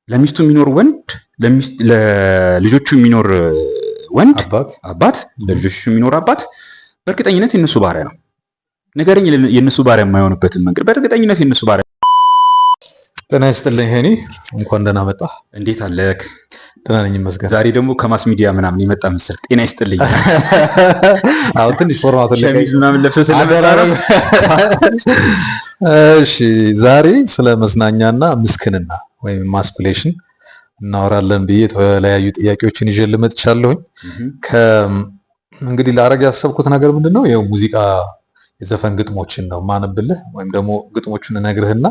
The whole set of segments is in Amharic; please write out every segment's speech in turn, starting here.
ለሚስቱ የሚኖር ወንድ ለልጆቹ የሚኖር ወንድ አባት ለልጆቹ የሚኖር አባት በእርግጠኝነት የነሱ ባሪያ ነው። ንገረኝ የነሱ ባሪያ የማይሆንበትን መንገድ። በእርግጠኝነት የነሱ ባሪያ። ጤና ይስጥልኝ ሄኒ፣ እንኳን ደህና መጣ። እንዴት አለክ? ደህና ነኝ ይመስገን። ዛሬ ደግሞ ከማስ ሚዲያ ምናምን የመጣ መሰለህ። ጤና ይስጥልኝ። አዎ ትንሽ ፎርማት ሸሚዝ ምናምን ለብሰህ ስለመጣህ። እሺ፣ ዛሬ ስለ መዝናኛና ምስክንና ወይም ማስፕሌሽን እናወራለን ብዬ የተለያዩ ጥያቄዎችን ይዤ ልመጥቻለሁኝ። እንግዲህ ላረግ ያሰብኩት ነገር ምንድነው? ይኸው ሙዚቃ የዘፈን ግጥሞችን ነው ማነብልህ፣ ወይም ደግሞ ግጥሞቹን እነግርህና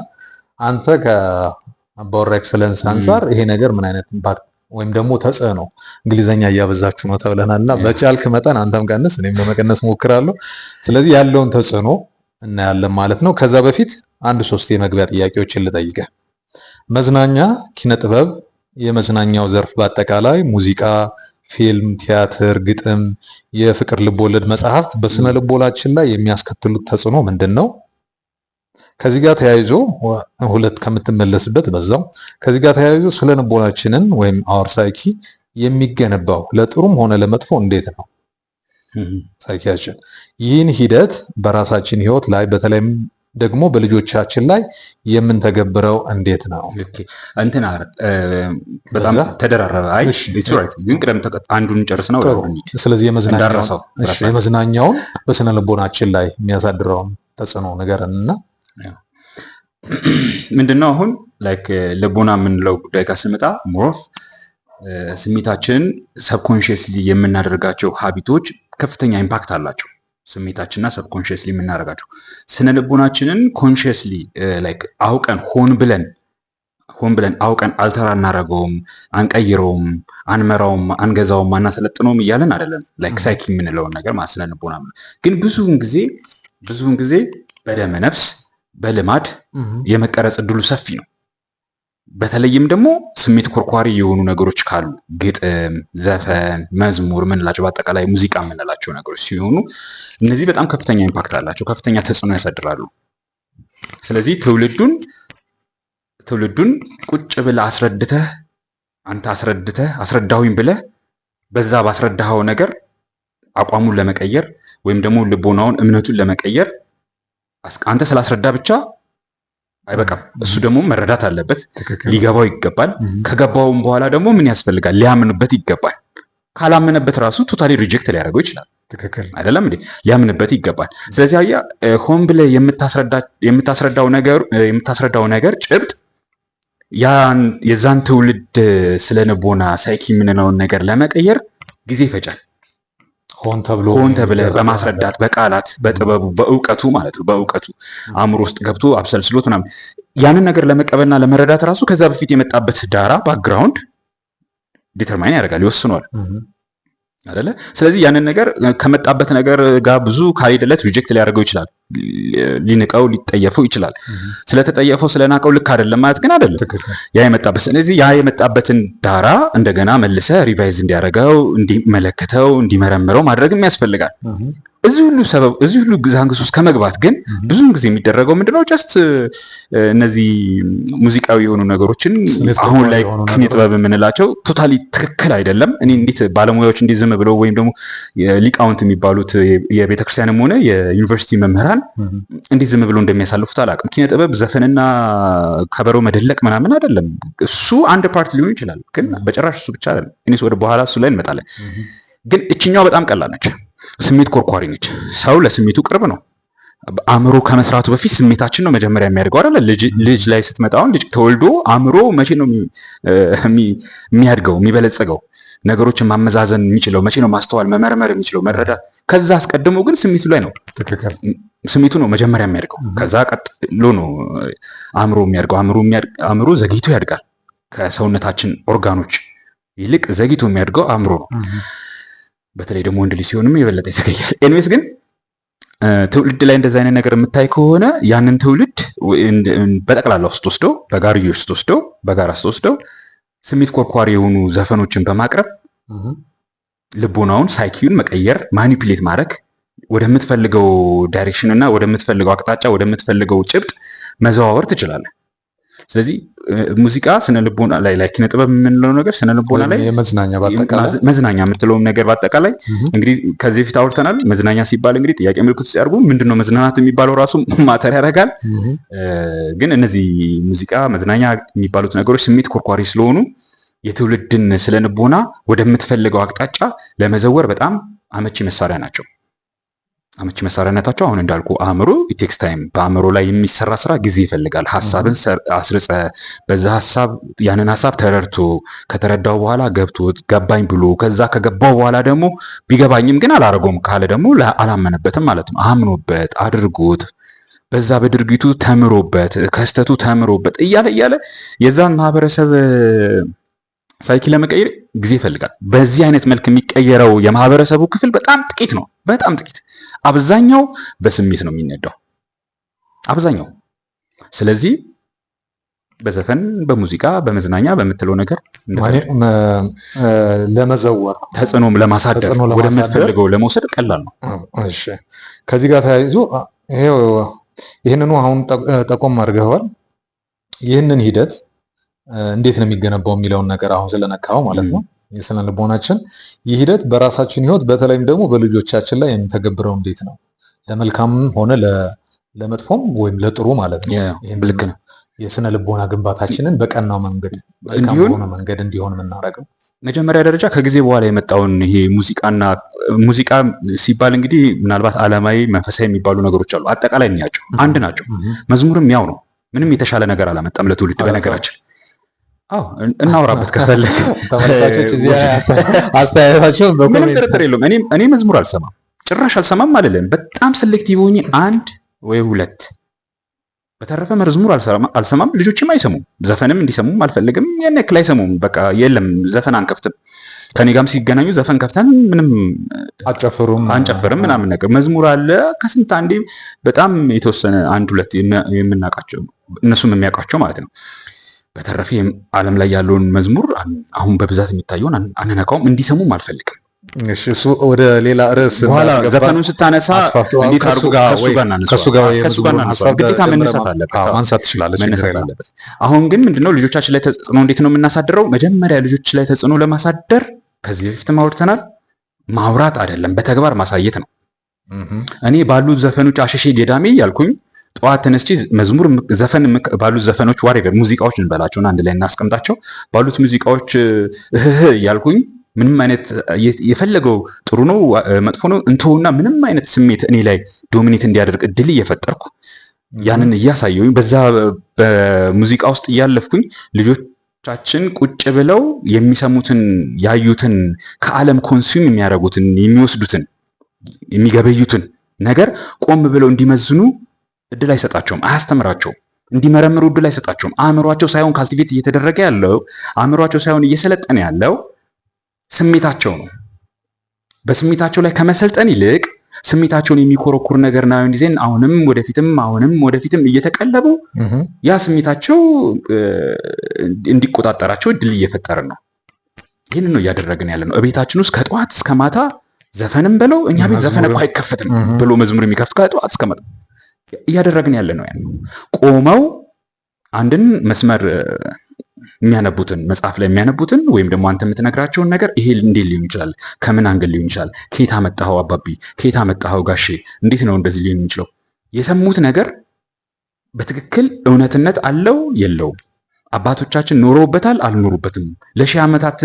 አንተ ከአባወራ ኤክሰለንስ አንጻር ይሄ ነገር ምን አይነት ኢምፓክት ወይም ደግሞ ተጽዕኖ፣ እንግሊዘኛ እያበዛችሁ ነው ተብለናልና በቻልክ መጠን አንተም ቀንስ እኔም ለመቀነስ ሞክራለሁ። ስለዚህ ያለውን ተጽዕኖ እናያለን ማለት ነው። ከዛ በፊት አንድ ሶስት የመግቢያ ጥያቄዎችን ልጠይቅህ። መዝናኛ፣ ኪነ ጥበብ፣ የመዝናኛው ዘርፍ በአጠቃላይ ሙዚቃ፣ ፊልም፣ ቲያትር፣ ግጥም፣ የፍቅር ልቦለድ መጽሐፍት በስነ ልቦናችን ላይ የሚያስከትሉት ተጽዕኖ ምንድን ነው? ከዚህ ጋር ተያይዞ ሁለት ከምትመለስበት በዛው ከዚህ ጋር ተያይዞ ስለ ልቦናችንን ወይም አወር ሳይኪ የሚገነባው ለጥሩም ሆነ ለመጥፎ እንዴት ነው ሳይኪያችን? ይህን ሂደት በራሳችን ህይወት ላይ በተለይም ደግሞ በልጆቻችን ላይ የምንተገብረው እንዴት ነው? እንትና በጣም ተደራረበ። አይ ኢትስ ራይት፣ ግን ቅደም አንዱን ጨርስ ነው። ስለዚህ የመዝናኛውን በስነ ልቦናችን ላይ የሚያሳድረውን ተጽዕኖ ንገረንና ምንድነው አሁን ላይክ ልቦና የምንለው ጉዳይ ጋር ስንመጣ ሞሮፍ ስሜታችንን ሰብኮንሺየስሊ የምናደርጋቸው ሀቢቶች ከፍተኛ ኢምፓክት አላቸው። ስሜታችንና ሰብኮንሺየስሊ የምናደርጋቸው ስነ ልቦናችንን ኮንሺየስሊ ላይክ አውቀን ሆን ብለን አውቀን አልተራ እናደርገውም፣ አንቀይረውም፣ አንመራውም፣ አንገዛውም፣ አናሰለጥነውም እያለን አይደለም። ላይክ ሳይኪ የምንለውን ነገር ማለት ስነ ልቦና ግን ብዙውን ጊዜ በደመ ነፍስ በልማድ የመቀረጽ እድሉ ሰፊ ነው። በተለይም ደግሞ ስሜት ኮርኳሪ የሆኑ ነገሮች ካሉ ግጥም፣ ዘፈን፣ መዝሙር ምንላቸው በአጠቃላይ ሙዚቃ የምንላቸው ነገሮች ሲሆኑ እነዚህ በጣም ከፍተኛ ኢምፓክት አላቸው፣ ከፍተኛ ተጽዕኖ ያሳድራሉ። ስለዚህ ትውልዱን ቁጭ ብለህ አስረዳሁኝ ብለህ በዛ ባስረዳኸው ነገር አቋሙን ለመቀየር ወይም ደግሞ ልቦናውን እምነቱን ለመቀየር አንተ ስላስረዳ ብቻ አይበቃም። እሱ ደግሞ መረዳት አለበት፣ ሊገባው ይገባል። ከገባውም በኋላ ደግሞ ምን ያስፈልጋል? ሊያምንበት ይገባል። ካላመነበት ራሱ ቶታሊ ሪጀክት ሊያደርገው ይችላል። ትክክል አይደለም እንዴ? ሊያምንበት ይገባል። ስለዚህ ሆን ብለህ የምታስረዳው ነገር ጭብጥ የዛን ትውልድ ስለ ልቦና ሳይኪ የምንለውን ነገር ለመቀየር ጊዜ ይፈጃል። ሆን ተብለህ በማስረዳት በቃላት በጥበቡ በእውቀቱ ማለት ነው። በእውቀቱ አእምሮ ውስጥ ገብቶ አብሰልስሎት ምናምን ያንን ነገር ለመቀበልና ለመረዳት ራሱ ከዛ በፊት የመጣበት ዳራ ባክግራውንድ ዲተርማይን ያደርጋል፣ ይወስኗል አይደለ? ስለዚህ ያንን ነገር ከመጣበት ነገር ጋር ብዙ ካልሄደለት ሪጀክት ሊያደርገው ይችላል፣ ሊንቀው ሊጠየፈው ይችላል። ስለተጠየፈው ስለናቀው ልክ አይደለም ማለት ግን አይደለም ያ የመጣበት። ስለዚህ ያ የመጣበትን ዳራ እንደገና መልሰ ሪቫይዝ እንዲያደርገው፣ እንዲመለከተው፣ እንዲመረምረው ማድረግም ያስፈልጋል። እዚህ ሁሉ ዛንግስ ውስጥ ከመግባት ግን ብዙውን ጊዜ የሚደረገው ምንድነው? ጀስት እነዚህ ሙዚቃዊ የሆኑ ነገሮችን አሁን ላይ ኪነ ጥበብ የምንላቸው ቶታሊ ትክክል አይደለም። እኔ እንዴት ባለሙያዎች እንዴት ዝም ብለው ወይም ደግሞ ሊቃውንት የሚባሉት የቤተክርስቲያንም ሆነ የዩኒቨርሲቲ መምህራን እንዴት ዝም ብለው እንደሚያሳልፉት አላውቅም። ኪነ ጥበብ ዘፈንና ከበሮ መደለቅ ምናምን አይደለም። እሱ አንድ ፓርት ሊሆን ይችላል፣ ግን በጭራሽ እሱ ብቻ አይደለም። እኔስ ወደ በኋላ እሱ ላይ እንመጣለን። ግን እችኛው በጣም ቀላል ነች። ስሜት ኮርኳሪ ነች። ሰው ለስሜቱ ቅርብ ነው። አእምሮ ከመስራቱ በፊት ስሜታችን ነው መጀመሪያ የሚያድገው አይደለ? ልጅ ላይ ስትመጣውን ልጅ ተወልዶ አእምሮ መቼ ነው የሚያድገው የሚበለጸገው? ነገሮችን ማመዛዘን የሚችለው መቼ ነው? ማስተዋል መመርመር የሚችለው መረዳት። ከዛ አስቀድሞ ግን ስሜቱ ላይ ነው። ስሜቱ ነው መጀመሪያ የሚያድገው። ከዛ ቀጥሎ ነው አእምሮ የሚያድገው። አእምሮ ዘግይቶ ያድጋል። ከሰውነታችን ኦርጋኖች ይልቅ ዘግይቶ የሚያድገው አእምሮ ነው። በተለይ ደግሞ ወንድ ልጅ ሲሆንም የበለጠ ይዘገያል። ኤኒዌይስ ግን ትውልድ ላይ እንደዛ አይነት ነገር የምታይ ከሆነ ያንን ትውልድ በጠቅላላው ስትወስደው፣ በጋርዮሽ ስትወስደው፣ በጋራ ስትወስደው ስሜት ኮርኳሪ የሆኑ ዘፈኖችን በማቅረብ ልቦናውን ሳይኪውን መቀየር፣ ማኒፕሌት ማድረግ፣ ወደምትፈልገው ዳይሬክሽን እና ወደምትፈልገው አቅጣጫ ወደምትፈልገው ጭብጥ መዘዋወር ትችላለህ። ስለዚህ ሙዚቃ ስነ ልቦና ላይ ኪነ ጥበብ የምንለው ነገር ስነ ልቦና ላይ መዝናኛ የምትለውም ነገር በአጠቃላይ እንግዲህ ከዚህ በፊት አውርተናል። መዝናኛ ሲባል እንግዲህ ጥያቄ ምልክት ውስጥ ያርጉ ምንድነው መዝናናት የሚባለው ራሱ ማተር ያደርጋል። ግን እነዚህ ሙዚቃ መዝናኛ የሚባሉት ነገሮች ስሜት ኮርኳሪ ስለሆኑ የትውልድን ስነ ልቦና ወደምትፈልገው አቅጣጫ ለመዘወር በጣም አመቺ መሳሪያ ናቸው። አመቺ መሳሪያነታቸው አሁን እንዳልኩ አእምሮ ኢቴክስ ታይም፣ በአእምሮ ላይ የሚሰራ ስራ ጊዜ ይፈልጋል። ሐሳብን አስርጸ በዛ ሐሳብ ያንን ሐሳብ ተረድቶ ከተረዳው በኋላ ገብቶት ገባኝ ብሎ ከዛ ከገባው በኋላ ደግሞ ቢገባኝም ግን አላረገውም ካለ ደግሞ አላመነበትም ማለት ነው። አምኖበት አድርጎት በዛ በድርጊቱ ተምሮበት ከስተቱ ተምሮበት እያለ የዛን ማህበረሰብ ሳይኪ ለመቀየር ጊዜ ይፈልጋል። በዚህ አይነት መልክ የሚቀየረው የማህበረሰቡ ክፍል በጣም ጥቂት ነው፣ በጣም ጥቂት። አብዛኛው በስሜት ነው የሚነዳው አብዛኛው። ስለዚህ በዘፈን በሙዚቃ በመዝናኛ በምትለው ነገር ለመዘወር ተጽዕኖም ለማሳደር ወደምትፈልገው ለመውሰድ ቀላል ነው። እሺ ከዚህ ጋር ተያይዞ ይህንኑ አሁን ጠቆም አድርገዋል። ይህንን ሂደት እንዴት ነው የሚገነባው የሚለውን ነገር አሁን ስለነካው ማለት ነው። የስነ ልቦናችን ይህ ሂደት በራሳችን ህይወት በተለይም ደግሞ በልጆቻችን ላይ የምንተገብረው እንዴት ነው ለመልካምም ሆነ ለመጥፎም ወይም ለጥሩ ማለት ነው። ልክ ነው። የስነ ልቦና ግንባታችንን በቀናው መንገድ መልካም በሆነ መንገድ እንዲሆን የምናደርገው መጀመሪያ ደረጃ ከጊዜ በኋላ የመጣውን ይሄ ሙዚቃ ሲባል እንግዲህ ምናልባት ዓለማዊ መንፈሳዊ የሚባሉ ነገሮች አሉ። አጠቃላይ የሚያቸው አንድ ናቸው። መዝሙርም ያው ነው። ምንም የተሻለ ነገር አላመጣም ለትውልድ በነገራችን። አዎ እናወራበት ከፈለግ ተመልካቾች እዚህ አስተያየታቸውን ምንም ጥርጥር የለውም። እኔ መዝሙር አልሰማም፣ ጭራሽ አልሰማም አይደለም። በጣም ሴሌክቲቭ ሆኜ አንድ ወይ ሁለት፣ በተረፈ መዝሙር አልሰማም። ልጆችም አይሰሙም። ዘፈንም እንዲሰሙም አልፈልግም። ያን ያክል አይሰሙም። በቃ የለም ዘፈን አንከፍትም። ከኔ ጋርም ሲገናኙ ዘፈን ከፍተን ምንም አንጨፍርም ምናምን ነገር። መዝሙር አለ ከስንት አንዴ በጣም የተወሰነ አንድ ሁለት የምናውቃቸው እነሱም የሚያውቃቸው ማለት ነው። በተረፈ ዓለም ላይ ያለውን መዝሙር አሁን በብዛት የሚታየውን አንነካውም፣ እንዲሰሙም አልፈልግም። እሱ ወደ ሌላ ርዕስ በኋላ ዘፈኑን ስታነሳ እንዴት አድርጎ ከሱ ጋር ግዴታ መነሳት አለበት። አሁን ግን ምንድነው ልጆቻችን ላይ ተጽዕኖ እንዴት ነው የምናሳድረው? መጀመሪያ ልጆች ላይ ተጽዕኖ ለማሳደር ከዚህ በፊት ማውርተናል። ማውራት አይደለም በተግባር ማሳየት ነው። እኔ ባሉት ዘፈኖች አሸሼ ገዳሜ ያልኩኝ ጠዋት ተነስቼ መዝሙር ዘፈን ባሉት ዘፈኖች ዋሬቨር ሙዚቃዎች እንበላቸውና አንድ ላይ እናስቀምጣቸው። ባሉት ሙዚቃዎች ያልኩኝ ምንም አይነት የፈለገው ጥሩ ነው መጥፎ ነው እንተውና ምንም አይነት ስሜት እኔ ላይ ዶሚኔት እንዲያደርግ እድል እየፈጠርኩ ያንን እያሳየሁኝ በዛ በሙዚቃ ውስጥ እያለፍኩኝ ልጆቻችን ቁጭ ብለው የሚሰሙትን ያዩትን ከዓለም ኮንሱም የሚያደርጉትን የሚወስዱትን የሚገበዩትን ነገር ቆም ብለው እንዲመዝኑ እድል አይሰጣቸውም፣ አያስተምራቸውም። እንዲመረምሩ እድል አይሰጣቸውም። አእምሯቸው ሳይሆን ካልቲቬት እየተደረገ ያለው አእምሯቸው ሳይሆን እየሰለጠነ ያለው ስሜታቸው ነው። በስሜታቸው ላይ ከመሰልጠን ይልቅ ስሜታቸውን የሚኮረኩር ነገር ነው እንዲዜን አሁንም ወደፊትም እየተቀለቡ ያ ስሜታቸው እንዲቆጣጠራቸው እድል እየፈጠርን ነው። ይህንን ነው እያደረግን ያለ ነው። እቤታችን ውስጥ ከጠዋት እስከ ማታ ዘፈንም በለው እኛ ቤት ዘፈን እኮ አይከፈትም ብሎ መዝሙር የሚከፍት ከጠዋት እስከ ማታ እያደረግን ያለ ነው። ያን ቆመው አንድን መስመር የሚያነቡትን መጽሐፍ ላይ የሚያነቡትን ወይም ደግሞ አንተ የምትነግራቸውን ነገር ይሄ እንዴት ሊሆን ይችላል? ከምን አንግል ሊሆን ይችላል? ከየት አመጣኸው አባቢ? ከየት አመጣኸው ጋሼ? እንዴት ነው እንደዚህ ሊሆን የሚችለው? የሰሙት ነገር በትክክል እውነትነት አለው የለውም? አባቶቻችን ኖረውበታል አልኖሩበትም? ለሺህ ዓመታት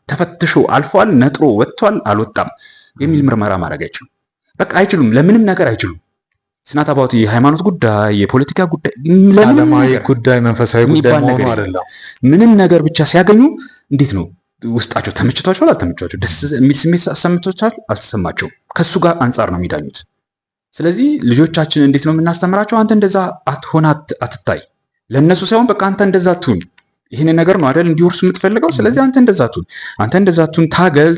ተፈትሾ አልፏል? ነጥሮ ወጥቷል አልወጣም? የሚል ምርመራ ማድረግ አይችሉም። በቃ አይችሉም። ለምንም ነገር አይችሉም። ስናት አባውት የሃይማኖት ጉዳይ፣ የፖለቲካ ጉዳይ፣ ዓለማዊ ጉዳይ፣ መንፈሳዊ ጉዳይ መሆኑ አይደለም። ምንም ነገር ብቻ ሲያገኙ እንዴት ነው ውስጣቸው ተመችቷቸዋል አልተመችቷቸው፣ ደስ የሚል ስሜት ሰምቷቸዋል አልተሰማቸውም፣ ከሱ ጋር አንጻር ነው የሚዳኙት። ስለዚህ ልጆቻችን እንዴት ነው የምናስተምራቸው? አንተ እንደዛ አትሆን አትታይ፣ ለእነሱ ሳይሆን በቃ አንተ እንደዛ አትሁን፣ ይህንን ነገር ነው አይደል እንዲወርሱ የምትፈልገው። ስለዚህ አንተ እንደዛ አትሁን፣ ታገል፣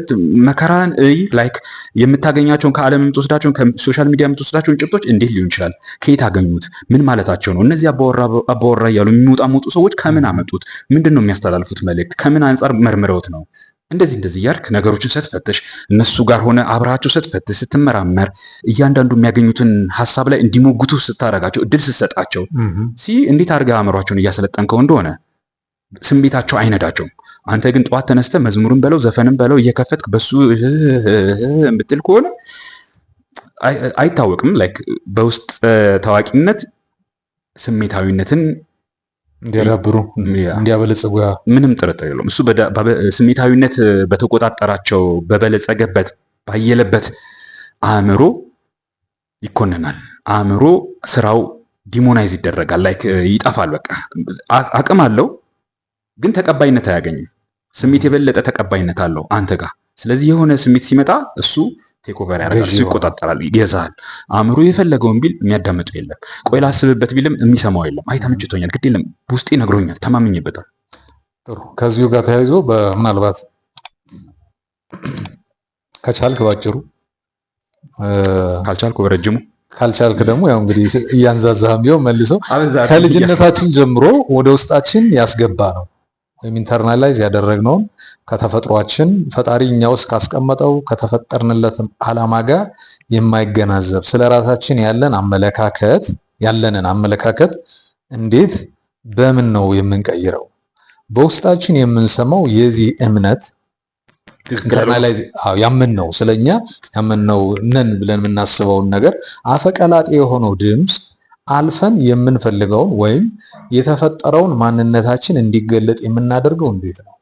መከራን ላይክ የምታገኛቸውን ከዓለም የምትወስዳቸውን ከሶሻል ሚዲያ የምትወስዳቸውን ጭብጦች እንዴት ሊሆን ይችላል? ከየት አገኙት? ምን ማለታቸው ነው? እነዚህ አባወራ እያሉ የሚወጣሙጡ ሰዎች ከምን አመጡት? ምንድን ነው የሚያስተላልፉት መልእክት? ከምን አንጻር መርምረውት ነው? እንደዚህ እያልክ ነገሮችን ስትፈትሽ እነሱ ጋር ሆነ አብራቸው ስትፈትሽ ስትመራመር እያንዳንዱ የሚያገኙትን ሀሳብ ላይ እንዲሞግቱ ስታደርጋቸው እድል ስትሰጣቸው እንዴት አድርገህ አእምሯቸውን እያሰለጠንከው እንደሆነ ስሜታቸው አይነዳቸውም። አንተ ግን ጠዋት ተነስተህ መዝሙርን በለው ዘፈንም በለው እየከፈትክ በሱ የምትል ከሆነ አይታወቅም። ላይክ በውስጥ ታዋቂነት ስሜታዊነትን እንዲያዳብሩ እንዲያበለጽጉ ምንም ጥርጥር የለውም። እሱ ስሜታዊነት በተቆጣጠራቸው በበለጸገበት ባየለበት አእምሮ ይኮነናል። አእምሮ ስራው ዲሞናይዝ ይደረጋል። ላይክ ይጠፋል። በቃ አቅም አለው ግን ተቀባይነት አያገኝም። ስሜት የበለጠ ተቀባይነት አለው አንተ ጋር። ስለዚህ የሆነ ስሜት ሲመጣ እሱ ቴክኦቨር ያደርጋል፣ እሱ ይቆጣጠራል፣ ይገዛል። አእምሮ የፈለገውን ቢል የሚያዳምጠው የለም። ቆይ ላስብበት ቢልም የሚሰማው የለም። አይ ተመችቶኛል፣ ግድ የለም ውስጤ ነግሮኛል፣ ተማምኜበታል። ጥሩ። ከዚሁ ጋር ተያይዞ ምናልባት ከቻልክ ባጭሩ፣ ካልቻልኩ በረጅሙ፣ ካልቻልክ ደግሞ ያው እንግዲህ እያንዛዛህም ቢሆን መልሰው ከልጅነታችን ጀምሮ ወደ ውስጣችን ያስገባ ነው ወይም ኢንተርናላይዝ ያደረግነውን ከተፈጥሯችን ፈጣሪ እኛ ውስጥ ካስቀመጠው ከተፈጠርንለትም ዓላማ ጋር የማይገናዘብ ስለ ራሳችን ያለንን አመለካከት እንዴት በምን ነው የምንቀይረው? በውስጣችን የምንሰማው የዚህ እምነት ኢንተርናላይዝ ያመንነው ስለኛ ያመንነው ነን ብለን የምናስበውን ነገር አፈቀላጤ የሆነው ድምፅ አልፈን የምንፈልገውን ወይም የተፈጠረውን ማንነታችን እንዲገለጥ የምናደርገው እንዴት ነው?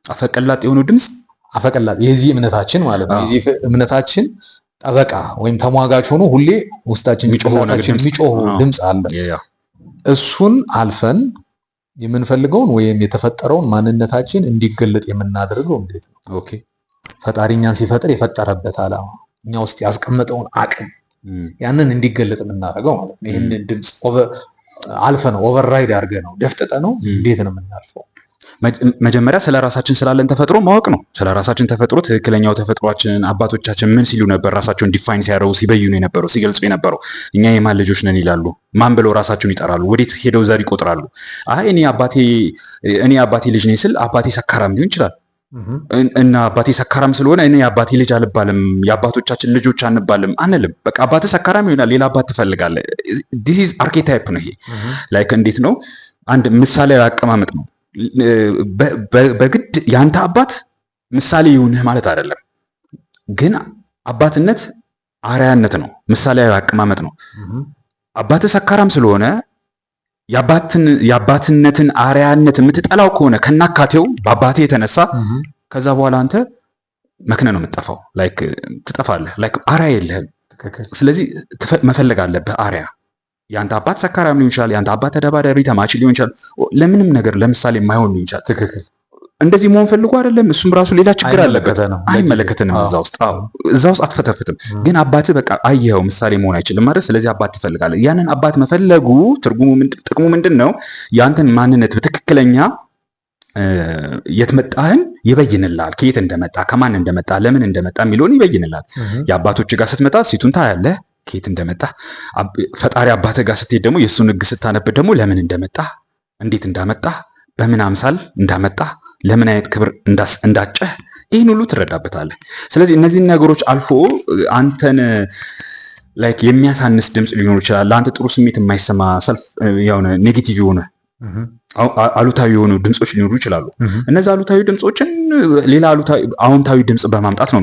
አፈቀላጤ የሆነው ድምፅ አፈቀላጤ የዚህ እምነታችን ማለት ነው። የዚህ እምነታችን ጠበቃ ወይም ተሟጋች ሆኖ ሁሌ ውስጣችን የሚጮህ ድምፅ አለ። እሱን አልፈን የምንፈልገውን ወይም የተፈጠረውን ማንነታችን እንዲገለጥ የምናደርገው እንዴት ነው? ኦኬ ፈጣሪ እኛን ሲፈጥር የፈጠረበት ዓላማ እኛ ውስጥ ያስቀመጠውን አቅም ያንን እንዲገለጥ የምናደርገው ማለት ነው። ይህንን ድምፅ አልፈ ነው ኦቨርራይድ አድርገ ነው ደፍጥጠ ነው እንዴት ነው የምናልፈው? መጀመሪያ ስለ ራሳችን ስላለን ተፈጥሮ ማወቅ ነው። ስለ ራሳችን ተፈጥሮ ትክክለኛው ተፈጥሯችን አባቶቻችን ምን ሲሉ ነበር? ራሳቸውን ዲፋይን ሲያደርጉ ሲበይኑ የነበረው ሲገልጹ የነበረው እኛ የማን ልጆች ነን ይላሉ። ማን ብለው ራሳቸውን ይጠራሉ? ወዴት ሄደው ዘር ይቆጥራሉ? አይ እኔ አባቴ ልጅ ነኝ ስል አባቴ ሰካራም ሊሆን ይችላል እና አባቴ ሰካራም ስለሆነ እኔ የአባቴ ልጅ አልባልም፣ የአባቶቻችን ልጆች አንባልም አንልም። በቃ አባትህ ሰካራም ይሆናል፣ ሌላ አባት ትፈልጋለህ። ዲስ ኢዝ አርኬታይፕ ነው ይሄ። ላይክ እንዴት ነው? አንድ ምሳሌ አቀማመጥ ነው። በግድ ያንተ አባት ምሳሌ ይሁንህ ማለት አይደለም፣ ግን አባትነት አርአያነት ነው፣ ምሳሌያዊ አቀማመጥ ነው። አባትህ ሰካራም ስለሆነ የአባትነትን አርአያነት የምትጠላው ከሆነ ከናካቴው በአባቴ የተነሳ ከዛ በኋላ አንተ መክነ ነው የምትጠፋው። ላይክ ትጠፋለህ። ላይክ አርአያ የለህም። ስለዚህ መፈለግ አለብህ አርአያ። ያንተ አባት ሰካራም ሊሆን ይችላል፣ ያንተ አባት ተደባዳሪ ተማች ሊሆን ይችላል፣ ለምንም ነገር ለምሳሌ የማይሆን ሊሆን ይችላል። ትክክል። እንደዚህ መሆን ፈልጎ አይደለም፣ እሱም ራሱ ሌላ ችግር አለበት። አይመለከተንም። እዛ ውስጥ አትፈተፍትም። ግን አባትህ በቃ አየኸው ምሳሌ መሆን አይችልም ማለት። ስለዚህ አባት ትፈልጋለህ። ያንን አባት መፈለጉ ጥቅሙ ምንድን ነው? ያንተን ማንነት በትክክለኛ የትመጣህን ይበይንልሃል። ከየት እንደመጣ ከማን እንደመጣ ለምን እንደመጣ የሚለውን ይበይንልሃል። የአባቶች ጋር ስትመጣ ሴቱን ታያለህ ከየት እንደመጣ። ፈጣሪ አባትህ ጋር ስትሄድ ደግሞ የእሱን ሕግ ስታነብ ደግሞ ለምን እንደመጣ እንዴት እንዳመጣ በምን አምሳል እንዳመጣ ለምን አይነት ክብር እንዳጨህ ይህን ሁሉ ትረዳበታለህ። ስለዚህ እነዚህን ነገሮች አልፎ አንተን ላይክ የሚያሳንስ ድምፅ ሊኖር ይችላል። ለአንተ ጥሩ ስሜት የማይሰማ ሰልፍ የሆነ ኔጌቲቭ የሆነ አሉታዊ የሆኑ ድምፆች ሊኖሩ ይችላሉ። እነዚህ አሉታዊ ድምፆችን ሌላ አዎንታዊ ድምፅ በማምጣት ነው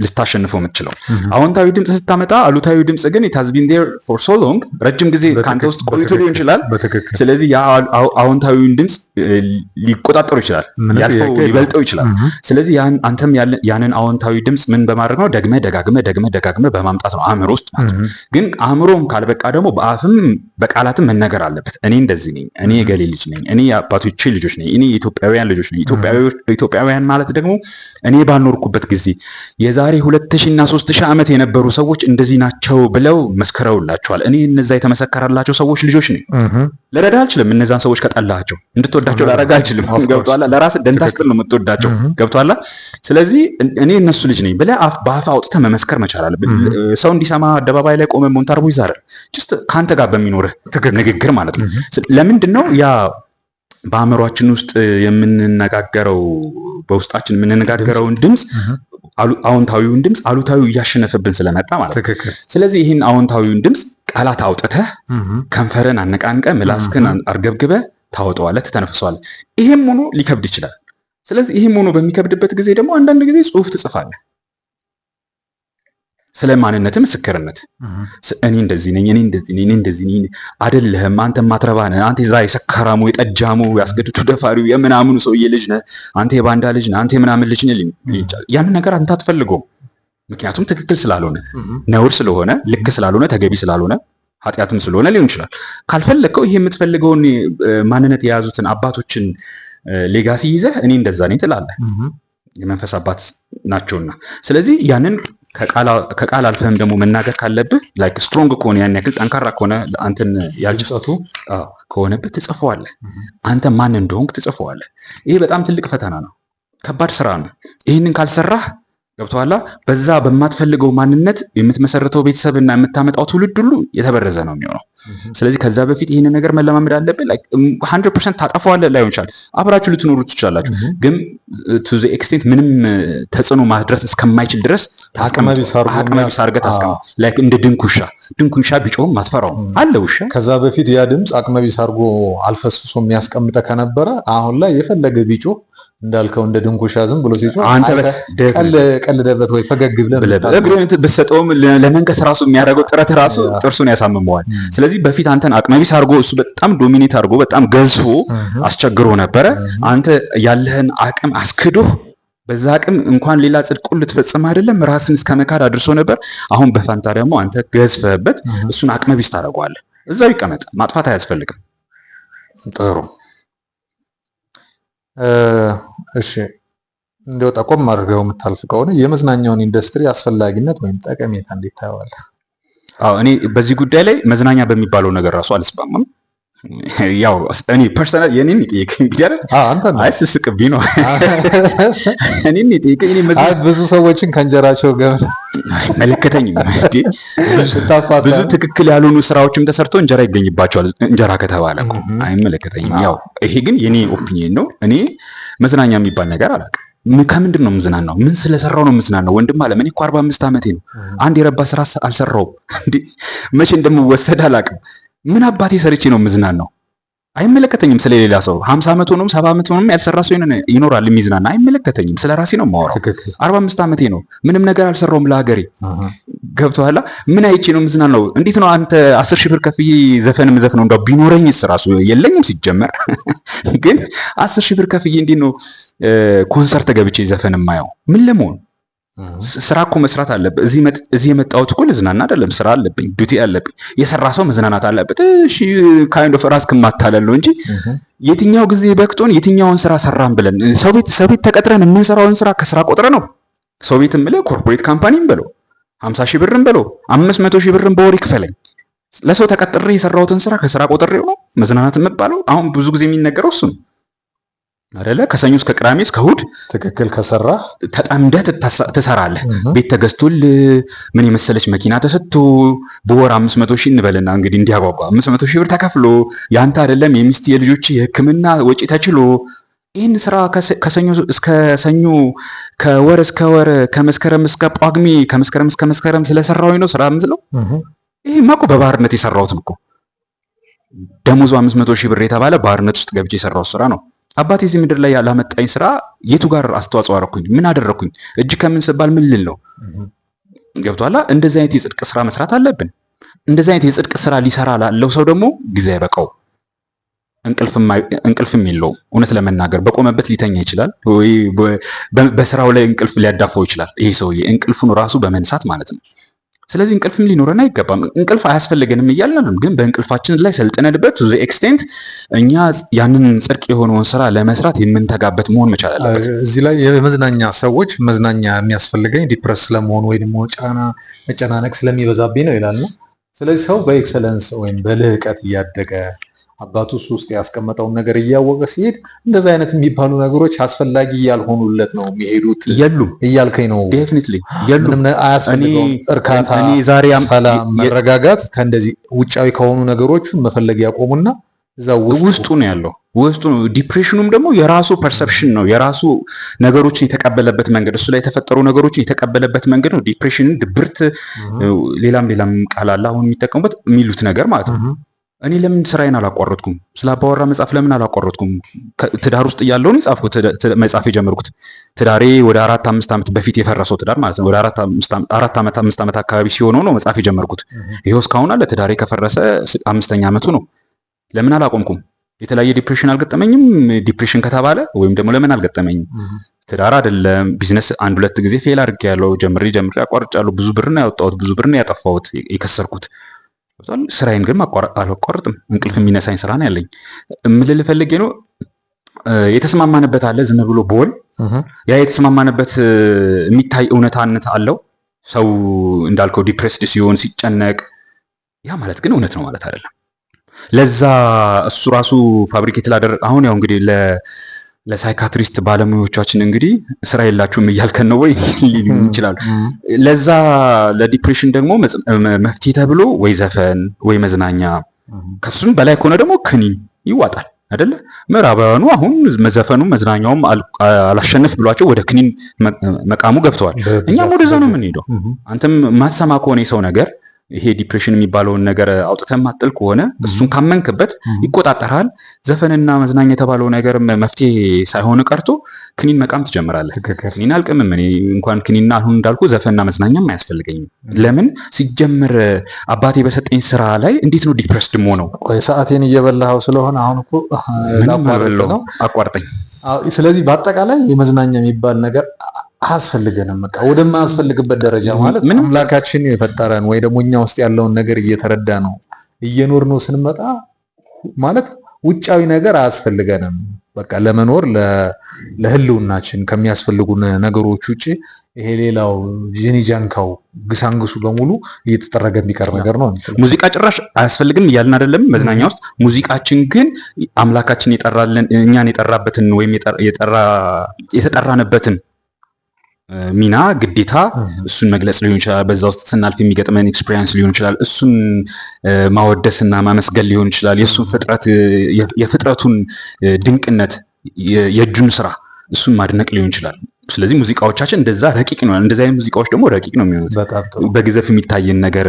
ልታሸንፈው የምትችለው። አዎንታዊ ድምፅ ስታመጣ አሉታዊ ድምፅ ግን it has been there for so long ረጅም ጊዜ ከአንተ ውስጥ ቆይቶ ሊሆን ይችላል። ስለዚህ ያ አዎንታዊውን ድምፅ ሊቆጣጠሩ ይችላል፣ ያልፈው ሊበልጠው ይችላል። ስለዚህ አንተም ያንን አዎንታዊ ድምፅ ምን በማድረግ ነው? ደጋግመህ በማምጣት ነው አእምሮ ውስጥ ማለት ነው። ግን አእምሮም ካልበቃ ደግሞ በአፍም በቃላትም መነገር አለበት። እኔ እንደዚህ ነኝ፣ እኔ የገሌ ልጅ ነኝ፣ እኔ የአባቶቼ ልጆች ነኝ፣ እኔ የኢትዮጵያውያን ልጆች ነኝ። ኢትዮጵያውያን ማለት ደግሞ እኔ ባልኖርኩበት ጊዜ የዛሬ 2000 እና 3000 ዓመት የነበሩ ሰዎች እንደዚህ ናቸው ብለው መስከረውላቸዋል። እኔ እነዛ የተመሰከረላቸው ሰዎች ልጆች ነኝ። ልረዳ አልችልም። እነዛን ሰዎች ከጠላቸው እንድትወዳቸው ላደርግ አልችልም። ገብቶሃል? ለራስህ ደንታ ስትል ነው የምትወዳቸው። ገብቶሃል? ስለዚህ እኔ እነሱ ልጅ ነኝ ብለህ በአፍ አውጥተህ መመስከር መቻል አለብህ። ሰው እንዲሰማ አደባባይ ላይ ቆመ ሞንታርቦ ይዛረል ጀስት ከአንተ ጋር በሚኖርህ ንግግር ማለት ነው። ለምንድን ነው ያ በአእምሯችን ውስጥ የምንነጋገረው በውስጣችን የምንነጋገረውን ድምፅ አዎንታዊውን ድምፅ አሉታዊው እያሸነፈብን ስለመጣ ማለት ነው። ስለዚህ ይህን አዎንታዊውን ድምፅ ቃላት አውጥተህ ከንፈርን አነቃንቀ ምላስክን አርገብግበህ ታወጣዋለህ፣ ትተነፍሰዋለህ። ይሄም ሆኖ ሊከብድ ይችላል። ስለዚህ ይሄም ሆኖ በሚከብድበት ጊዜ ደግሞ አንዳንድ ጊዜ ጽሑፍ ትጽፋለህ ስለ ማንነት ምስክርነት። እኔ እንደዚህ ነኝ፣ እኔ እንደዚህ ነኝ፣ እኔ እንደዚህ ነኝ አይደለህም፣ አንተ ማትረባ ነህ፣ አንተ እዛ የሰከራሙ የጠጃሙ ያስገድቱ ደፋሪው የምናምኑ ሰውዬ ልጅ ነህ፣ አንተ የባንዳ ልጅ ነህ፣ አንተ የምናምን ልጅ ነህ። ያን ነገር አንተ አትፈልገውም። ምክንያቱም ትክክል ስላልሆነ፣ ነውር ስለሆነ፣ ልክ ስላልሆነ፣ ተገቢ ስላልሆነ፣ ኃጢአትም ስለሆነ ሊሆን ይችላል። ካልፈለግከው ይሄ የምትፈልገውን ማንነት የያዙትን አባቶችን ሌጋሲ ይዘህ እኔ እንደዛ ነኝ ትላለህ። የመንፈስ አባት ናቸውና። ስለዚህ ያንን ከቃል አልፈህም ደግሞ መናገር ካለብህ ላይክ ስትሮንግ ከሆነ ያን ያክል ጠንካራ ከሆነ አንተን ያልጨሰቱ ከሆነብህ ትጽፈዋለህ። አንተ ማን እንደሆንክ ትጽፈዋለህ። ይሄ በጣም ትልቅ ፈተና ነው፣ ከባድ ስራ ነው። ይህንን ካልሰራህ ገብቶሃል፣ በዛ በማትፈልገው ማንነት የምትመሰረተው ቤተሰብና የምታመጣው ትውልድ ሁሉ የተበረዘ ነው የሚሆነው። ስለዚህ ከዛ በፊት ይህንን ነገር መለማመድ አለብህ። 100% ታጠፋዋለህ ላይሆን ይችላል፣ አብራችሁ ልትኖሩ ትችላላችሁ፣ ግን ቱ ዘ ኤክስቴንት ምንም ተጽዕኖ ማድረስ እስከማይችል ድረስ አቅመቢስ አድርገህ ታስቀምጥ። ላይክ እንደ ድንኩሻ ቢጮህም ማትፈራው አለ ውሻ። ከዛ በፊት ያ ድምፅ አቅመቢስ አድርጎ አልፈስፍሶ የሚያስቀምጠ ከነበረ አሁን ላይ የፈለገ ቢጮህ እንዳልከው እንደ ድንኩሻ ዝም ብሎ ሲጮህ አንተ ቀልደበት ወይ ፈገግ ብለህ እግሩን ብትሰጠውም ለመንከስ ራሱ የሚያደርገው ጥረት ራሱ ጥርሱን ያሳምመዋል። ስለዚህ በፊት አንተን አቅመቢስ አድርጎ እሱ በጣም ዶሚኔት አድርጎ በጣም ገዝፎ አስቸግሮ ነበረ። አንተ ያለህን አቅም አስክዶህ በዛ አቅም እንኳን ሌላ ጽድቁን ልትፈጽም አይደለም ራስን እስከ መካድ አድርሶ ነበር። አሁን በፋንታ ደግሞ አንተ ገዝፈህበት እሱን አቅመቢስ ታደርገዋለህ። እዛው ይቀመጥ፣ ማጥፋት አያስፈልግም። ጥሩ እሺ፣ እንደው ጠቆም አድርገው የምታልፍ ከሆነ የመዝናኛውን ኢንዱስትሪ አስፈላጊነት ወይም ጠቀሜታ እንዴት ታየዋለህ? እኔ በዚህ ጉዳይ ላይ መዝናኛ በሚባለው ነገር ራሱ አልስማማም። ያው እኔ ፐርሰናል የኔን ይጠይቀኝ እንግዲህ አይደል? አንተ ነው። አይ ስስቅብኝ ነው። እኔን ይጠይቀኝ። እኔ ብዙ ሰዎችን ከእንጀራቸው ጋር አይመለከተኝም። ብዙ ትክክል ያልሆኑ ስራዎችም ተሰርተው እንጀራ ይገኝባቸዋል። እንጀራ ከተባለ እኮ አይመለከተኝም። ያው ይሄ ግን የኔ ኦፒኒየን ነው። እኔ መዝናኛ የሚባል ነገር አላውቅም። ከምንድን ነው የምዝናናው? ምን ስለሰራው ነው የምዝናናው? ወንድም አለ እኔ እኮ 45 ዓመቴ ነው። አንድ የረባ ስራ አልሰራውም። መቼ እንደምወሰድ አላውቅም። ምን አባቴ ሰርቼ ነው የምዝናናው? አይመለከተኝም። ስለሌላ ሰው 50 ዓመት ሆኖም 70 ዓመት ሆኖም ያልሰራ ሰው ይኖራል የሚዝናና። አይመለከተኝም። ስለ ራሴ ነው የማወራው። 45 ዓመቴ ነው። ምንም ነገር አልሰራውም ለሀገሬ። ገብቶሃል? ምን አይቼ ነው የምዝናናው? እንዴት ነው አንተ 10 ሺህ ብር ከፍዬ ዘፈን የምዘፍነው? እንደው ቢኖረኝስ ራሱ የለኝም ሲጀመር። ግን 10 ሺህ ብር ከፍዬ እንዴት ነው ኮንሰርት ገብቼ ዘፈን የማየው? ምን ለመሆን? ስራ እኮ መስራት አለበት። እዚህ የመጣሁት እኮ ልዝናና አይደለም። ስራ አለብኝ፣ ዱቲ አለብኝ። የሰራ ሰው መዝናናት አለበት። እሺ ካይንድ ኦፍ ራስክን ማታለል ነው እንጂ የትኛው ጊዜ በቅቶን የትኛውን ስራ ሰራን ብለን ሰው ቤት ተቀጥረን የምንሰራውን ስራ ከስራ ቆጥረ ነው። ሰው ቤት ምለ ኮርፖሬት ካምፓኒም ብለው 50 ሺህ ብርም ብለው 500 ሺህ ብርም በወር ይክፈለኝ። ለሰው ተቀጥሬ የሰራሁትን ስራ ከስራ ቆጥሬው ነው መዝናናት የምባለው። አሁን ብዙ ጊዜ የሚነገረው እሱ ነው አይደለ? ከሰኞ እስከ ቅዳሜ እስከ እሑድ ትክክል ከሰራ ተጠምደህ ትሰራለህ። ቤት ተገዝቶል፣ ምን የመሰለች መኪና ተሰጥቶ በወር 500 ሺህ እንበልና እንግዲህ እንዲያጓጓ 500 ሺህ ብር ተከፍሎ ያንተ አይደለም የሚስት የልጆች የሕክምና ወጪ ተችሎ ይህን ስራ ከሰኞ እስከ ሰኞ ከወር እስከ ወር ከመስከረም እስከ ጳጉሜ ከመስከረም እስከ መስከረም ስለሰራሁኝ ነው ስራ የምዝለው። ይሄማ እኮ በባርነት የሰራሁት እኮ ደሞዙ 500 ሺህ ብር የተባለ ባርነት ውስጥ ገብቼ የሰራሁት ስራ ነው። አባቴ እዚህ ምድር ላይ ያላመጣኝ ስራ የቱ ጋር አስተዋጽኦ አደረኩኝ? ምን አደረኩኝ? እጅ ከምን ስባል ምን ልል ነው? ገብቶሃል? እንደዚህ አይነት የጽድቅ ስራ መስራት አለብን። እንደዚህ አይነት የጽድቅ ስራ ሊሰራ ላለው ሰው ደግሞ ጊዜ አይበቃው፣ እንቅልፍም የለውም። እውነት ለመናገር በቆመበት ሊተኛ ይችላል ወይ በስራው ላይ እንቅልፍ ሊያዳፋው ይችላል። ይሄ ሰውዬ እንቅልፉን ራሱ በመንሳት ማለት ነው። ስለዚህ እንቅልፍም ሊኖረን አይገባም። እንቅልፍ አያስፈልገንም እያልንም ግን በእንቅልፋችን ላይ ሰልጥነንበት ቱ ዘ ኤክስቴንት እኛ ያንን ጽድቅ የሆነውን ስራ ለመስራት የምንተጋበት መሆን መቻል አለበት። እዚህ ላይ የመዝናኛ ሰዎች መዝናኛ የሚያስፈልገኝ ዲፕረስ ስለመሆን ወይ ደግሞ ጫና መጨናነቅ ስለሚበዛብኝ ነው ይላል። ስለዚህ ሰው በኤክሰለንስ ወይም በልህቀት እያደገ አባቱ እሱ ውስጥ ያስቀመጠውን ነገር እያወቀ ሲሄድ እንደዛ አይነት የሚባሉ ነገሮች አስፈላጊ ያልሆኑለት ነው የሚሄዱት። የሉም እያልከኝ ነው? ዴፊኒትሊ የሉም። ምንም አያስፈልገውም። እርካታ፣ ሰላም፣ መረጋጋት ከእንደዚህ ውጫዊ ከሆኑ ነገሮች መፈለግ ያቆሙና እዛ ውስጡ ነው ያለው። ውስጡ ነው። ዲፕሬሽኑም ደግሞ የራሱ ፐርሰፕሽን ነው፣ የራሱ ነገሮችን የተቀበለበት መንገድ፣ እሱ ላይ የተፈጠሩ ነገሮችን የተቀበለበት መንገድ ነው። ዲፕሬሽን፣ ድብርት፣ ሌላም ቃል አለ አሁን የሚጠቀሙበት የሚሉት ነገር ማለት ነው። እኔ ለምን ስራዬን አላቋረጥኩም? ስለ አባወራ መጽሐፍ ለምን አላቋረጥኩም? ትዳር ውስጥ እያለሁ ነው የጻፍኩት መጽሐፍ የጀመርኩት። ትዳሬ ወደ 4-5 ዓመት በፊት የፈረሰው ትዳር ማለት ነው። ወደ 4-5 ዓመት አካባቢ ሲሆነው ነው መጽሐፍ የጀመርኩት። ይሄው እስካሁን አለ። ትዳሬ ከፈረሰ 5ኛ ዓመቱ ነው። ለምን አላቆምኩም? የተለያየ ዲፕሬሽን አልገጠመኝም? ዲፕሬሽን ከተባለ ወይም ደግሞ ለምን አልገጠመኝም? ትዳር አይደለም ቢዝነስ 1-2 ጊዜ ፌል አድርጌያለሁ። ጀምሬ አቋርጫለሁ። ብዙ ብር ነው ያወጣሁት፣ ብዙ ብር ነው ያጠፋሁት፣ የከሰርኩት። ስራዬን ግን አላቋርጥም። እንቅልፍ የሚነሳኝ ስራ ነው ያለኝ። እምልል ፈልጌ ነው የተስማማንበት አለ ዝም ብሎ ቦል ያ የተስማማንበት የሚታይ እውነታነት አለው። ሰው እንዳልከው ዲፕሬስድ ሲሆን ሲጨነቅ፣ ያ ማለት ግን እውነት ነው ማለት አይደለም። ለዛ እሱ ራሱ ፋብሪኬት ላደረግ አሁን ያው እንግዲህ ለሳይካትሪስት ባለሙያዎቻችን እንግዲህ ስራ የላችሁም እያልከን ነው ወይ ሊሉ ይችላሉ። ለዛ ለዲፕሬሽን ደግሞ መፍትሄ ተብሎ ወይ ዘፈን ወይ መዝናኛ፣ ከሱም በላይ ከሆነ ደግሞ ክኒን ይዋጣል አይደለ? ምዕራባውያኑ አሁን መዘፈኑ መዝናኛውም አላሸነፍ ብሏቸው ወደ ክኒን መቃሙ ገብተዋል። እኛም ወደዛ ነው የምንሄደው። አንተም ማትሰማ ከሆነ የሰው ነገር ይሄ ዲፕሬሽን የሚባለውን ነገር አውጥተህ ማጥል ከሆነ እሱን ካመንክበት ይቆጣጠራል። ዘፈንና መዝናኛ የተባለው ነገር መፍትሄ ሳይሆን ቀርቶ ክኒን መቃም ትጀምራለህ። ክኒን አልቅምም እኔ እንኳን ክኒን አሁን እንዳልኩ ዘፈንና መዝናኛም አያስፈልገኝም። ለምን ሲጀምር አባቴ በሰጠኝ ስራ ላይ እንዴት ነው ዲፕሬስድ የምሆነው? ሰዓቴን እየበላኸው ስለሆነ አሁን እኮ አቋርጠኝ። ስለዚህ በአጠቃላይ የመዝናኛ የሚባል ነገር አያስፈልገንም። በቃ ወደማያስፈልግበት ደረጃ ማለት አምላካችን የፈጠረን ወይ ደግሞ እኛ ውስጥ ያለውን ነገር እየተረዳ ነው እየኖር ነው ስንመጣ ማለት ውጫዊ ነገር አያስፈልገንም። በቃ ለመኖር ለህልውናችን ከሚያስፈልጉን ነገሮች ውጪ ይሄ ሌላው ጂኒጃንካው ግሳንግሱ በሙሉ እየተጠረገ የሚቀር ነገር ነው። ሙዚቃ ጭራሽ አያስፈልግም እያልን አይደለም። መዝናኛ ውስጥ ሙዚቃችን ግን አምላካችን የጠራልን እኛን የጠራበትን ወይም የተጠራንበትን ሚና ግዴታ እሱን መግለጽ ሊሆን ይችላል። በዛ ውስጥ ስናልፍ የሚገጥመን ኤክስፒሪየንስ ሊሆን ይችላል። እሱን ማወደስና ማመስገን ሊሆን ይችላል። የእሱን ፍጥረት የፍጥረቱን ድንቅነት የእጁን ስራ እሱን ማድነቅ ሊሆን ይችላል። ስለዚህ ሙዚቃዎቻችን እንደዛ ረቂቅ ነው። እንደዚህ አይነት ሙዚቃዎች ደግሞ ረቂቅ ነው የሚሆኑት። በግዘፍ የሚታየን ነገር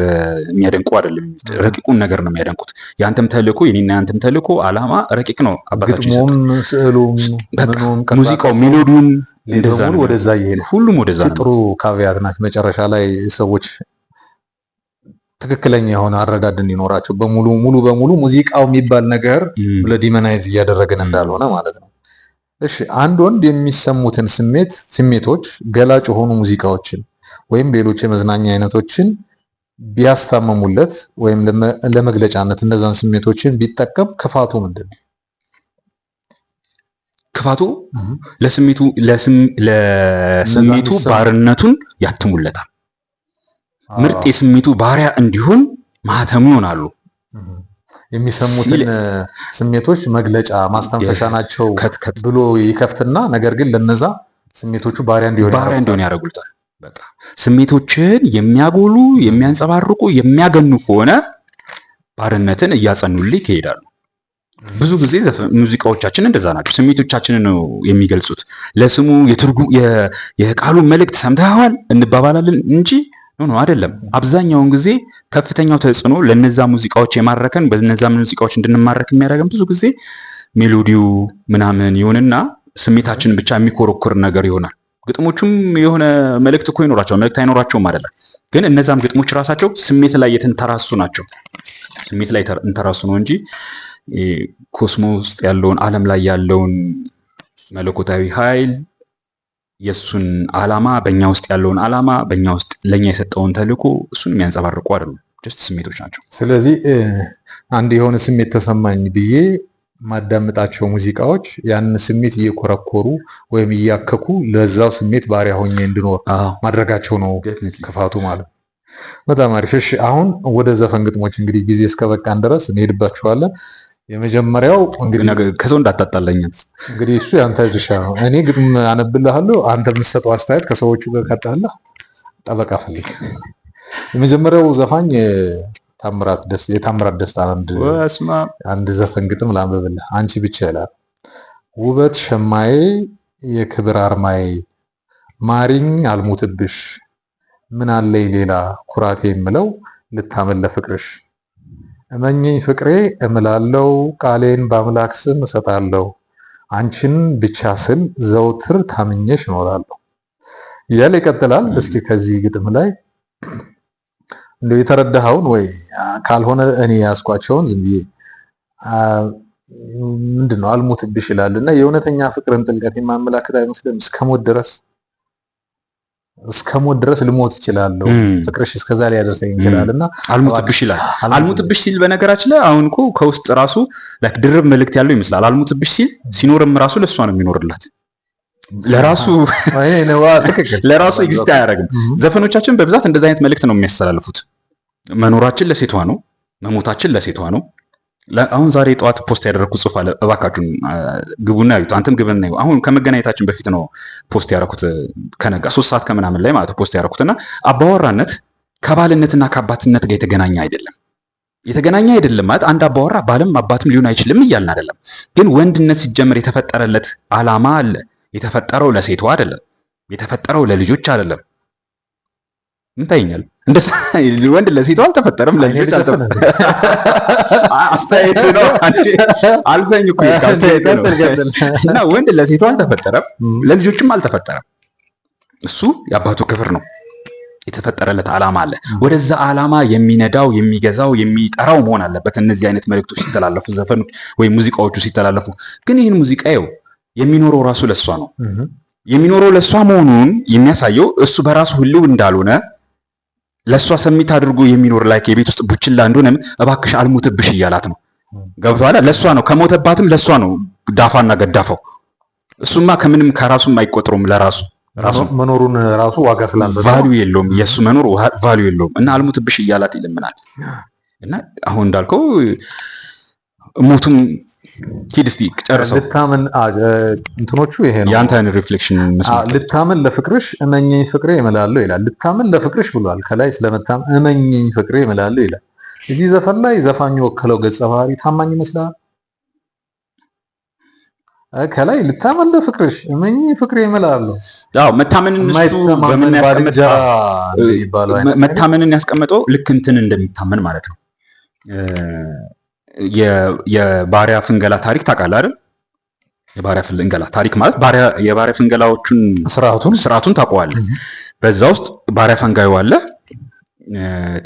የሚያደንቁ አይደለም፣ ረቂቁን ነገር ነው የሚያደንቁት። የአንተም ተልእኮ የኔና የአንተም ተልእኮ ዓላማ ረቂቅ ነው። አባታችን ሙዚቃው ሜሎዲውን እንደዛ ነው፣ ወደዛ ይሄድ ሁሉም ወደዛ ነው። ጥሩ ካቪያት ናት። መጨረሻ ላይ ሰዎች ትክክለኛ የሆነ አረዳድ እንዲኖራቸው ሙሉ በሙሉ ሙዚቃው የሚባል ነገር ለዲመናይዝ እያደረግን እንዳልሆነ ማለት ነው። እሺ አንድ ወንድ የሚሰሙትን ስሜቶች ገላጭ የሆኑ ሙዚቃዎችን ወይም ሌሎች የመዝናኛ አይነቶችን ቢያስታመሙለት ወይም ለመግለጫነት እነዛን ስሜቶችን ቢጠቀም ክፋቱ ምንድን ነው? ክፋቱ ለስሜቱ ባርነቱን ያትሙለታል። ምርጥ የስሜቱ ባሪያ እንዲሆን ማህተሙ ይሆናሉ። የሚሰሙትን ስሜቶች መግለጫ ማስተንፈሻ ናቸው ብሎ ይከፍትና ነገር ግን ለነዛ ስሜቶቹ ባሪያ እንዲሆን ያደርጉታል። በቃ ስሜቶችን የሚያጎሉ የሚያንጸባርቁ የሚያገኑ ከሆነ ባርነትን እያጸኑልህ ይሄዳሉ። ብዙ ጊዜ ሙዚቃዎቻችን እንደዛ ናቸው። ስሜቶቻችንን ነው የሚገልጹት። ለስሙ የቃሉን መልእክት ሰምተኸዋል እንባባላለን እንጂ ነው አይደለም። አብዛኛውን ጊዜ ከፍተኛው ተጽዕኖ ለነዛ ሙዚቃዎች የማረከን በነዛ ሙዚቃዎች እንድንማረክ የሚያደርገን ብዙ ጊዜ ሜሎዲው ምናምን ይሆንና ስሜታችንን ብቻ የሚኮረኩር ነገር ይሆናል። ግጥሞቹም የሆነ መልእክት እኮ ይኖራቸዋል፣ መልእክት አይኖራቸውም አይደለም። ግን እነዛም ግጥሞች ራሳቸው ስሜት ላይ የተንተራሱ ናቸው። ስሜት ላይ እንተራሱ ነው እንጂ ኮስሞስ ውስጥ ያለውን ዓለም ላይ ያለውን መለኮታዊ ኃይል የሱን ዓላማ በእኛ ውስጥ ያለውን ዓላማ በእኛ ውስጥ ለእኛ የሰጠውን ተልእኮ እሱን የሚያንጸባርቁ አይደሉም። ጀስት ስሜቶች ናቸው። ስለዚህ አንድ የሆነ ስሜት ተሰማኝ ብዬ ማዳምጣቸው ሙዚቃዎች ያን ስሜት እየኮረኮሩ ወይም እያከኩ ለዛው ስሜት ባሪያ ሆኜ እንድኖር ማድረጋቸው ነው ክፋቱ ማለት። በጣም አሪፍ። እሺ አሁን ወደ ዘፈን ግጥሞች እንግዲህ ጊዜ እስከበቃን ድረስ እንሄድባቸዋለን። የመጀመሪያው እንግዲህ ከሰው እንዳታጣላኝ እንግዲህ እሱ ያንተ ድርሻ ነው። እኔ ግጥም አነብልሃለሁ፣ አንተ የምትሰጠው አስተያየት ከሰዎቹ ጋር ካጣላ ጠበቃ ፈልግ። የመጀመሪያው ዘፋኝ የታምራት ደስታ አንድ ዘፈን ግጥም ላንብብልህ። አንቺ ብቻ ይላል። ውበት ሸማዬ የክብር አርማዬ ማሪኝ አልሞትብሽ ምን አለኝ ሌላ ኩራቴ የምለው ልታመን ለፍቅርሽ እመኚኝ ፍቅሬ እምላለው ቃሌን በአምላክ ስም እሰጣለሁ አንቺን ብቻ ስል ዘውትር ታምኜሽ እኖራለሁ እያለ ይቀጥላል። እስኪ ከዚህ ግጥም ላይ እንደው የተረዳኸውን ወይ ካልሆነ እኔ ያስኳቸውን ዝም ብዬ ምንድነው አልሞትብሽ ይላልና የእውነተኛ ፍቅርን ጥልቀት የማመላክት አይመስልም? እስከሞት ድረስ ልሞት እችላለሁ ፍቅርሽ እስከዛ ላይ ያደርሰኝ ይችላልና አልሞትብሽ ይላል። አልሞትብሽ ሲል በነገራችን ላይ አሁን እኮ ከውስጥ ራሱ ድርብ መልእክት ያለው ይመስላል። አልሞትብሽ ሲል ሲኖርም ራሱ ለሷ ነው የሚኖርላት ለራሱ ኤግዚስት አያደርግም። ዘፈኖቻችን በብዛት እንደዚህ አይነት መልእክት ነው የሚያስተላልፉት። መኖራችን ለሴቷ ነው፣ መሞታችን ለሴቷ ነው። አሁን ዛሬ ጠዋት ፖስት ያደረኩት ጽሑፍ አለ። እባካችሁን ግቡና ያዩት። አንተም ግብና ያዩ። አሁን ከመገናኘታችን በፊት ነው ፖስት ያደረኩት፣ ከነጋ 3 ሰዓት ከምናምን ላይ ማለት ፖስት ያደረኩትና አባወራነት ከባልነትና ከአባትነት ጋር የተገናኘ አይደለም ማለት አንድ አባወራ ባልም አባትም ሊሆን አይችልም እያልን አይደለም። ግን ወንድነት ሲጀመር የተፈጠረለት ዓላማ አለ። የተፈጠረው ለሴቷ አይደለም፣ የተፈጠረው ለልጆች አይደለም። ምን ታይኛል? ወንድ ለሴቷ አልተፈጠረም፣ ለልጆች አልተፈጠረም። አስተያየቱ ነው አልፈኝ እኮ አስተያየቱ ነው። እና ወንድ ለሴቷ አልተፈጠረም፣ ለልጆችም አልተፈጠረም። እሱ የአባቱ ክብር ነው። የተፈጠረለት ዓላማ አለ። ወደዛ ዓላማ የሚነዳው የሚገዛው የሚጠራው መሆን አለበት። እነዚህ አይነት መልእክቶች ሲተላለፉ፣ ዘፈኖች ወይም ሙዚቃዎቹ ሲተላለፉ ግን ይህን ሙዚቃ የሚኖረው ራሱ ለሷ ነው። የሚኖረው ለሷ መሆኑን የሚያሳየው እሱ በራሱ ህልው እንዳልሆነ ለሷ ሰሚት አድርጎ የሚኖር የቤት ውስጥ ቡችላ እንደሆነም እባክሽ አልሞትብሽ እያላት ነው። ገብቶሃል? ለሷ ነው። ከሞተባትም ለሷ ነው ዳፋና ገዳፈው። እሱማ ከምንም ከራሱም አይቆጥሩም። ለራሱ መኖሩን ራሱ ዋጋ ስላልሰጠው ቫልዩ የለውም። የሱ መኖር ቫልዩ የለውም እና አልሞትብሽ እያላት ይለምናል። እና አሁን እንዳልከው ሞቱም ሂድ እስቲ ጨርሰው። ልታመን እንትኖቹ ይሄ ነው ያንተን ሪፍሌክሽን መስማት። ልታመን ለፍቅርሽ እመኚኝ ፍቅሬ እምላለሁ ይላል። ልታመን ለፍቅርሽ ብሏል። ከላይ ስለመታመን እመኚኝ ፍቅሬ እምላለሁ ይላል። እዚህ ዘፈን ላይ ዘፋኙ ወከለው ገጸ ባህሪ ታማኝ ይመስላል። ከላይ ልታመን ለፍቅርሽ እመኚኝ ፍቅሬ እምላለሁ። አዎ መታመንን እሱ በምን መታመንን ያስቀመጠው ልክ እንትን እንደሚታመን ማለት ነው። የባሪያ ፍንገላ ታሪክ ታውቃለህ አይደል? የባሪያ ፍንገላ ታሪክ ማለት የባሪያ ፍንገላዎቹን ስርዓቱን ታውቀዋለህ። በዛ ውስጥ ባሪያ ፈንጋዩ አለ፣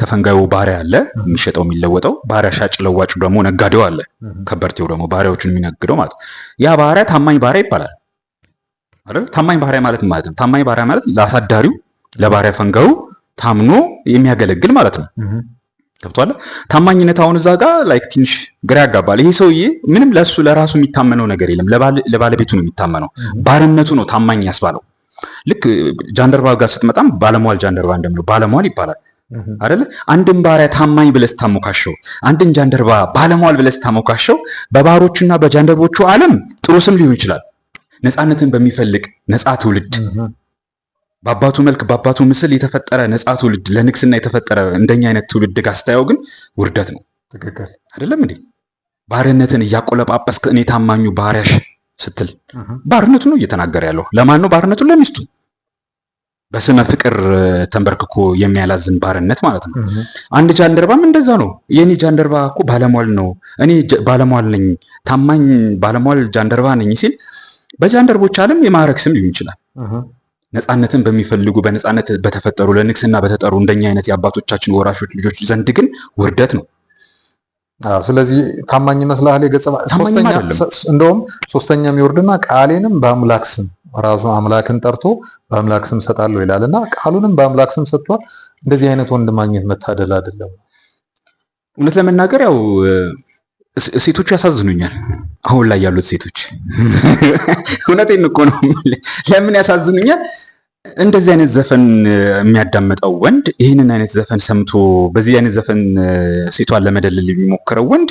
ተፈንጋዩ ባሪያ አለ፣ የሚሸጠው የሚለወጠው ባሪያ፣ ሻጭ ለዋጩ ደግሞ ነጋዴው አለ፣ ከበርቴው ደግሞ ባሪያዎቹን የሚነግደው ማለት ነው። ያ ባሪያ ታማኝ ባሪያ ይባላል አይደል? ታማኝ ባሪያ ማለት ማለት ነው። ታማኝ ባሪያ ማለት ለአሳዳሪው ለባሪያ ፈንጋዩ ታምኖ የሚያገለግል ማለት ነው። ገብቷል? ታማኝነት አሁን እዛ ጋር ትንሽ ግራ ያጋባል። ይሄ ሰውዬ ምንም ለራሱ የሚታመነው ነገር የለም፣ ለባለቤቱ ነው የሚታመነው። ባርነቱ ነው ታማኝ ያስባለው። ልክ ጃንደርባ ጋር ስትመጣም ባለሟል ጃንደርባ እንደምለው ባለሟል ይባላል አይደለ? አንድን ባሪያ ታማኝ ብለህ ስታሞካሸው፣ አንድን ጃንደርባ ባለሟል ብለህ ስታሞካሸው በባሮቹና በጃንደርቦቹ ዓለም ጥሩ ስም ሊሆን ይችላል። ነፃነትን በሚፈልግ ነፃ ትውልድ፣ በአባቱ መልክ በአባቱ ምስል የተፈጠረ ነፃ ትውልድ፣ ለንግስና የተፈጠረ እንደኛ አይነት ትውልድ ጋር ስታየው ግን ውርደት ነው። ትክክል አይደለም እንዴ? ባርነትን እያቆለጳጰስክ እኔ ታማኙ ባሪያሽ ስትል ባርነቱ ነው እየተናገረ ያለው። ለማን ነው ባርነቱ? ለሚስቱ። በስመ ፍቅር ተንበርክኮ የሚያላዝን ባርነት ማለት ነው። አንድ ጃንደርባም እንደዛ ነው። የኔ ጃንደርባ እኮ ባለሟል ነው፣ እኔ ባለሟል ነኝ፣ ታማኝ ባለሟል ጃንደርባ ነኝ ሲል በጃንደርቦች ዓለም የማዕረግ ስም ሊሆን ይችላል። ነፃነትን በሚፈልጉ በነፃነት በተፈጠሩ ለንግስና በተጠሩ እንደኛ አይነት የአባቶቻችን ወራሾች ልጆች ዘንድ ግን ውርደት ነው። ስለዚህ ታማኝ ይመስላል የገጸ እንደውም ሶስተኛ የሚወርድና ቃሌንም በአምላክ ስም ራሱ አምላክን ጠርቶ በአምላክ ስም ሰጣለሁ ይላልና ቃሉንም በአምላክ ስም ሰጥቷል። እንደዚህ አይነት ወንድ ማግኘት መታደል አይደለም? እውነት ለመናገር ያው ሴቶቹ ያሳዝኑኛል። አሁን ላይ ያሉት ሴቶች እውነቴን እኮ ነው። ለምን ያሳዝኑኛል? እንደዚህ አይነት ዘፈን የሚያዳምጠው ወንድ፣ ይህንን አይነት ዘፈን ሰምቶ በዚህ አይነት ዘፈን ሴቷን ለመደለል የሚሞክረው ወንድ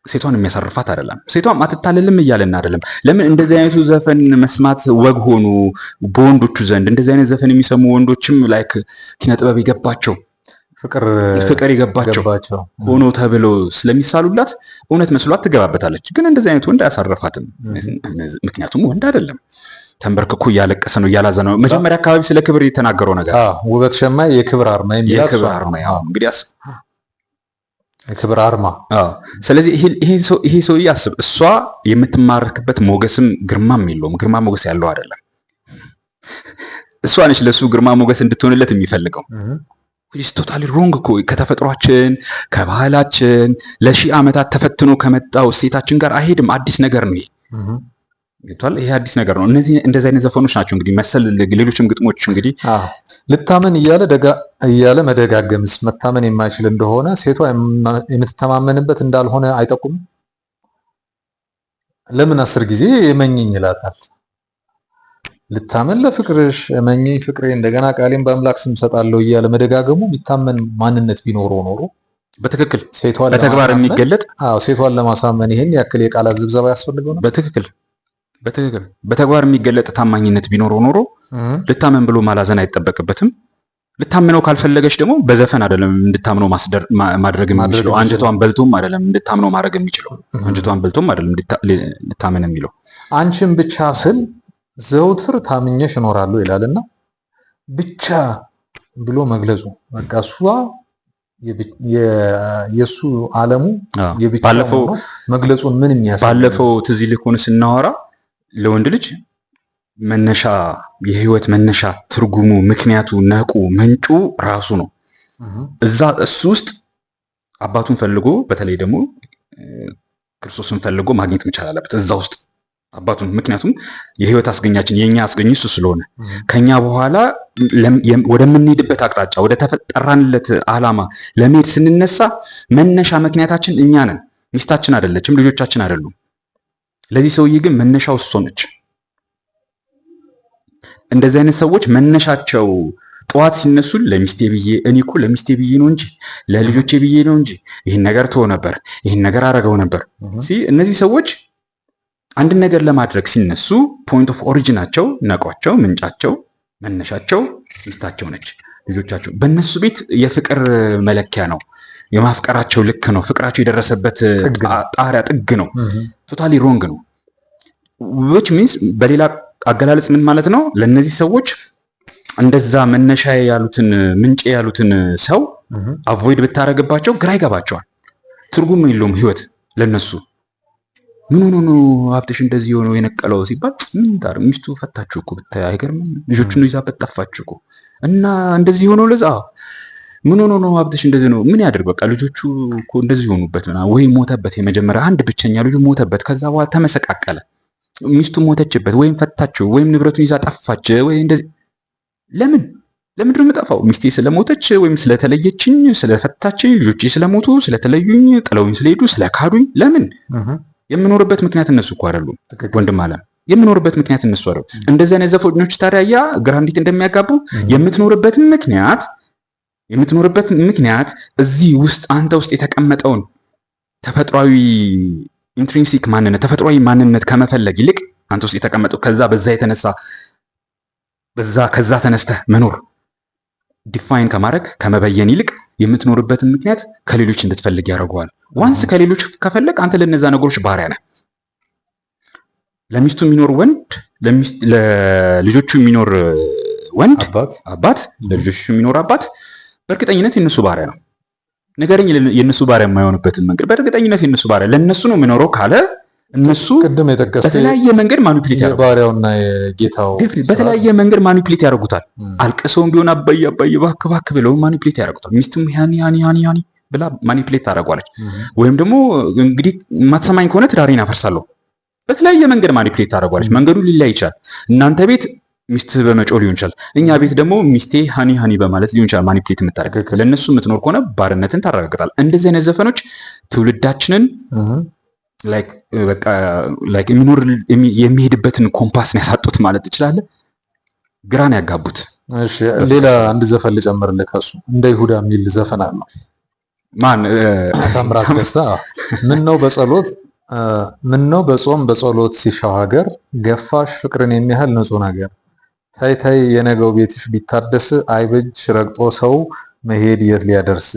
ሴቷን የሚያሳርፋት አይደለም። ሴቷም አትታለልም እያለን አይደለም። ለምን እንደዚህ አይነቱ ዘፈን መስማት ወግ ሆኑ በወንዶቹ ዘንድ እንደዚህ አይነት ዘፈን የሚሰሙ ወንዶችም ኪነ ጥበብ የገባቸው ፍቅር የገባቸው ሆኖ ተብሎ ስለሚሳሉላት እውነት መስሏት ትገባበታለች። ግን እንደዚህ አይነት ወንድ አያሳርፋትም። ምክንያቱም ወንድ አይደለም። ተንበርክኮ እያለቀሰ ነው፣ እያላዘነ ነው። መጀመሪያ አካባቢ ስለ ክብር የተናገረው ነገር ውበት ሸማኝ የክብር አርማ እንግዲህ የክብር አርማ። ስለዚህ ይሄ ሰውዬ አስብ፣ እሷ የምትማረክበት ሞገስም ግርማም የለውም። ግርማ ሞገስ ያለው አይደለም። እሷ ነች ለሱ ግርማ ሞገስ እንድትሆንለት የሚፈልገው። ቶታሊ ሮንግ እኮ ከተፈጥሯችን ከባህላችን ለሺህ ዓመታት ተፈትኖ ከመጣው እሴታችን ጋር አይሄድም። አዲስ ነገር ነው ይሄ። ይሄ አዲስ ነገር ነው። እንደዚህ አይነት ዘፈኖች ናቸው እንግዲህ መሰል ሌሎችም ግጥሞች እንግዲህ ልታመን እያለ መደጋገምስ መታመን የማይችል እንደሆነ ሴቷ የምትተማመንበት እንዳልሆነ አይጠቁምም? ለምን 10 ጊዜ የመኝኝ ይላታል? ልታመን ለፍቅርሽ እመኚኝ ፍቅሬ እንደገና ቃሌን በአምላክ ስም ሰጣለሁ እያለ መደጋገሙ የሚታመን ማንነት ቢኖረው ኖሮ በትክክል በተግባር የሚገለጥ ሴቷን ለማሳመን ይሄን ያክል የቃላት ዝብዘባ ያስፈልገው ነው። በትክክል በተግባር የሚገለጥ ታማኝነት ቢኖረው ኖሮ ልታመን ብሎ ማላዘን አይጠበቅበትም። ልታምነው ካልፈለገች ደግሞ በዘፈን አይደለም እንድታምነው ማድረግ የሚችለው። አንጀቷን በልቶም አይደለም እንድታምነው ማድረግ የሚችለው። አንጀቷን በልቶም አይደለም ልታመን የሚለው። አንቺን ብቻ ስል ዘውትር ታምኘሽ እኖራለሁ ይላልና ብቻ ብሎ መግለጹ በቃ እሷ የሱ ዓለሙ ባለፈው መግለጹን ምን የሚያሳይ ባለፈው ትዝ ይልህ ከሆነ ስናወራ ለወንድ ልጅ መነሻ የህይወት መነሻ ትርጉሙ ምክንያቱ ነቁ ምንጩ ራሱ ነው። እሱ ውስጥ አባቱን ፈልጎ በተለይ ደግሞ ክርስቶስን ፈልጎ ማግኘት መቻል አለበት እዛ ውስጥ አባቱን። ምክንያቱም የህይወት አስገኛችን የኛ አስገኝ እሱ ስለሆነ ከኛ በኋላ ወደምንሄድበት አቅጣጫ ወደ ተፈጠራንለት ዓላማ ለመሄድ ስንነሳ መነሻ ምክንያታችን እኛ ነን። ሚስታችን አይደለችም፣ ልጆቻችን አይደሉም። ለዚህ ሰውዬ ግን መነሻው እሷ ነች። እንደዚህ አይነት ሰዎች መነሻቸው ጠዋት ሲነሱ ለሚስቴ ብዬ እኔ እኮ ለሚስቴ ብዬ ነው እንጂ ለልጆቼ ብዬ ነው እንጂ ይህን ነገር ተወው ነበር፣ ይህን ነገር አረገው ነበር። እነዚህ ሰዎች አንድን ነገር ለማድረግ ሲነሱ ፖይንት ኦፍ ኦሪጂናቸው ነቋቸው፣ ምንጫቸው፣ መነሻቸው ሚስታቸው ነች፣ ልጆቻቸው። በእነሱ ቤት የፍቅር መለኪያ ነው፣ የማፍቀራቸው ልክ ነው፣ ፍቅራቸው የደረሰበት ጣሪያ ጥግ ነው። ቶታሊ ሮንግ ነው። which means በሌላ አገላለጽ ምን ማለት ነው? ለነዚህ ሰዎች እንደዛ መነሻ ያሉትን ምንጭ ያሉትን ሰው አቮይድ ብታረግባቸው ግራ ይገባቸዋል። ትርጉም የለውም ህይወት ለነሱ። ምን ሆኖ ነው ሀብትሽ እንደዚህ ሆኖ የነቀለው ሲባል ምን ታር ሚስቱ ፈታችሁ እኮ ብታይ አይገርምም? ልጆቹን ይዛበት ጠፋችሁ እኮ እና እንደዚህ ሆኖ ለዛ ምን ሆኖ ነው ሀብትሽ እንደዚህ ነው? ምን ያድርግ በቃ ልጆቹ እኮ እንደዚህ ሆኑበት ወይ ሞተበት። የመጀመሪያ አንድ ብቸኛ ልጁ ሞተበት። ከዛ በኋላ ተመሰቃቀለ። ሚስቱ ሞተችበት ወይም ፈታችሁ ወይም ንብረቱን ይዛ ጠፋች ወይ እንደዚህ። ለምንድን ነው የምጠፋው? ሚስቴ ስለሞተች ወይም ስለተለየችኝ፣ ስለፈታችኝ፣ ልጆቼ ስለሞቱ፣ ስለተለዩኝ፣ ጥለውኝ ስለሄዱ፣ ስለካዱኝ ለምን? የምኖርበት ምክንያት እነሱ እኮ አይደሉም ወንድም አለ። የምኖርበት ምክንያት እነሱ አይደሉም። እንደዚህ አይነት ዘፈኖች ታዲያ ግራ እንዴት እንደሚያጋቡ የምትኖርበት ምክንያት እዚህ ውስጥ አንተ ውስጥ የተቀመጠውን ተፈጥሯዊ ኢንትሪንሲክ ማንነት ተፈጥሯዊ ማንነት ከመፈለግ ይልቅ አንተ ውስጥ የተቀመጠው ከዛ ተነስተህ መኖር ዲፋይን ከማድረግ ከመበየን ይልቅ የምትኖርበትን ምክንያት ከሌሎች እንድትፈልግ ያደርገዋል። ዋንስ ከሌሎች ከፈለግ አንተ ለነዛ ነገሮች ባሪያ ነህ። ለሚስቱ የሚኖር ወንድ፣ ለልጆቹ የሚኖር ወንድ አባት፣ ለልጆቹ የሚኖር አባት በእርግጠኝነት የነሱ ባሪያ ነው። ነገርኝ የነሱ ባሪያ የማይሆንበትን መንገድ በእርግጠኝነት የነሱ ባሪያ ለነሱ ነው የሚኖረው ካለ እነሱ ቅድም የጠቀስኩት በተለያየ መንገድ ማኒፕሌት ያደርጉታል። ባሪያውና የጌታው በተለያየ መንገድ ማኒፕሌት ያደርጉታል። አልቅሰውም ቢሆን አባዬ እባክህ ብለው ማኒፕሌት ያደርጉታል። ሚስቱም ያኒ ብላ ማኒፕሌት ታደርጓለች። ወይም ደግሞ እንግዲህ የማትሰማኝ ከሆነ ትዳሬን አፈርሳለሁ። በተለያየ መንገድ ማኒፕሌት ታደርጓለች። መንገዱ ሊለያይ ይችላል። እናንተ ቤት ሚስት በመጮህ ሊሆን ይችላል። እኛ ቤት ደግሞ ሚስቴ ሃኒ በማለት ሊሆን ይችላል ማኒፕሌት የምታደርግ። ለእነሱ የምትኖር ከሆነ ባርነትን ታረጋግጣል። እንደዚህ አይነት ዘፈኖች ትውልዳችንን ላይክ የሚሄድበትን ኮምፓስ ነው ያሳጡት ማለት ትችላለህ። ግራን ያጋቡት። እሺ ሌላ አንድ ዘፈን ልጨምርልህ። ከሱ እንደ ይሁዳ የሚል ዘፈን አለ። ማን? ታምራት ደስታ። ምን ነው በጾም በጸሎት ሲሻው ሀገር ገፋሽ ፍቅርን የሚያህል ንጹህ ነገር ታይ የነገው ቤትሽ ቢታደስ አይበጅ ረግጦ ሰው መሄድ የት ሊያደርስ?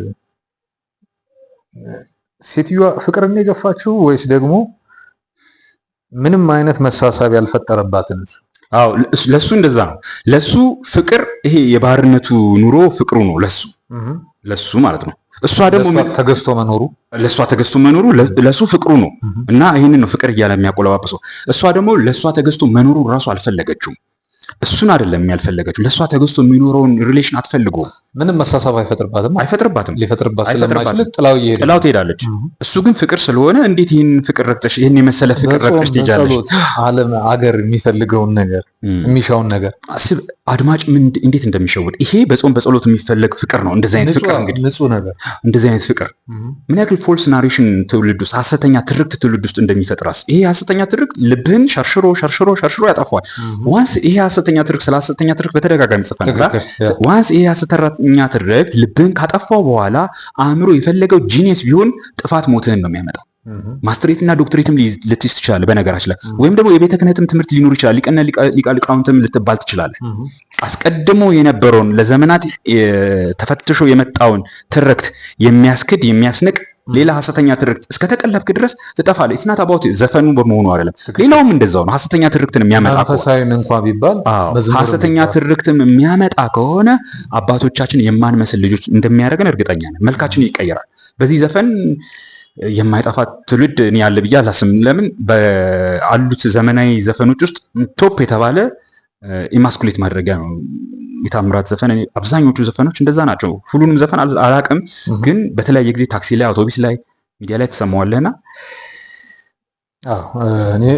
ሴትዮዋ ፍቅርን የገፋችው ወይስ ደግሞ ምንም አይነት መሳሳብ ያልፈጠረባትን? አዎ ለሱ እንደዛ ነው። ለሱ ፍቅር ይሄ የባህርነቱ ኑሮ ፍቅሩ ነው ለሱ ማለት ነው። እሷ ደግሞ ተገዝቶ መኖሩ ለሷ ተገዝቶ መኖሩ ለሱ ፍቅሩ ነው እና ይሄንን ነው ፍቅር እያለ የሚያቆለባብሰው። እሷ ደግሞ ለሷ ተገዝቶ መኖሩ ራሱ አልፈለገችውም። እሱን አይደለም ያልፈለገችው፣ ለሷ ተገዝቶ የሚኖረውን ሪሌሽን አትፈልገውም። ምንም መሳሳብ አይፈጥርባትም። ሊፈጥርባት ስለማይችል ጥላው ትሄዳለች። እሱ ግን ፍቅር ስለሆነ እንዴት ይህን ፍቅር ረግጠሽ ይህን የመሰለ ፍቅር ረግጠሽ ትሄጃለሽ? ዓለም አገር የሚፈልገውን ነገር የሚሻውን ነገር አስብ። አድማጭ እንዴት እንደሚሸውድ ይሄ በጾም በጸሎት የሚፈለግ ፍቅር ነው። እንደዚህ አይነት ፍቅር እንግዲህ ንጹህ ነገር፣ እንደዚህ አይነት ፍቅር ምን ያክል ፎልስ ናሬሽን ትውልድ ውስጥ ሐሰተኛ ትርክት ትውልድ ውስጥ እንደሚፈጥራስ። ይሄ ሐሰተኛ ትርክት ልብህን ሸርሽሮ ያጠፋዋል። ዋንስ ይሄ ሐሰተኛ ትርክት ስለ ሐሰተኛ ትርክት በተደጋጋሚ ጽፈናል። ዋንስ ይሄ ሐሰተኛ ትርክት ልብህን ካጠፋው በኋላ አእምሮ የፈለገው ጂኒየስ ቢሆን ጥፋት ሞትህን ነው የሚያመጣው። ማስትሬት እና ዶክትሬትም ልትይዝ ትችላለህ በነገራችን ላይ፣ ወይም ደግሞ የቤተ ክህነትም ትምህርት ሊኖር ይችላል። ሊቀና ሊቃውንትም ልትባል ትችላለህ። አስቀድሞ የነበረውን ለዘመናት ተፈትሾ የመጣውን ትርክት የሚያስክድ የሚያስንቅ ሌላ ሐሰተኛ ትርክት እስከተቀለብክ ድረስ ትጠፋለህ። ኢትናት አባውት ዘፈኑ በመሆኑ አይደለም፣ ሌላውም እንደዛው ነው። ሐሰተኛ ትርክትን የሚያመጣ መንፈሳዊን እንኳን ቢባል ሐሰተኛ ትርክትን የሚያመጣ ከሆነ አባቶቻችን የማንመስል ልጆች እንደሚያደርገን እርግጠኛ ነን። መልካችን ይቀየራል። በዚህ ዘፈን የማይጠፋ ትውልድ እኔ ያለ ብዬ አላስብም። ለምን በአሉት ዘመናዊ ዘፈኖች ውስጥ ቶፕ የተባለ ኢማስኩሌት ማድረጊያ ነው የታምራት ዘፈን። አብዛኞቹ ዘፈኖች እንደዛ ናቸው። ሁሉንም ዘፈን አላቅም፣ ግን በተለያየ ጊዜ ታክሲ ላይ፣ አውቶቢስ ላይ፣ ሚዲያ ላይ ትሰማዋለህና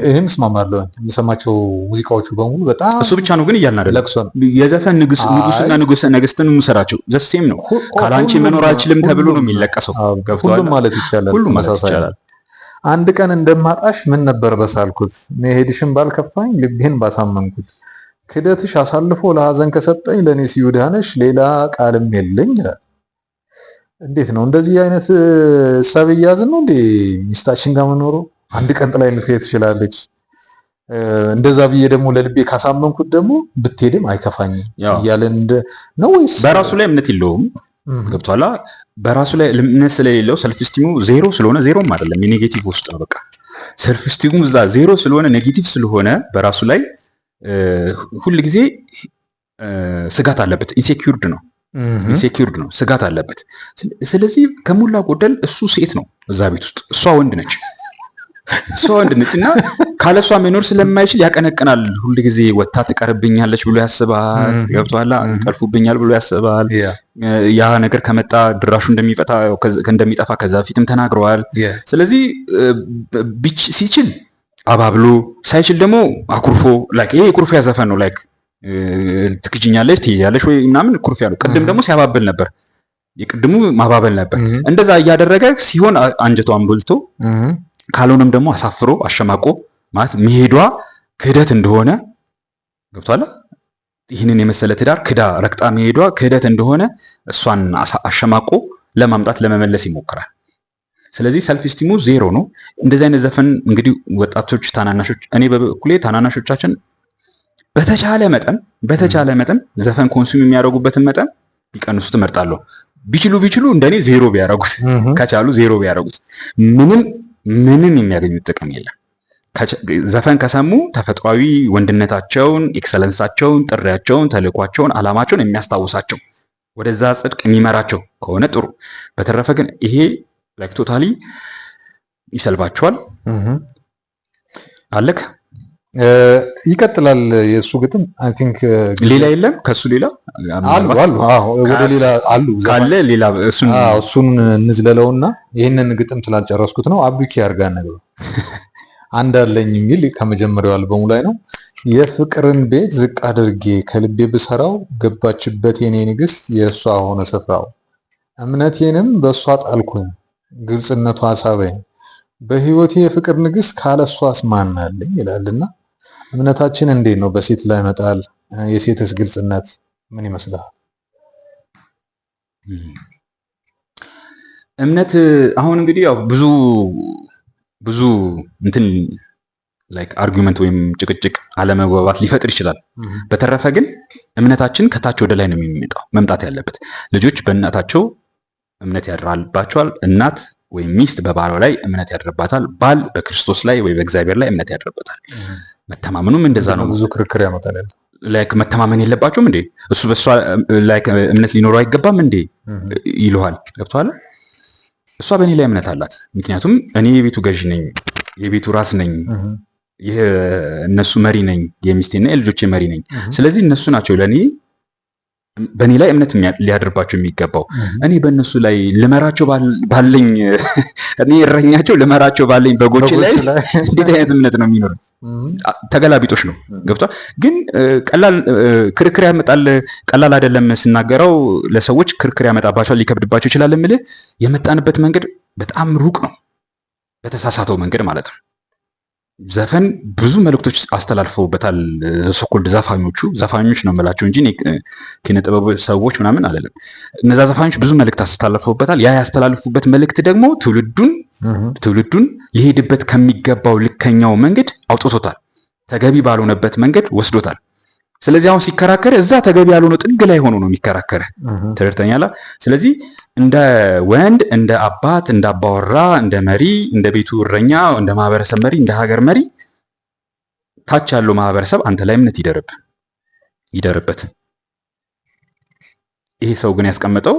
እኔም እስማማለሁ። የሚሰማቸው ሙዚቃዎቹ በሙሉ በጣም እሱ ብቻ ነው ግን እያልን አይደለም። የዘፈን ንጉስና ነገስትን ሙሰራቸው ዘሴም ነው። ካላንቺ መኖር አልችልም ተብሎ ነው የሚለቀሰው። ሁሉም ማለት ይቻላል ተመሳሳይ። አንድ ቀን እንደማጣሽ ምን ነበር በሳልኩት፣ መሄድሽን ባልከፋኝ ልቤን ባሳመንኩት፣ ክደትሽ አሳልፎ ለሐዘን ከሰጠኝ ለእኔ ሲዩዳነሽ ሌላ ቃልም የለኝ ይላል። እንዴት ነው እንደዚህ አይነት ሰብ እያዝን ነው እንዴ ሚስታችን ጋር መኖሩ? አንድ ቀን ጥላይ ልትሄድ ትችላለች። እንደዛ ብዬ ደግሞ ለልቤ ካሳመንኩት ደግሞ ብትሄድም አይከፋኝም እያለን ነው ወይስ? በራሱ ላይ እምነት የለውም። ገብቷላ? በራሱ ላይ እምነት ስለሌለው ሰልፍ ስቲሙ ዜሮ ስለሆነ፣ ዜሮም አይደለም የኔጌቲቭ ውስጥ ነው። በቃ ሰልፍ ስቲሙ እዛ ዜሮ ስለሆነ ኔጌቲቭ ስለሆነ በራሱ ላይ ሁል ጊዜ ስጋት አለበት። ኢንሴኪውርድ ነው፣ ስጋት አለበት። ስለዚህ ከሞላ ጎደል እሱ ሴት ነው እዛ ቤት ውስጥ፣ እሷ ወንድ ነች እና ካለሷ መኖር ስለማይችል ያቀነቅናል። ሁል ጊዜ ወታ ትቀርብኛለች ብሎ ያስባል። ገብቷላ? ጠልፉብኛል ብሎ ያስባል። ያ ነገር ከመጣ ድራሹ እንደሚጠፋ ከዛ በፊትም ተናግረዋል። ስለዚህ ሲችል አባብሎ ሳይችል ደግሞ አኩርፎ ይሄ የኩርፊያ ዘፈን ነው። ትክጅኛለች ትይዛለች ወይ ምናምን ኩርፊያ ነው። ቅድም ደግሞ ሲያባብል ነበር። የቅድሙ ማባበል ነበር። እንደዛ እያደረገ ሲሆን አንጀቷን በልቶ ካልሆነም ደግሞ አሳፍሮ አሸማቆ ማለት መሄዷ ክህደት እንደሆነ ገብቷል። ይህንን የመሰለ ትዳር ክዳ ረግጣ መሄዷ ክህደት እንደሆነ እሷን አሸማቆ ለማምጣት ለመመለስ ይሞክራል። ስለዚህ ሰልፍ ስቲሙ ዜሮ ነው። እንደዚህ አይነት ዘፈን እንግዲህ ወጣቶች፣ ታናናሾች፣ እኔ በበኩሌ ታናናሾቻችን በተቻለ መጠን ዘፈን ኮንሱም የሚያደርጉበትን መጠን ቢቀንሱት እመርጣለሁ። ቢችሉ እንደኔ ዜሮ ቢያደርጉት፣ ከቻሉ ዜሮ ቢያደርጉት ምንም የሚያገኙት ጥቅም የለም። ዘፈን ከሰሙ ተፈጥሯዊ ወንድነታቸውን፣ ኤክሰለንሳቸውን፣ ጥሪያቸውን፣ ተልዕኳቸውን፣ ዓላማቸውን የሚያስታውሳቸው ወደዛ ጽድቅ የሚመራቸው ከሆነ ጥሩ። በተረፈ ግን ይሄ ቶታሊ ይሰልባቸዋል። አለክ ይቀጥላል የእሱ ግጥም። አይ ቲንክ ሌላ የለም ከሱ ሌላ ወደ ሌላ አሉ ካለ ሌላ እሱን እንዝለለውና ይህንን ግጥም ስላልጨረስኩት ነው። አብዱኪ አርጋ ነገር አንድ አለኝ የሚል ከመጀመሪያው አልበሙ ላይ ነው። የፍቅርን ቤት ዝቅ አድርጌ ከልቤ ብሰራው ገባችበት የኔ ንግስት የእሷ ሆነ ስፍራው። እምነቴንም በእሷ ጣልኩኝ ግልጽነቷ አሳበኝ በህይወቴ የፍቅር ንግስት ካለሷስ ማን አለኝ ይላልና እምነታችን እንዴት ነው በሴት ላይ መጣል? የሴትስ ግልጽነት ምን ይመስላል? እምነት አሁን እንግዲህ ያው ብዙ እንትን ላይክ አርጊውመንት ወይም ጭቅጭቅ አለመግባባት ሊፈጥር ይችላል። በተረፈ ግን እምነታችን ከታች ወደ ላይ ነው የሚመጣው መምጣት ያለበት። ልጆች በእናታቸው እምነት ያድራባቸዋል። እናት ወይም ሚስት በባሏ ላይ እምነት ያድርባታል። ባል በክርስቶስ ላይ ወይ በእግዚአብሔር ላይ እምነት ያድርበታል። መተማመኑም እንደዛ ነው። ብዙ ክርክር ያመጣል። ላይክ መተማመን የለባቸውም እንዴ እሱ በሷ ላይክ እምነት ሊኖረው አይገባም እንዴ ይልዋል። ገብቶሃል? እሷ በእኔ ላይ እምነት አላት፣ ምክንያቱም እኔ የቤቱ ገዥ ነኝ፣ የቤቱ ራስ ነኝ፣ ይህ እነሱ መሪ ነኝ፣ የሚስቴና የልጆቼ መሪ ነኝ። ስለዚህ እነሱ ናቸው ለእኔ በእኔ ላይ እምነት ሊያድርባቸው የሚገባው። እኔ በእነሱ ላይ ልመራቸው ባለኝ እኔ እረኛቸው ልመራቸው ባለኝ በጎቼ ላይ እንዴት አይነት እምነት ነው የሚኖር? ተገላቢጦሽ ነው። ገብቷል? ግን ቀላል ክርክር ያመጣል። ቀላል አይደለም ስናገረው፣ ለሰዎች ክርክር ያመጣባቸዋል፣ ሊከብድባቸው ይችላል። የምልህ የመጣንበት መንገድ በጣም ሩቅ ነው፣ በተሳሳተው መንገድ ማለት ነው። ዘፈን ብዙ መልእክቶች አስተላልፈውበታል። ሶኮልድ ዘፋኞች ነው የምላቸው እንጂ ኪነ ጥበብ ሰዎች ምናምን አይደለም። እነዛ ዘፋኞች ብዙ መልእክት አስተላልፈውበታል። ያ ያስተላልፉበት መልእክት ደግሞ ትውልዱን የሄድበት ከሚገባው ልከኛው መንገድ አውጥቶታል፣ ተገቢ ባልሆነበት መንገድ ወስዶታል። ስለዚህ አሁን ሲከራከር እዛ ተገቢ ያልሆነ ጥግ ላይ ሆኖ ነው የሚከራከረ። ተረድተኛላ? ስለዚህ እንደ ወንድ፣ እንደ አባት፣ እንደ አባወራ፣ እንደ መሪ፣ እንደ ቤቱ እረኛ፣ እንደ ማህበረሰብ መሪ፣ እንደ ሀገር መሪ ታች ያለው ማህበረሰብ አንተ ላይ እምነት ይደርበት። ይሄ ሰው ግን ያስቀመጠው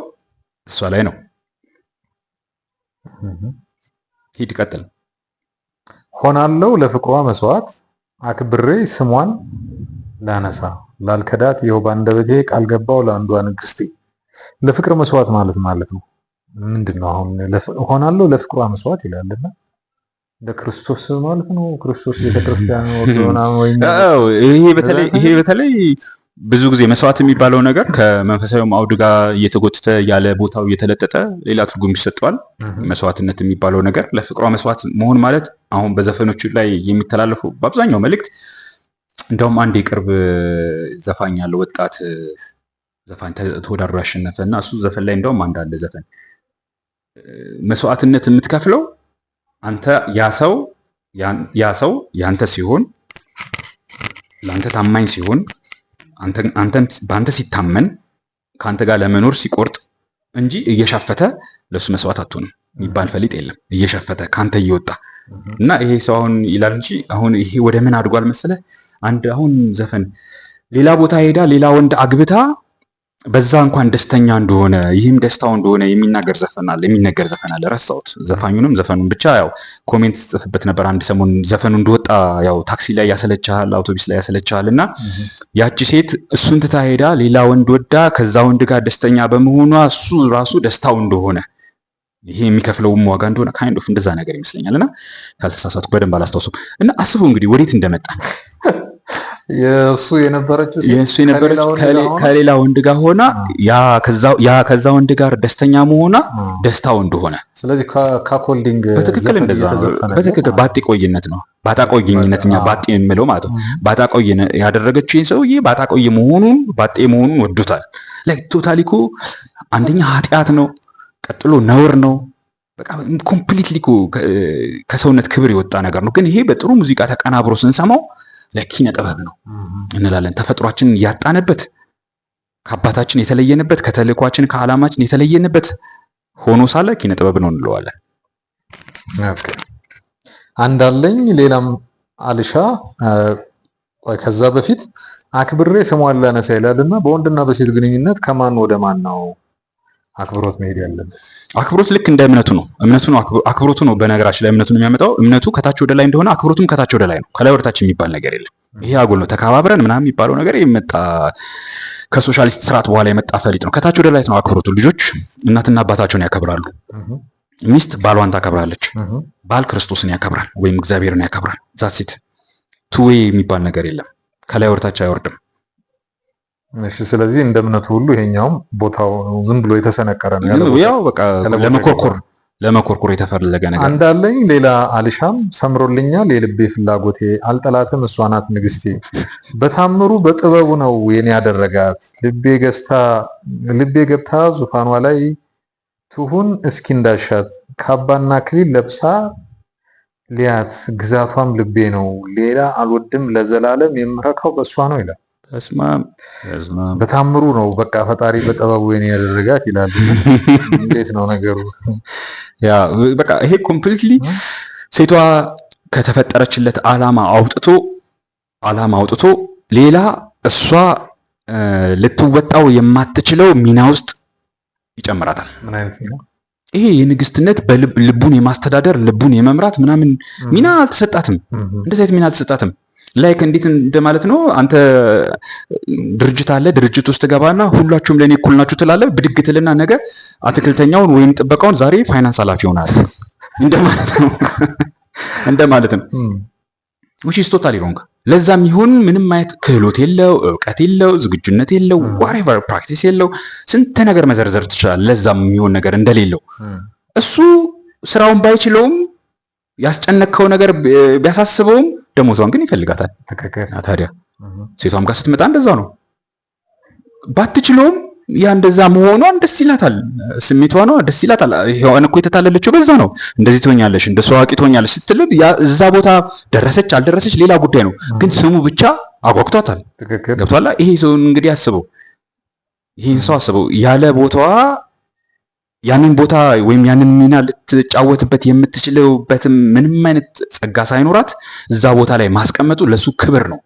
እሷ ላይ ነው። ሂድ ቀጥል። ሆናለው ለፍቅሯ መስዋዕት አክብሬ ስሟን ላነሳ ላልከዳት ይኸው በአንደበቴ ቃል ገባው ለአንዷ ንግስቴ። ለፍቅር መስዋዕት ማለት ነው ምንድን ነው? አሁን ሆናለው ለፍቅሯ መስዋዕት ይላልና ለክርስቶስ ማለት ነው። ክርስቶስ ቤተክርስቲያን ወዶና ወይ ይሄ በተለይ ብዙ ጊዜ መስዋዕት የሚባለው ነገር ከመንፈሳዊ አውድ ጋር እየተጎተተ ያለ ቦታው እየተለጠጠ ሌላ ትርጉም ይሰጠዋል። መስዋዕትነት የሚባለው ነገር ለፍቅሯ መስዋዕት መሆን ማለት አሁን በዘፈኖቹ ላይ የሚተላለፈው በአብዛኛው መልእክት እንደውም አንድ የቅርብ ዘፋኝ ያለው ወጣት ዘፋኝ ተወዳድሮ ያሸነፈ እና እሱ ዘፈን ላይ እንደውም አንድ አለ ዘፈን መስዋዕትነት የምትከፍለው አንተ ያ ሰው ያንተ ሲሆን ለአንተ ታማኝ ሲሆን በአንተ ሲታመን ከአንተ ጋር ለመኖር ሲቆርጥ እንጂ እየሻፈተ ለሱ መስዋዕት አትሆንም የሚባል ፈሊጥ የለም። እየሻፈተ ከአንተ እየወጣ እና ይሄ ሰው አሁን ይላል እንጂ አሁን ይሄ ወደ ምን አድጓል መሰለህ? አንድ አሁን ዘፈን ሌላ ቦታ ሄዳ ሌላ ወንድ አግብታ በዛ እንኳን ደስተኛ እንደሆነ ይህም ደስታው እንደሆነ የሚናገር ዘፈን አለ። ረሳሁት ዘፋኙንም ዘፈኑን ብቻ ያው ኮሜንት ጽፍበት ነበር አንድ ሰሞን ዘፈኑ እንደወጣ ያው ታክሲ ላይ ያሰለቻል፣ አውቶቡስ ላይ ያሰለቻል እና ያቺ ሴት እሱን ትታ ሄዳ ሌላ ወንድ ወዳ ከዛ ወንድ ጋር ደስተኛ በመሆኗ እሱ ራሱ ደስታው እንደሆነ ይሄ የሚከፍለውም ዋጋ እንደሆነ ካይንድ ኦፍ እንደዛ ነገር ይመስለኛል። እና ካልተሳሳትኩ በደንብ አላስታውስም። እና አስቡ እንግዲህ ወዴት እንደመጣ የእሱ የነበረች ከሌላ ወንድ ጋር ሆና ያ ከዛ ወንድ ጋር ደስተኛ መሆኗ ደስታው እንደሆነ። ስለዚህ ካኮልዲንግ በትክክል እንደዛ ነው። በትክክል ባጤ ቆይነት ነው። ባጣቆይነት እኛ ባጤ የምንለው ማለት ነው። ባጣቆይ ያደረገችው ይሄን ሰውዬ ባጣቆይ ባጤ መሆኑን ወዶታል። ላይክ ቶታሊኮ አንደኛ ኃጢአት ነው፣ ቀጥሎ ነውር ነው። በቃ ኮምፕሊትሊ ከሰውነት ክብር የወጣ ነገር ነው። ግን ይሄ በጥሩ ሙዚቃ ተቀናብሮ ስንሰማው ለኪነ ጥበብ ነው እንላለን። ተፈጥሯችንን ያጣንበት፣ ከአባታችን የተለየንበት፣ ከተልእኳችን ከዓላማችን የተለየንበት ሆኖ ሳለ ኪነ ጥበብ ነው እንለዋለን። አንዳለኝ ሌላም አልሻ ከዛ በፊት አክብሬ ስሟን ላነሳ ይላልና በወንድና በሴት ግንኙነት ከማን ወደ ማን ነው አክብሮት መሄድ ያለበት? አክብሮት ልክ እንደ እምነቱ ነው። አክብሮቱ ነው በነገራችን ላይ እምነቱን የሚያመጣው። እምነቱ ከታች ወደ ላይ እንደሆነ አክብሮቱም ከታች ወደ ላይ ነው። ከላይ ወደ ታች የሚባል ነገር የለም። ይሄ አጎል ነው። ተከባብረን ምናምን የሚባለው ነገር የመጣ ከሶሻሊስት ስርዓት በኋላ የመጣ ፈሊጥ ነው። ከታች ወደ ላይ ነው አክብሮቱ። ልጆች እናትና አባታቸውን ያከብራሉ። ሚስት ባሏን ታከብራለች። ባል ክርስቶስን ያከብራል ወይም እግዚአብሔርን ያከብራል። ዛት ቱዌ የሚባል ነገር የለም። ከላይ ወደ ታች አይወርድም። እሺ፣ ስለዚህ እንደ እምነቱ ሁሉ ይሄኛውም ቦታው ዝም ብሎ የተሰነቀረ ነው። ያው በቃ ለመኮርኮር የተፈለገ ነገር። አንዳለኝ ሌላ አልሻም ሰምሮልኛል የልቤ ፍላጎቴ አልጠላትም እሷ ናት ንግስቴ በታምሩ በጥበቡ ነው የኔ ያደረጋት ልቤ ገብታ ዙፋኗ ላይ ትሁን እስኪ እንዳሻት ካባና ክሊል ለብሳ ሊያት ግዛቷም ልቤ ነው ሌላ አልወድም ለዘላለም የምረካው በእሷ ነው ይላል። በታምሩ ነው በቃ ፈጣሪ በጥበቡ የኔ ያደረጋት ይላል። እንዴት ነው ነገሩ? ያ በቃ ይሄ ኮምፕሊትሊ ሴቷ ከተፈጠረችለት ዓላማ አውጥቶ ሌላ እሷ ልትወጣው የማትችለው ሚና ውስጥ ይጨምራታል። ምን አይነት ሚና? ይሄ የንግስትነት ልቡን የማስተዳደር ልቡን የመምራት ምናምን ሚና አልተሰጣትም። እንደዚህ አይነት ሚና አልተሰጣትም። ላይክ እንዴት እንደማለት ነው? አንተ ድርጅት አለ፣ ድርጅት ውስጥ ገባና ሁላችሁም ለኔ እኩል ናችሁ ትላለህ። ብድግ ትልና ነገ አትክልተኛውን ወይም ጥበቃውን ዛሬ ፋይናንስ ኃላፊ ሆናል እንደማለት ነው። which is totally wrong። ለዛም ይሁን ምንም አይነት ክህሎት የለው፣ እውቀት የለው፣ ዝግጁነት የለው፣ whatever ፕራክቲስ የለው፣ ስንት ነገር መዘርዘር ትችላለህ። ለዛም የሚሆን ነገር እንደሌለው እሱ ስራውን ባይችለውም ያስጨነቀው ነገር ቢያሳስበውም ደሞዟን ግን ይፈልጋታል። ታዲያ ሴቷም ጋር ስትመጣ እንደዛው ነው። ባትችለውም ያ እንደዛ መሆኗን ደስ ይላታል። ስሜቷ ነው ደስ ይላታል። ሔዋን እኮ የተታለለችው በዛ ነው። እንደዚህ ትሆኛለሽ፣ እንደሷ አዋቂ ትሆኛለሽ ስትል እዛ ቦታ ደረሰች አልደረሰች ሌላ ጉዳይ ነው። ግን ስሙ ብቻ አጓግቷታል። ገብቷላ? ይሄ ሰው እንግዲህ አስበው፣ ይሄ ሰው አስበው ያለ ቦታዋ ያንን ቦታ ወይም ያንን ሚና ልትጫወትበት የምትችልበትም ምንም አይነት ጸጋ ሳይኖራት እዛ ቦታ ላይ ማስቀመጡ ለሱ ክብር ነው።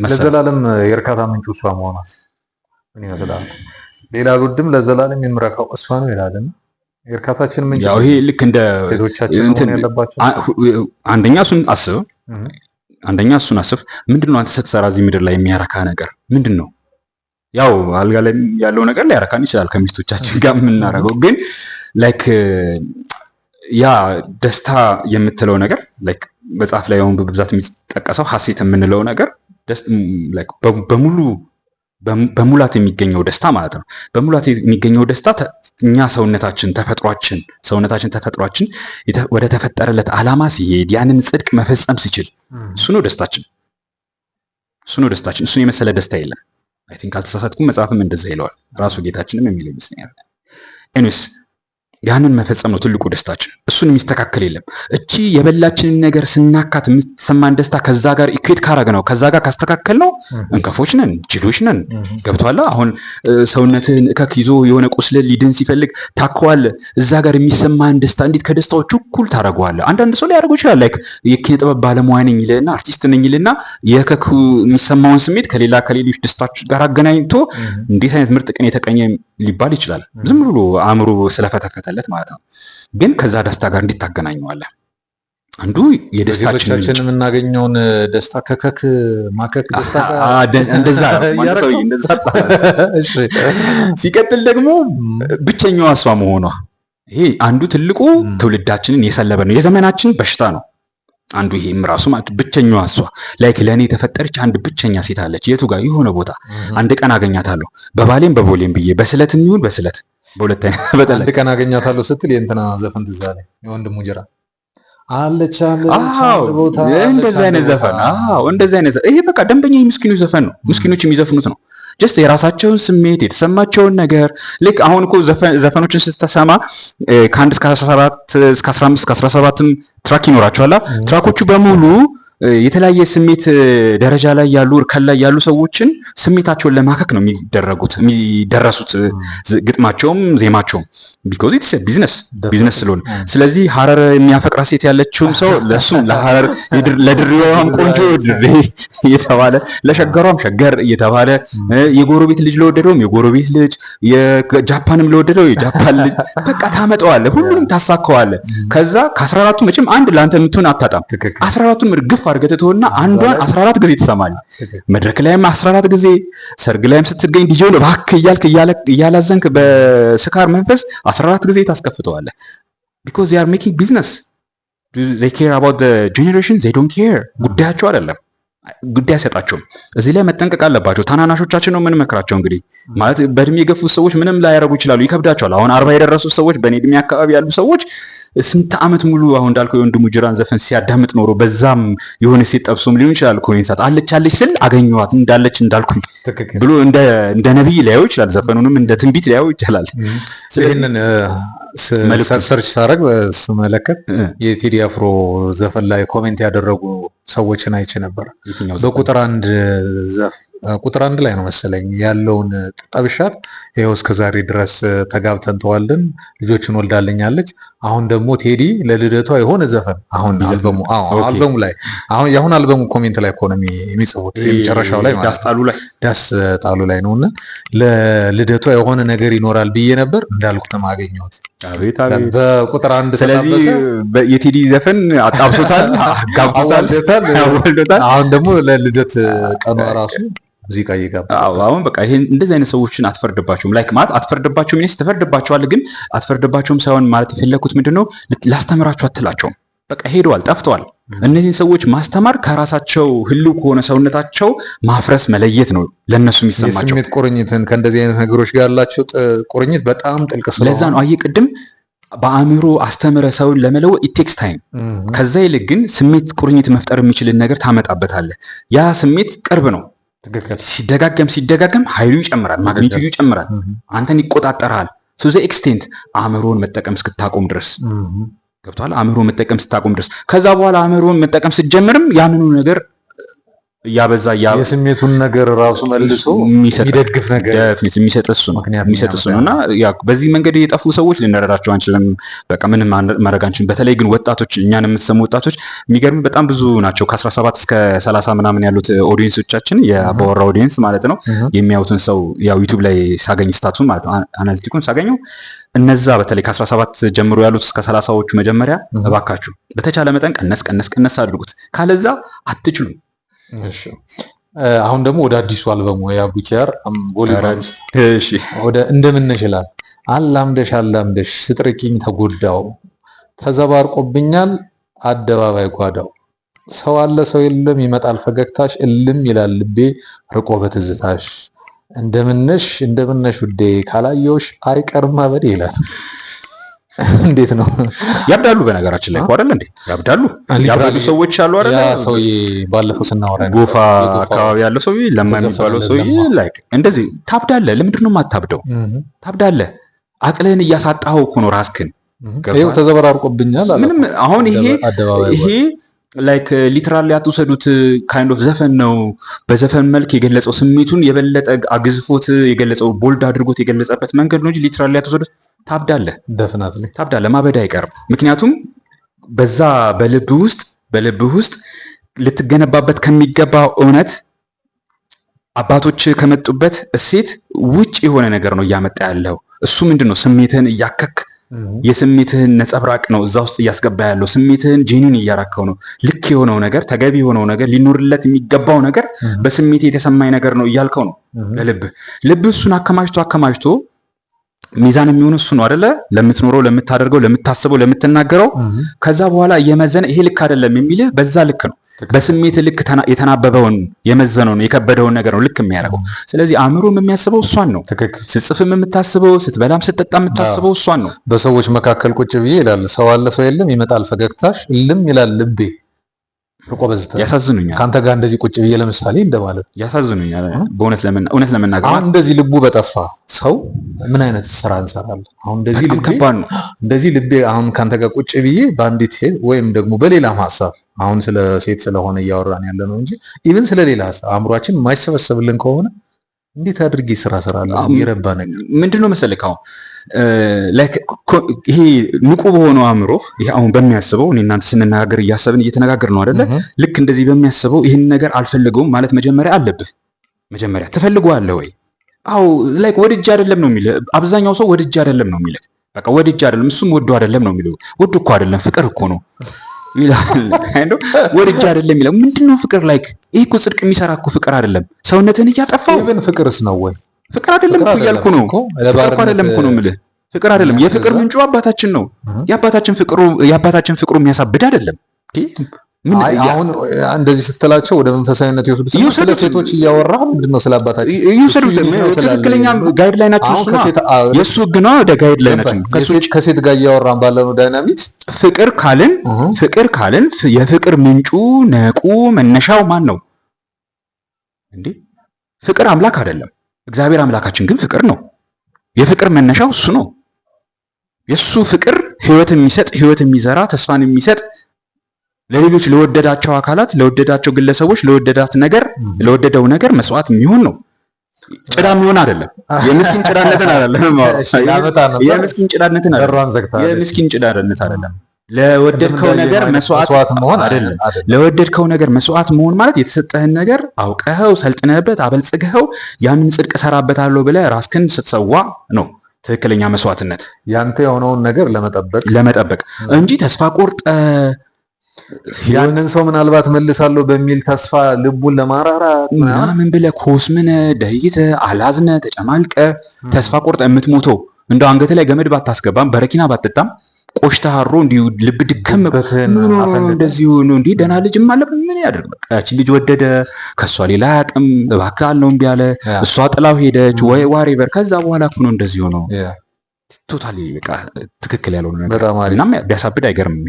ለዘላለም የእርካታ ምንጭ እሷ መሆኗት ምን ይመስላል? ሌላ አልወድም ለዘላለም የምረካው እሷ ነው ይላልና የእርካታችን ምንጭ ያው ይሄ ልክ እንደ ሴቶቻችን መሆን ያለባቸው አንደኛ እሱን አስብ። ምንድነው አንተ ስትሰራ እዚህ ምድር ላይ የሚያረካ ነገር ምንድነው? ያው አልጋ ላይ ያለው ነገር ሊያረካን ይችላል ከሚስቶቻችን ጋር የምናረገው። ግን ላይክ ያ ደስታ የምትለው ነገር ላይክ መጽሐፍ ላይ አሁን በብዛት የሚጠቀሰው ሐሴት የምንለው ነገር ላይክ በሙላት የሚገኘው ደስታ ማለት ነው። በሙላት የሚገኘው ደስታ እኛ ሰውነታችን ተፈጥሯችን ወደ ተፈጠረለት ዓላማ ሲሄድ ያንን ጽድቅ መፈጸም ሲችል እሱ ነው ደስታችን። እሱን የመሰለ ደስታ የለም። አይ ቲንክ አልተሳሳትኩም፣ መጽሐፍም እንደዛ ይለዋል። ራሱ ጌታችንም የሚለው ይመስለኛል። ኤኒዌይስ ያንን መፈጸም ነው ትልቁ ደስታችን። እሱን የሚስተካከል የለም። እቺ የበላችንን ነገር ስናካት የምትሰማን ደስታ ከዛ ጋር ኢኩዌት ካረግ ነው ከዛ ጋር ካስተካከል ነው እንከፎች ነን፣ ጅሎች ነን። ገብቷላ? አሁን ሰውነትህን እከክ ይዞ የሆነ ቁስል ሊድን ሲፈልግ ታከዋለ። እዛ ጋር የሚሰማን ደስታ እንዴት ከደስታዎቹ እኩል ታረገዋለህ? አንዳንድ ሰው ሊያደርገው ይችላል። ላይክ የኪነ ጥበብ ባለሙያ ነኝ ይልና አርቲስት ነኝ ይልና የእከክ የሚሰማውን ስሜት ከሌሎች ደስታዎች ጋር አገናኝቶ እንዴት አይነት ምርጥ ቅኔ የተቀኘ ሊባል ይችላል። ዝም ብሎ አእምሮ ስለፈተፈተለት ማለት ነው። ግን ከዛ ደስታ ጋር እንዴት ታገናኘዋለህ? አንዱ የደስታችን የምናገኘውን ደስታ ከከክ ማከክ ደስታ እንደዛ ሲቀጥል ደግሞ ብቸኛዋ እሷ መሆኗ ይሄ አንዱ ትልቁ ትውልዳችንን የሰለበ ነው። የዘመናችን በሽታ ነው አንዱ ይሄም ራሱ ማለት ብቸኛዋ እሷ ላይክ ለኔ የተፈጠረች አንድ ብቸኛ ሴት አለች። የቱ ጋር የሆነ ቦታ አንድ ቀን አገኛታለሁ በባሌም በቦሌም ብዬ በስለትም ይሁን በስለት በሁለተኛ አንድ ቀን አገኛታለሁ ስትል የእንትና ዘፈን ትዝ አለኝ። የወንድሙ ጅራ አለች ቦታ እንደዛ አይነት ዘፈን እንደዛ አይነት ይሄ በቃ ደንበኛ የምስኪኖች ዘፈን ነው። ምስኪኖች የሚዘፍኑት ነው። ጀስት የራሳቸውን ስሜት የተሰማቸውን ነገር ልክ አሁን እኮ ዘፈኖችን ስትሰማ ከ1 እስከ 14 እስከ 15 እስከ 17ም ትራክ ይኖራቸዋል። ትራኮቹ በሙሉ የተለያየ ስሜት ደረጃ ላይ ያሉ እርከን ላይ ያሉ ሰዎችን ስሜታቸውን ለማከክ ነው የሚደረሱት ግጥማቸውም ዜማቸውም because it's a ቢዝነስ ስለሆነ። ስለዚህ ሐረር የሚያፈቅራ ሴት ያለችውም ሰው ለሱም ለሐረር ለድሬዋም ቆንጆ ድሬ እየተባለ ለሸገሯም ሸገር እየተባለ የጎረቤት ልጅ ለወደደውም የጎረቤት ልጅ የጃፓንም ለወደደው የጃፓን ልጅ በቃ ታመጣዋለህ። ሁሉንም ታሳካዋለህ። ከዛ ከ14ቱ መቼም አንድ ላንተ የምትሆን አታጣም። 14ቱን እርግፍ አድርገህ ትተውና አንዷን 14 ጊዜ ትሰማለህ። መድረክ ላይም 14 ጊዜ፣ ሰርግ ላይም ስትገኝ ዲጄውን እባክህ እያልክ እያላዘንክ በስካር መንፈስ 14 ጊዜ ታስከፍተዋለህ። because they are making business, they care about the generation, they don't care። ጉዳያቸው አይደለም፣ ጉዳይ አይሰጣቸውም። እዚህ ላይ መጠንቀቅ አለባቸው። ታናናሾቻችን ነው የምንመክራቸው። እንግዲህ ማለት በእድሜ የገፉት ሰዎች ምንም ላያረጉ ይችላሉ፣ ይከብዳቸዋል። አሁን 40 የደረሱት ሰዎች በእኔ እድሜ አካባቢ ያሉ ሰዎች ስንት ዓመት ሙሉ አሁን እንዳልከው የወንድሙ ጅራን ዘፈን ሲያዳምጥ ኖሮ በዛም የሆነ ሴት ጠብሶም ሊሆን ይችላል እኮ ይንሳት አለች ስል አገኘኋት እንዳለች እንዳልኩኝ ብሎ እንደ ነብይ ሊያየው ይችላል። ዘፈኑንም እንደ ትንቢት ሊያየው ይችላል። ይሄንን ሰርች ሳረግ ስመለከት የቴዲ አፍሮ ዘፈን ላይ ኮሜንት ያደረጉ ሰዎችን አይቼ ነበር። ቁጥር አንድ ላይ ነው መሰለኝ ያለውን ጠብሻት ይኸው እስከዛሬ ድረስ ተጋብተን ተዋልደን ልጆችን ወልዳለኛለች። አሁን ደግሞ ቴዲ ለልደቷ የሆነ ዘፈን አሁን አልበሙ ላይ የአሁን አልበሙ ኮሜንት ላይ እኮ ነው የሚጽፉት የመጨረሻው ላይ ዳስ ጣሉ ላይ ነው። እና ለልደቷ የሆነ ነገር ይኖራል ብዬ ነበር እንዳልኩትም አገኘሁት። በቁጥር አንድ ስለዚህ የቴዲ ዘፈን አጣብሶታል፣ ጋብቶታል፣ ወልዶታል። አሁን ደግሞ ለልደት ቀኗ ራሱ ሙዚቃ እየጋባ አሁን በቃ ይሄን እንደዚህ አይነት ሰዎችን አትፈርድባቸውም። ላይክ ማለት አትፈርድባቸውም ይነስ ትፈርድባቸዋለህ፣ ግን አትፈርድባቸውም ሳይሆን ማለት የፈለኩት ምንድነው ላስተምራቸው አትላቸውም። በቃ ሄደዋል፣ ጠፍተዋል። እነዚህን ሰዎች ማስተማር ከራሳቸው ህልው ከሆነ ሰውነታቸው ማፍረስ መለየት ነው ለነሱ የሚሰማቸው። የስሜት ቁርኝትን ከእንደዚህ አይነት ነገሮች ጋር ያላቸው ቁርኝት በጣም ጥልቅ ስለሆነ ለዛ ነው አየህ ቅድም በአእምሮ አስተምረ ሰውን ለመለወጥ ኢቴክስ ታይም። ከዛ ይልቅ ግን ስሜት ቁርኝት መፍጠር የሚችልን ነገር ታመጣበታለህ። ያ ስሜት ቅርብ ነው። ሲደጋገም ኃይሉ ይጨምራል፣ ማግኒቲዩዱ ይጨምራል፣ አንተን ይቆጣጠራል። ሶ ዘ ኤክስቴንት አእምሮን መጠቀም እስክታቆም ድረስ ገብቷል። አእምሮ መጠቀም ስታቆም ድረስ ከዛ በኋላ አእምሮን መጠቀም ስትጀምርም ያንኑ ነገር እያበዛ የስሜቱን ነገር ራሱ መልሶ የሚደግፍ ነገር የሚሰጥ እሱ ነው። እና በዚህ መንገድ የጠፉ ሰዎች ልንረዳቸው አንችልም። በቃ ምንም ማድረግ አንችልም። በተለይ ግን ወጣቶች፣ እኛን የምትሰሙ ወጣቶች የሚገርም በጣም ብዙ ናቸው። ከ17 እስከ 30 ምናምን ያሉት ኦዲየንሶቻችን የአባወራ ኦዲየንስ ማለት ነው። የሚያዩትን ሰው ያው ዩቲዩብ ላይ ሳገኝ ስታቱን ማለት ነው አናሊቲኩን ሳገኘው እነዛ በተለይ ከ17 ጀምሮ ያሉት እስከ 30ዎቹ መጀመሪያ እባካችሁ በተቻለ መጠን ቀነስ አድርጉት፣ ካለዛ አትችሉም። አሁን ደግሞ ወደ አዲሱ አልበሙ የአቡኪያር ቦሊቫር ውስጥ ወደ እንደምነሽ ይላል። አላምደሽ ስትርቂኝ ተጎዳው፣ ተዘባርቆብኛል አደባባይ ጓዳው፣ ሰው አለ ሰው የለም ይመጣል ፈገግታሽ፣ እልም ይላል ልቤ ርቆ በትዝታሽ፣ እንደምነሽ ውዴ ካላየውሽ አይቀርም አበዴ ይላል። እንዴት ነው ያብዳሉ? በነገራችን ላይ አይደል እንዴ ያብዳሉ ሰዎች አሉ አይደል? ሰውዬ ባለፈው ስናወራ ጎፋ አካባቢ ያለው ሰውዬ ለማይባለው ሰውዬ ላይክ እንደዚህ ታብዳለህ። ለምንድን ነው የማታብደው? ታብዳለህ። አቅልህን እያሳጣኸው እኮ ነው ራስህን። ይኸው ተዘበራርቆብኛል አለ። ምንም አሁን ይሄ ላይክ ሊትራሊ አትውሰዱት። ካይንድ ኦፍ ዘፈን ነው። በዘፈን መልክ የገለጸው ስሜቱን የበለጠ አግዝፎት የገለጸው ቦልድ አድርጎት የገለጸበት መንገድ ነው እንጂ ሊትራሊ አትውሰዱት። ታብዳለህ። ማበድ አይቀርም። ምክንያቱም በዛ በልብህ ውስጥ ልትገነባበት ከሚገባ እውነት አባቶች ከመጡበት እሴት ውጭ የሆነ ነገር ነው እያመጣ ያለው። እሱ ምንድን ነው? ስሜትህን እያከክ የስሜትህን ነጸብራቅ ነው እዛ ውስጥ እያስገባ ያለው። ስሜትህን ጄኒን እያራከው ነው። ልክ የሆነው ነገር፣ ተገቢ የሆነው ነገር፣ ሊኖርለት የሚገባው ነገር በስሜት የተሰማኝ ነገር ነው እያልከው ነው ለልብህ። እሱን አከማችቶ ሚዛን የሚሆን እሱ ነው አይደለ? ለምትኖረው፣ ለምታደርገው፣ ለምታስበው፣ ለምትናገረው ከዛ በኋላ እየመዘነ ይሄ ልክ አይደለም የሚልህ በዛ ልክ ነው። በስሜት ልክ የተናበበውን የመዘነውን የከበደውን ነገር ነው ልክ የሚያደርገው። ስለዚህ አእምሮም የሚያስበው እሷን ነው። ስትጽፍም የምታስበው፣ ስትበላም ስትጠጣ የምታስበው እሷን ነው። በሰዎች መካከል ቁጭ ብዬ ይላል ሰው አለ ሰው የለም ይመጣል ፈገግታሽ፣ እልም ይላል ልቤ ርቆ በዝታ። ያሳዝኑኛል። ካንተ ጋር እንደዚህ ቁጭ ብዬ ለምሳሌ እንደማለት ያሳዝኑኛል። በእውነት ለመናገር አሁን እንደዚህ ልቡ በጠፋ ሰው ምን አይነት ስራ እንሰራለን? አሁን እንደዚህ ልቤ አሁን ካንተ ጋር ቁጭ ብዬ በአንዲት ሴት ወይም ደግሞ በሌላም ሀሳብ አሁን ስለ ሴት ስለሆነ እያወራን ያለ ነው እንጂ ኢቭን ስለሌላ ሀሳብ አእምሯችን የማይሰበሰብልን ከሆነ እንዴት አድርጌ ስራ እሰራለሁ? የረባ ነገር ምንድነው መሰለህ አሁን ይሄ ንቁ በሆነው አእምሮ ይሄ አሁን በሚያስበው እኔ እናንተ ስንነጋገር እያሰብን እየተነጋገር ነው አይደለ? ልክ እንደዚህ በሚያስበው ይህን ነገር አልፈልገውም ማለት መጀመሪያ አለብህ። መጀመሪያ ትፈልገዋለህ ወይ? አዎ ላይክ ወድጄ አይደለም ነው የሚልህ። አብዛኛው ሰው ወድጄ አይደለም ነው የሚልህ። በቃ ወድጄ አይደለም፣ እሱም ወዶ አይደለም ነው የሚለው። ወዶ እኮ አይደለም ፍቅር እኮ ነው ይላል። ወድጄ አይደለም ይላል። ምንድነው ፍቅር? ላይክ ይሄ እኮ ጽድቅ የሚሰራ እኮ ፍቅር አይደለም። ሰውነትን እያጠፋው ኢቭን ፍቅርስ ነው ወይ? ፍቅር አይደለም እኮ እያልኩ ነው። ፍቅር እኮ አይደለም እኮ ነው የምልህ። ፍቅር አይደለም። የፍቅር ምንጩ አባታችን ነው። የአባታችን ፍቅሩ የሚያሳብድ አይደለም። አሁን እንደዚህ ስትላቸው ወደ መንፈሳዊነት ይወስዱት። ስለ ሴቶች እያወራ ምንድነው? ስለ አባታችን ይወስዱት። ትክክለኛ ጋይድ ላይ ናቸው። እሱ ነው የእሱ ግና ወደ ጋይድ ላይ ናቸው። ከሴት ጋር እያወራን ባለነው ዳይናሚክስ ፍቅር ካልን የፍቅር ምንጩ ነቁ መነሻው ማን ነው እንዴ? ፍቅር አምላክ አይደለም። እግዚአብሔር አምላካችን ግን ፍቅር ነው። የፍቅር መነሻው እሱ ነው። የሱ ፍቅር ህይወት የሚሰጥ ህይወት የሚዘራ ተስፋን የሚሰጥ ለሌሎች ለወደዳቸው አካላት ለወደዳቸው ግለሰቦች ለወደዳት ነገር ለወደደው ነገር መስዋዕት የሚሆን ነው። ጭዳ የሚሆን አይደለም። የምስኪን ጭዳነትን አይደለም። የምስኪን ጭዳነትን አይደለም። የምስኪን ጭዳነት አይደለም። ለወደድከው ነገር መስዋዕት መሆን አይደለም። ለወደድከው ነገር መስዋዕት መሆን ማለት የተሰጠህን ነገር አውቀኸው ሰልጥነህበት አበልጽገኸው ያንን ጽድቅ እሰራበታለሁ ብለህ ራስህን ስትሰዋ ነው ትክክለኛ መስዋዕትነት። ያንተ የሆነውን ነገር ለመጠበቅ እንጂ ተስፋ ቆርጠ ያንን ሰው ምናልባት መልሳለሁ በሚል ተስፋ ልቡን ለማራራት ምናምን ብለህ ኮስምነ ደይተህ አላዝነ ተጨማልቀ ተስፋ ቆርጠ የምትሞተው እንደው አንገት ላይ ገመድ ባታስገባም በረኪና ባትጣም ቆሽታሮ እንዲሁ ልብ ድከም እንደዚሁ ነው። እንዲህ ደህና ልጅም አለ ምን ያደርግ በቃ ያቺ ልጅ ወደደ ከሷ ሌላ አያውቅም። እባክህ አልነው እምቢ አለ። እሷ ጥላው ሄደች ወይ ዋሬቨር። ከዛ በኋላ እኮ ነው እንደዚሁ ነው ቶታሊ በቃ ትክክል ያልሆነ ነገር እና ቢያሳብድ አይገርምም።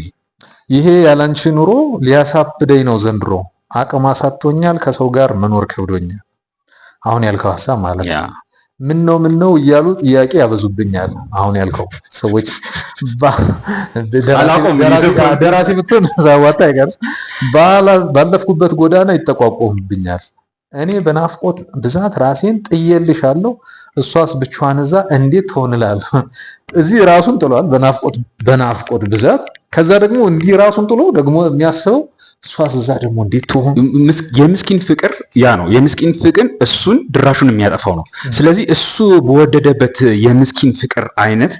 ይሄ ያላንቺ ኑሮ ሊያሳብደኝ ነው ዘንድሮ አቅም አሳጥቶኛል ከሰው ጋር መኖር ከብዶኛል። አሁን ያልከው ሀሳብ ማለት ነው። ምን ነው እያሉ ጥያቄ ያበዙብኛል። አሁን ያልከው ሰዎች ደራሲ ብትሆን ዛዋታ አይቀር ባለፍኩበት ጎዳና ይጠቋቆምብኛል። እኔ በናፍቆት ብዛት ራሴን ጥዬልሻለሁ፣ እሷስ ብቻዋን እዛ እንዴት ትሆንላል? እዚህ ራሱን ጥሏል በናፍቆት ብዛት። ከዛ ደግሞ እንዲህ ራሱን ጥሎ ደግሞ የሚያስበው እሷስ እዛ ደግሞ እንዴት ትሆን? የምስኪን ፍቅር ያ ነው። የምስኪን ፍቅር እሱን ድራሹን የሚያጠፋው ነው። ስለዚህ እሱ በወደደበት የምስኪን ፍቅር አይነት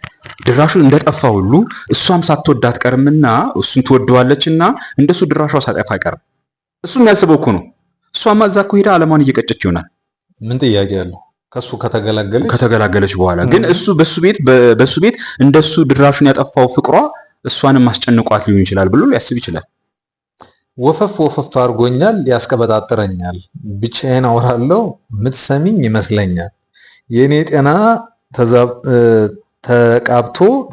ድራሹን እንደጠፋ ሁሉ እሷም ሳትወድ አትቀርምና እሱን ትወደዋለችና እንደሱ ድራሿ ሳጠፋ አይቀርም። እሱ የሚያስበው እኮ ነው። እሷማ እዛ እኮ ሄዳ ዓለሟን እየቀጨች ይሆናል። ምን ጥያቄ ያለው ከሱ ከተገላገለች በኋላ ግን እሱ በሱ ቤት እንደሱ ድራሹን ያጠፋው ፍቅሯ እሷንም ማስጨንቋት ሊሆን ይችላል ብሎ ሊያስብ ይችላል። ወፈፍ አድርጎኛል፣ ያስቀበጣጥረኛል፣ ብቻዬን አወራለሁ ምትሰሚኝ ይመስለኛል። የኔ ጤና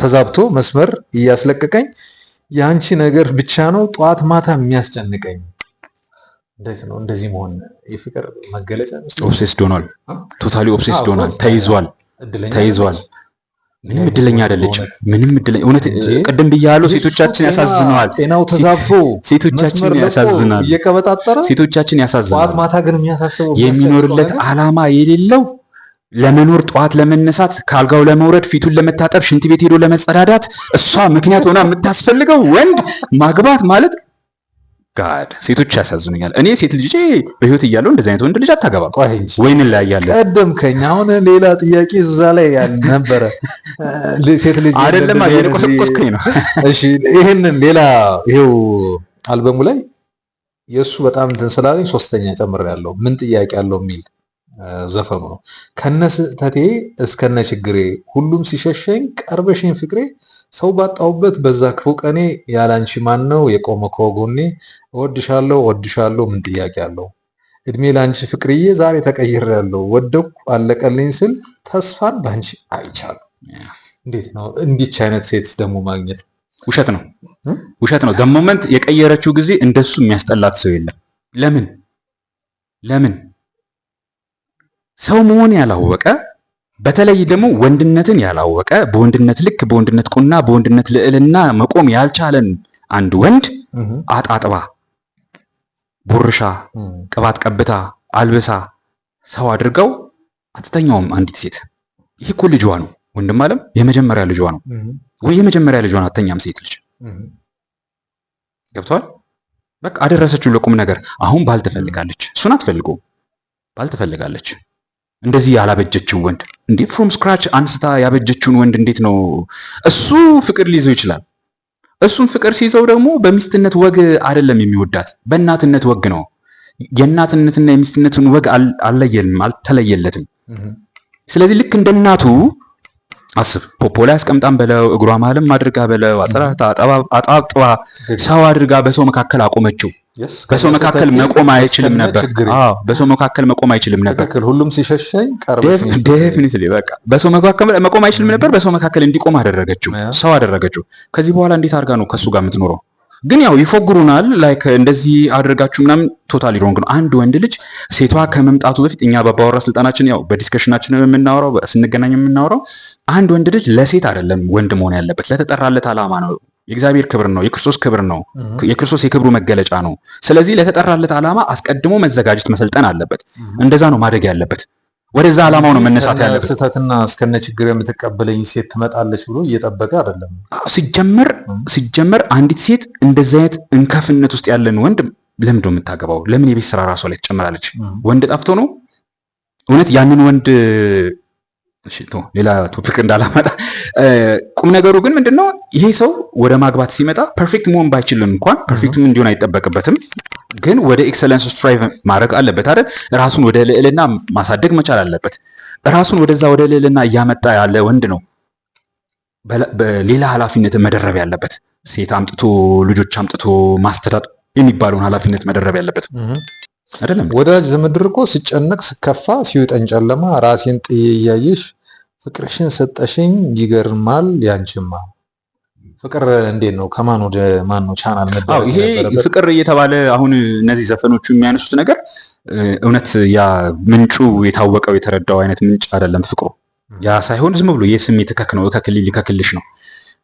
ተዛብቶ መስመር እያስለቀቀኝ የአንቺ ነገር ብቻ ነው ጧት ማታ የሚያስጨንቀኝ። እንዴት ነው እንደዚህ መሆን? የፍቅር መገለጫ ነው። ኦብሴስድ ሆኗል። ቶታሊ ኦብሴስድ ሆኗል። ተይዟል። ምንም እድለኛ አይደለችም። ምንም እድለኛ እውነት ቅድም ብያለሁ። ሴቶቻችን ያሳዝናል። ጤናው ተዛብቶ ሴቶቻችን ያሳዝናል። እየቀበጣጠረ ሴቶቻችን ያሳዝናል። ጧት ማታ ግን የሚያሳስበው የሚኖርለት ዓላማ የሌለው ለመኖር ጠዋት ለመነሳት ካልጋው ለመውረድ ፊቱን ለመታጠብ ሽንት ቤት ሄዶ ለመጸዳዳት እሷ ምክንያት ሆና የምታስፈልገው ወንድ ማግባት ማለት ጋድ ሴቶች ያሳዝኑኛል። እኔ ሴት ልጅ በህይወት እያለሁ እንደዚህ አይነት ወንድ ልጅ አታገባም ወይን ላይ ያለ ቀደምከኝ። አሁን ሌላ ጥያቄ እዛ ላይ ነበረ። ሴት ልጅ አይደለም የቆሰቆስከኝ ነው። እሺ ይሄንን ሌላ ይሄው አልበሙ ላይ የእሱ በጣም እንትን ስላለኝ ሶስተኛ ጨምሬያለሁ። ምን ጥያቄ አለው የሚል ዘፈኑ ነው። ከነስህተቴ እስከነ ችግሬ ሁሉም ሲሸሸኝ ቀርበሽኝ ፍቅሬ ሰው ባጣሁበት በዛ ክፉ ቀኔ ያላንቺ ማን ነው የቆመ ከጎኔ እወድሻለሁ ምን ጥያቄ አለው እድሜ ላንቺ ፍቅርዬ ዛሬ ተቀይሬያለሁ ወደኩ አለቀልኝ ስል ተስፋን ባንቺ አይቻለሁ። እንዴት ነው እንዲች አይነት ሴት ደግሞ ማግኘት? ውሸት ነው። ሞመንት የቀየረችው ጊዜ እንደሱ የሚያስጠላት ሰው የለም። ለምን ሰው መሆን ያላወቀ በተለይ ደግሞ ወንድነትን ያላወቀ በወንድነት ልክ በወንድነት ቁና በወንድነት ልዕልና መቆም ያልቻለን አንድ ወንድ አጣጥባ ቦርሻ ቅባት ቀብታ አልብሳ ሰው አድርገው አትተኛውም አንዲት ሴት። ይሄ እኮ ልጇ ነው። ወንድም አለም የመጀመሪያ ልጇ ነው ወይ የመጀመሪያ ልጇን አትተኛም ሴት ልጅ። ገብቷል? በቃ አደረሰችው ለቁም ነገር። አሁን ባል ትፈልጋለች። እሱን አትፈልገውም። ባል ትፈልጋለች። እንደዚህ ያላበጀችው ወንድ እንዴ ፍሮም ስክራች አንስታ ያበጀችውን ወንድ እንዴት ነው እሱ ፍቅር ሊይዘው ይችላል? እሱን ፍቅር ሲይዘው ደግሞ በሚስትነት ወግ አይደለም የሚወዳት፣ በእናትነት ወግ ነው። የእናትነትና የሚስትነትን ወግ አልተለየለትም። ስለዚህ ልክ እንደ እናቱ አስብ። ፖፖ ላይ አስቀምጣም በለው እግሯ መሀልም አድርጋ በለው አጣጥባ ሰው አድርጋ በሰው መካከል አቆመችው። በሰው መካከል መቆም አይችልም ነበር። በሰው መካከል መቆም አይችልም ነበር። ሁሉም ሲሸሸኝ ዴፊኒትሊ በቃ በሰው መካከል መቆም አይችልም ነበር። በሰው መካከል እንዲቆም አደረገችው፣ ሰው አደረገችው። ከዚህ በኋላ እንዴት አድርጋ ነው ከሱ ጋር የምትኖረው? ግን ያው ይፎግሩናል ላይክ እንደዚህ አድርጋችሁ ምናምን ቶታሊ ሮንግ ነው። አንድ ወንድ ልጅ ሴቷ ከመምጣቱ በፊት እኛ በባወራ ስልጣናችን ያው በዲስከሽናችን የምናወራው ስንገናኝ የምናወራው አንድ ወንድ ልጅ ለሴት አይደለም ወንድ መሆን ያለበት፣ ለተጠራለት ዓላማ ነው። የእግዚአብሔር ክብር ነው፣ የክርስቶስ ክብር ነው፣ የክርስቶስ የክብሩ መገለጫ ነው። ስለዚህ ለተጠራለት ዓላማ አስቀድሞ መዘጋጀት መሰልጠን አለበት። እንደዛ ነው ማደግ ያለበት። ወደዛ ዓላማው ነው መነሳት ያለበት። ስህተትና እስከነ ችግር የምትቀበለኝ ሴት ትመጣለች ብሎ እየጠበቀ አይደለም። ሲጀመር አንዲት ሴት እንደዚህ አይነት እንከፍነት ውስጥ ያለን ወንድ ለምን ነው የምታገባው? ለምን የቤት ስራ ራሷ ላይ ትጨምራለች? ወንድ ጠፍቶ ነው እውነት ያንን ወንድ ሌላ ቶፒክ እንዳላመጣ። ቁም ነገሩ ግን ምንድነው ይሄ ሰው ወደ ማግባት ሲመጣ ፐርፌክት መሆን ባይችልም እንኳን ፐርፌክትም እንዲሆን አይጠበቅበትም፣ ግን ወደ ኤክሰለንስ ስትራይቭ ማድረግ አለበት አይደል? ራሱን ወደ ልዕልና ማሳደግ መቻል አለበት። ራሱን ወደዛ ወደ ልዕልና እያመጣ ያለ ወንድ ነው በሌላ ኃላፊነት መደረብ ያለበት። ሴት አምጥቶ ልጆች አምጥቶ ማስተዳደር የሚባለውን ኃላፊነት መደረብ ያለበት አይደለም። ወዳጅ ዘመድር እኮ ስጨነቅ ስከፋ ሲውጠኝ ጨለማ ራሴን ጥዬ እያየሽ ፍቅርሽን ሰጠሽኝ ይገርማል ያንቺማ። ፍቅር እንዴት ነው? ከማን ወደ ማን ነው ቻናል መደረግ? ይሄ ፍቅር እየተባለ አሁን እነዚህ ዘፈኖቹ የሚያነሱት ነገር እውነት ያ ምንጩ የታወቀው የተረዳው አይነት ምንጭ አይደለም ፍቅሩ። ያ ሳይሆን ዝም ብሎ የስሜት እከክ ነው። እከክልሽ ነው።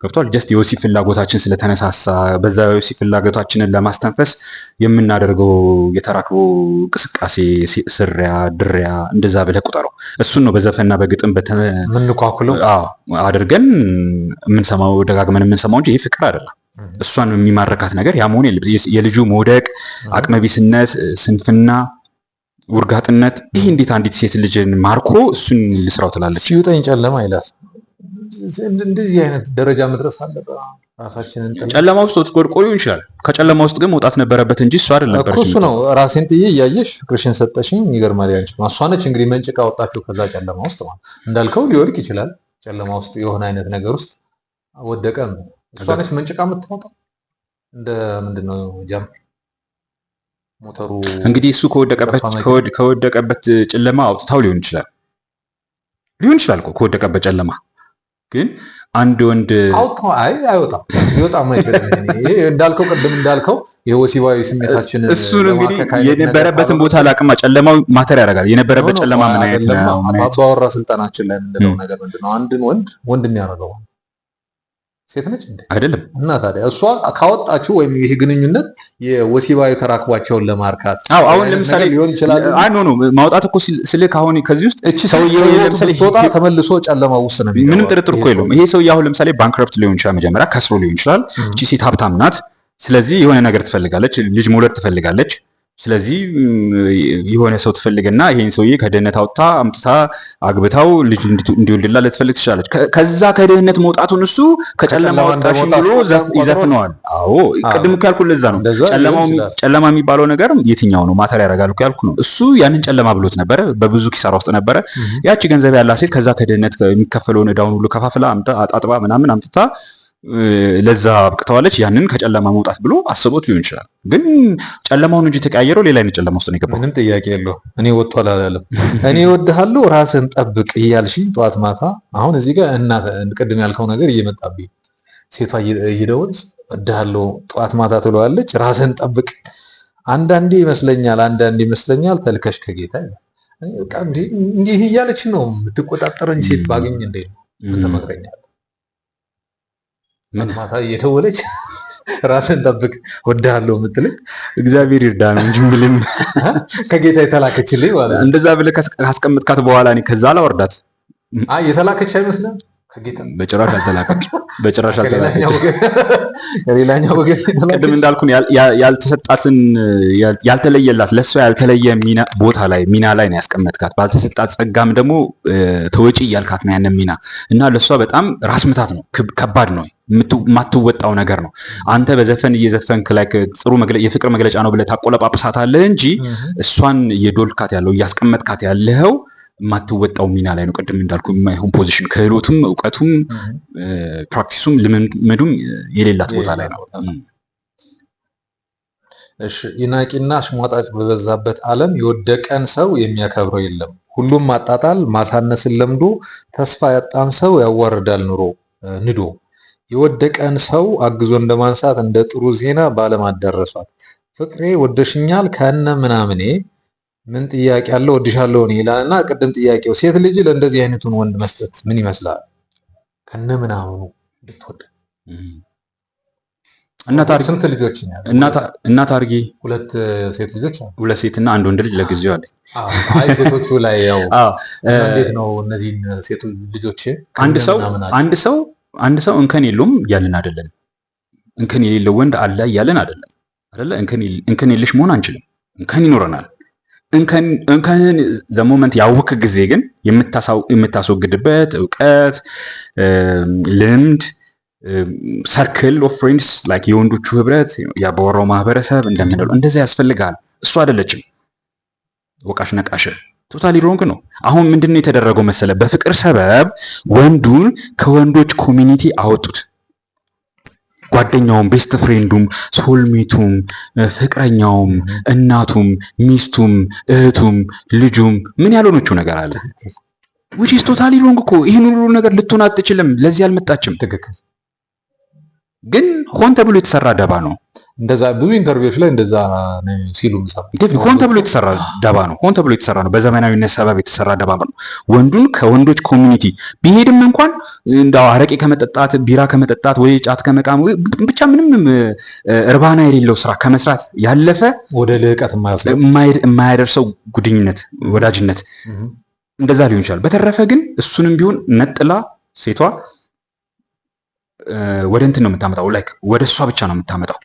ገብቷል። ጀስት የወሲብ ፍላጎታችን ስለተነሳሳ በዛ የወሲብ ፍላጎታችንን ለማስተንፈስ የምናደርገው የተራክቦ እንቅስቃሴ ስሪያ ድሪያ እንደዛ ብለህ ቁጠረው። እሱን ነው በዘፈንና በግጥም ምንኳኩለው አድርገን የምንሰማው ደጋግመን የምንሰማው እንጂ ይሄ ፍቅር አይደለም። እሷን የሚማረካት ነገር ያ መሆን የለበትም። የልጁ መውደቅ፣ አቅመቢስነት፣ ስንፍና፣ ውርጋጥነት ይሄ እንዴት አንዲት ሴት ልጅን ማርኮ እሱን ልስራው ትላለች? ሲውጠኝ ጨለማ ይላል። እንደዚህ አይነት ደረጃ መድረስ አለበት። ራሳችንን ጨለማ ውስጥ ወድቆ ሊሆን ይችላል። ከጨለማ ውስጥ ግን መውጣት ነበረበት እንጂ እሱ አይደለም ነበር። እሱ ነው ራሴን ጥዬ እያየሽ ፍቅርሽን ሰጠሽኝ ይገርማል ያንቺ። እሷ ነች እንግዲህ መንጭቃ ወጣችሁ ከዛ ጨለማ ውስጥ ማለት እንዳልከው ሊወድቅ ይችላል። ጨለማ ውስጥ የሆነ አይነት ነገር ውስጥ ወደቀ። እሷ ነች መንጭቃ የምትወጣው። እንደ ምንድነው ጃም ሞተሩ እንግዲህ እሱ ከወደቀበት ጨለማ አውጥታው ሊሆን ይችላል እኮ ከወደቀበት ጨለማ። ግን አንድ ወንድ አይወጣም ይወጣም አይችልም። እንዳልከው ቅድም እንዳልከው የወሲባዊ ስሜታችን እሱን እንግዲህ የነበረበትን ቦታ ላቅማ ጨለማው ማተር ያደርጋል። የነበረበት ጨለማ ምን አይነት ነው? ባወራ ስልጣናችን ላይ የምንለው ነገር ምንድነው? አንድን ወንድ የሚያደርገው ሴት ነች እንዴ? አይደለም። እና ታዲያ እሷ ካወጣችሁ ወይም ይሄ ግንኙነት የወሲባዊ ተራክቧቸውን ለማርካት አሁን ለምሳሌ ሊሆን ይችላል። ኖ ማውጣት እኮ ስልክ አሁን ከዚህ ውስጥ እቺ ሰውዬው ለምሳሌ ተመልሶ ጨለማ ውስጥ ነው። ምንም ጥርጥር እኮ የለውም። ይሄ ሰውዬ አሁን ለምሳሌ ባንክረፕት ሊሆን ይችላል፣ መጀመሪያ ከስሮ ሊሆን ይችላል። እቺ ሴት ሀብታም ናት። ስለዚህ የሆነ ነገር ትፈልጋለች፣ ልጅ መውለድ ትፈልጋለች። ስለዚህ የሆነ ሰው ትፈልግና ይሄን ሰውዬ ከድህነት አምጥታ አግብታው ልጅ እንዲወልድላት ልትፈልግ ትችላለች። ከዛ ከድህነት መውጣቱን እሱ ከጨለማ ወጣሽ ብሎ ይዘፍነዋል። አዎ ቅድም እኮ ያልኩት ለዛ ነው። ጨለማ የሚባለው ነገር የትኛው ነው ማተር ያደርጋል እኮ ያልኩ ነው። እሱ ያንን ጨለማ ብሎት ነበረ፣ በብዙ ኪሳራ ውስጥ ነበረ። ያቺ ገንዘብ ያላት ሴት ከዛ ከድህነት የሚከፈለውን ዕዳውን ሁሉ ከፋፍላ አጣጥባ ምናምን አምጥታ ለዛ አብቅተዋለች። ያንን ከጨለማ መውጣት ብሎ አስቦት ሊሆን ይችላል። ግን ጨለማውን እንጂ ተቀያየረው ሌላ አይነት ጨለማ ውስጥ ነው የገባው። ምንም ጥያቄ የለው። እኔ ወጥቷል አላለም። እኔ እወድሃለሁ ራስን ጠብቅ እያልሽኝ ጠዋት ማታ። አሁን እዚህ ጋር ቅድም ያልከው ነገር እየመጣብኝ፣ ሴቷ እየደወለች እወድሃለሁ ጠዋት ማታ ትለዋለች፣ ራስን ጠብቅ። አንዳንዴ ይመስለኛል ተልከሽ ከጌታ እንዲህ እያለች ነው የምትቆጣጠረኝ ሴት ባገኝ እንዴ ምን ትመክረኛለህ? ማታ እየደወለች ራስን ጠብቅ ወድሃለሁ የምትልኝ እግዚአብሔር ይርዳ ነው እንጂ ምንም ከጌታ የተላከችልኝ ማለት ነው። እንደዛ ብለህ ካስቀምጥካት በኋላ እኔ ከዛ አላወርዳት የተላከች አይመስልም? ከጌታ በጭራሽ አልተላከች። ከሌላኛው ወገን ቅድም እንዳልኩን ያልተሰጣትን ያልተለየላት ለእሷ ያልተለየ ቦታ ላይ ሚና ላይ ነው ያስቀመጥካት። ባልተሰጣት ጸጋም ደግሞ ተወጪ እያልካት ነው ያንን ሚና እና ለእሷ በጣም ራስ ምታት ነው፣ ከባድ ነው፣ የማትወጣው ነገር ነው። አንተ በዘፈን እየዘፈንክ ላይ ጥሩ የፍቅር መግለጫ ነው ብለህ ታቆለጳጵሳታለህ እንጂ እሷን እየዶልካት ያለው እያስቀመጥካት ያለኸው የማትወጣው ሚና ላይ ነው። ቅድም እንዳልኩ የማይሆን ፖዚሽን፣ ክህሎቱም እውቀቱም ፕራክቲሱም ልምምዱም የሌላት ቦታ ላይ ነው። እሺ ይናቂና አሽሟጣጭ በበዛበት ዓለም የወደቀን ሰው የሚያከብረው የለም። ሁሉም ማጣጣል ማሳነስን ለምዶ ተስፋ ያጣን ሰው ያዋርዳል ንዶ። የወደቀን ሰው አግዞ እንደማንሳት እንደ ጥሩ ዜና በዓለም አዳረሷት። ፍቅሬ ወደሽኛል ከነ ምናምኔ ምን ጥያቄ አለው ወድሻለሁ እኔ ይላልና ቅድም ጥያቄው ሴት ልጅ ለእንደዚህ አይነቱን ወንድ መስጠት ምን ይመስላል? ከነ ምናምኑ ብትወድ ስንት ልጆች እናት አድርጊ 2 ሴት ልጆች 2 ሴትና 1 ወንድ ልጅ ለጊዜው አለ። አይ ሴቶቹ ላይ ያው እንዴት ነው እነዚህን ሴት ልጆች አንድ ሰው እንከን የለውም እያልን አይደለም። እንከን የሌለው ወንድ አለ እያልን አይደለም አይደለ? እንከን የለሽ መሆን አንችልም። እንከን ይኖረናል። እንከን ዘሞመንት ያወክ ጊዜ ግን የምታስወግድበት እውቀት፣ ልምድ፣ ሰርክል ኦፍ ፍሬንድስ ላይክ የወንዶቹ ህብረት ያባወራው ማህበረሰብ እንደምንለው እንደዛ ያስፈልጋል። እሱ አይደለችም ወቃሽ ነቃሽ ቶታሊ ሮንግ ነው። አሁን ምንድነው የተደረገው መሰለ? በፍቅር ሰበብ ወንዱን ከወንዶች ኮሚኒቲ አወጡት። ጓደኛውም፣ ቤስት ፍሬንዱም፣ ሶልሜቱም፣ ፍቅረኛውም፣ እናቱም፣ ሚስቱም፣ እህቱም፣ ልጁም ምን ያልሆነችው ነገር አለ? which is totally wrong እኮ። ይህን ሁሉ ነገር ልትሆን አትችልም። ለዚህ አልመጣችም። ትክክል። ግን ሆን ተብሎ የተሰራ ደባ ነው። እንደዛ ብዙ ኢንተርቪዎች ላይ እንደዛ ሲሉ ሆን ተብሎ የተሰራ ደባ ነው። ሆን ተብሎ የተሰራ ነው። በዘመናዊነት ሰበብ የተሰራ ደባ ነው። ወንዱን ከወንዶች ኮሚኒቲ ቢሄድም እንኳን እንዳው አረቄ ከመጠጣት ቢራ ከመጠጣት ወይ ጫት ከመቃም ብቻ ምንም እርባና የሌለው ስራ ከመስራት ያለፈ ወደ ልዕቀት የማያደርሰው ጉድኝነት፣ ወዳጅነት እንደዛ ሊሆን ይችላል። በተረፈ ግን እሱንም ቢሆን ነጥላ ሴቷ ወደ እንትን ነው የምታመጣው። ላይክ ወደ እሷ ብቻ ነው የምታመጣው።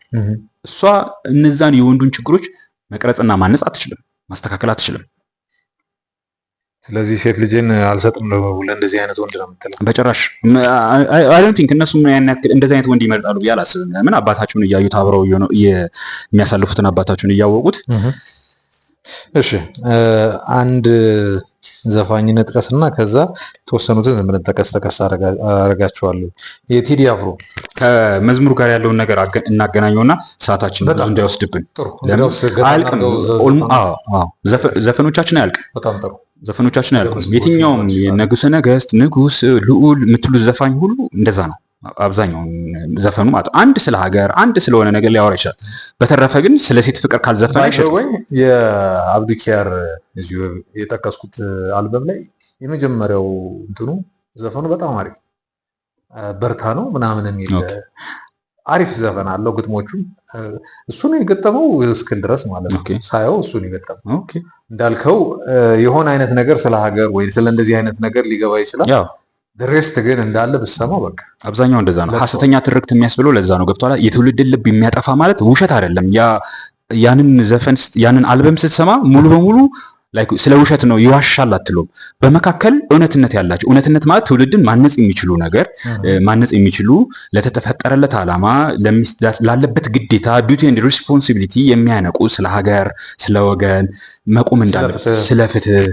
እሷ እነዛን የወንዱን ችግሮች መቅረጽና ማነጽ አትችልም፣ ማስተካከል አትችልም። ስለዚህ ሴት ልጅን አልሰጥም ለእንደዚህ አይነት ወንድ ነው የምትለው? በጭራሽ አይ ዶንት ቲንክ እነሱ እንደዚህ አይነት ወንድ ይመርጣሉ ብዬ አላስብም። ለምን አባታቸውን እያዩት አብረው የሚያሳልፉትን አባታቸውን እያወቁት። እሺ አንድ ዘፋኝ ጥቀስና ከዛ ተወሰኑትን ዝም ብለን ጠቀስ አደርጋቸዋለሁ። የቴዲ አፍሮ ከመዝሙሩ ጋር ያለውን ነገር እናገናኘውና ሰዓታችን እንዳይወስድብን። ዘፈኖቻችን አያልቅም። በጣም ጥሩ። ዘፈኖቻችን አያልቅም። የትኛውም የንጉሠ ነገሥት፣ ንጉሥ፣ ልዑል የምትሉት ዘፋኝ ሁሉ እንደዛ ነው። አብዛኛው ዘፈኑ ማለት አንድ ስለ ሀገር አንድ ስለሆነ ነገር ሊያወራ ይችላል። በተረፈ ግን ስለ ሴት ፍቅር ካልዘፈነ አይሸጥም። የአብዱኪያር እዚሁ የጠቀስኩት አልበም ላይ የመጀመሪያው እንትኑ ዘፈኑ በጣም አሪፍ በርታ ነው ምናምን የሚል አሪፍ ዘፈን አለው። ግጥሞቹም እሱን የገጠመው እስክል ድረስ ማለት ነው። ሳየው እሱን የገጠመው እንዳልከው የሆነ አይነት ነገር ስለ ሀገር ወይ ስለ እንደዚህ አይነት ነገር ሊገባ ይችላል። ድሬስት ግን እንዳለ ብሰማው በቃ አብዛኛው እንደዛ ነው። ሐሰተኛ ትርክት የሚያስብለው ለዛ ነው። ገብቷል። የትውልድን ልብ የሚያጠፋ ማለት ውሸት አይደለም። ያንን ዘፈን ያንን አልበም ስትሰማ ሙሉ በሙሉ ላይክ ስለ ውሸት ነው ይዋሻል አትሎም። በመካከል እውነትነት ያላቸው እውነትነት ማለት ትውልድን ማነጽ የሚችሉ ነገር ማነጽ የሚችሉ ለተፈጠረለት ዓላማ ላለበት ግዴታ ዲዩቲ ኤንድ ሪስፖንሲቢሊቲ የሚያነቁ ስለ ሀገር ስለ ወገን መቆም እንዳለበት ስለ ፍትህ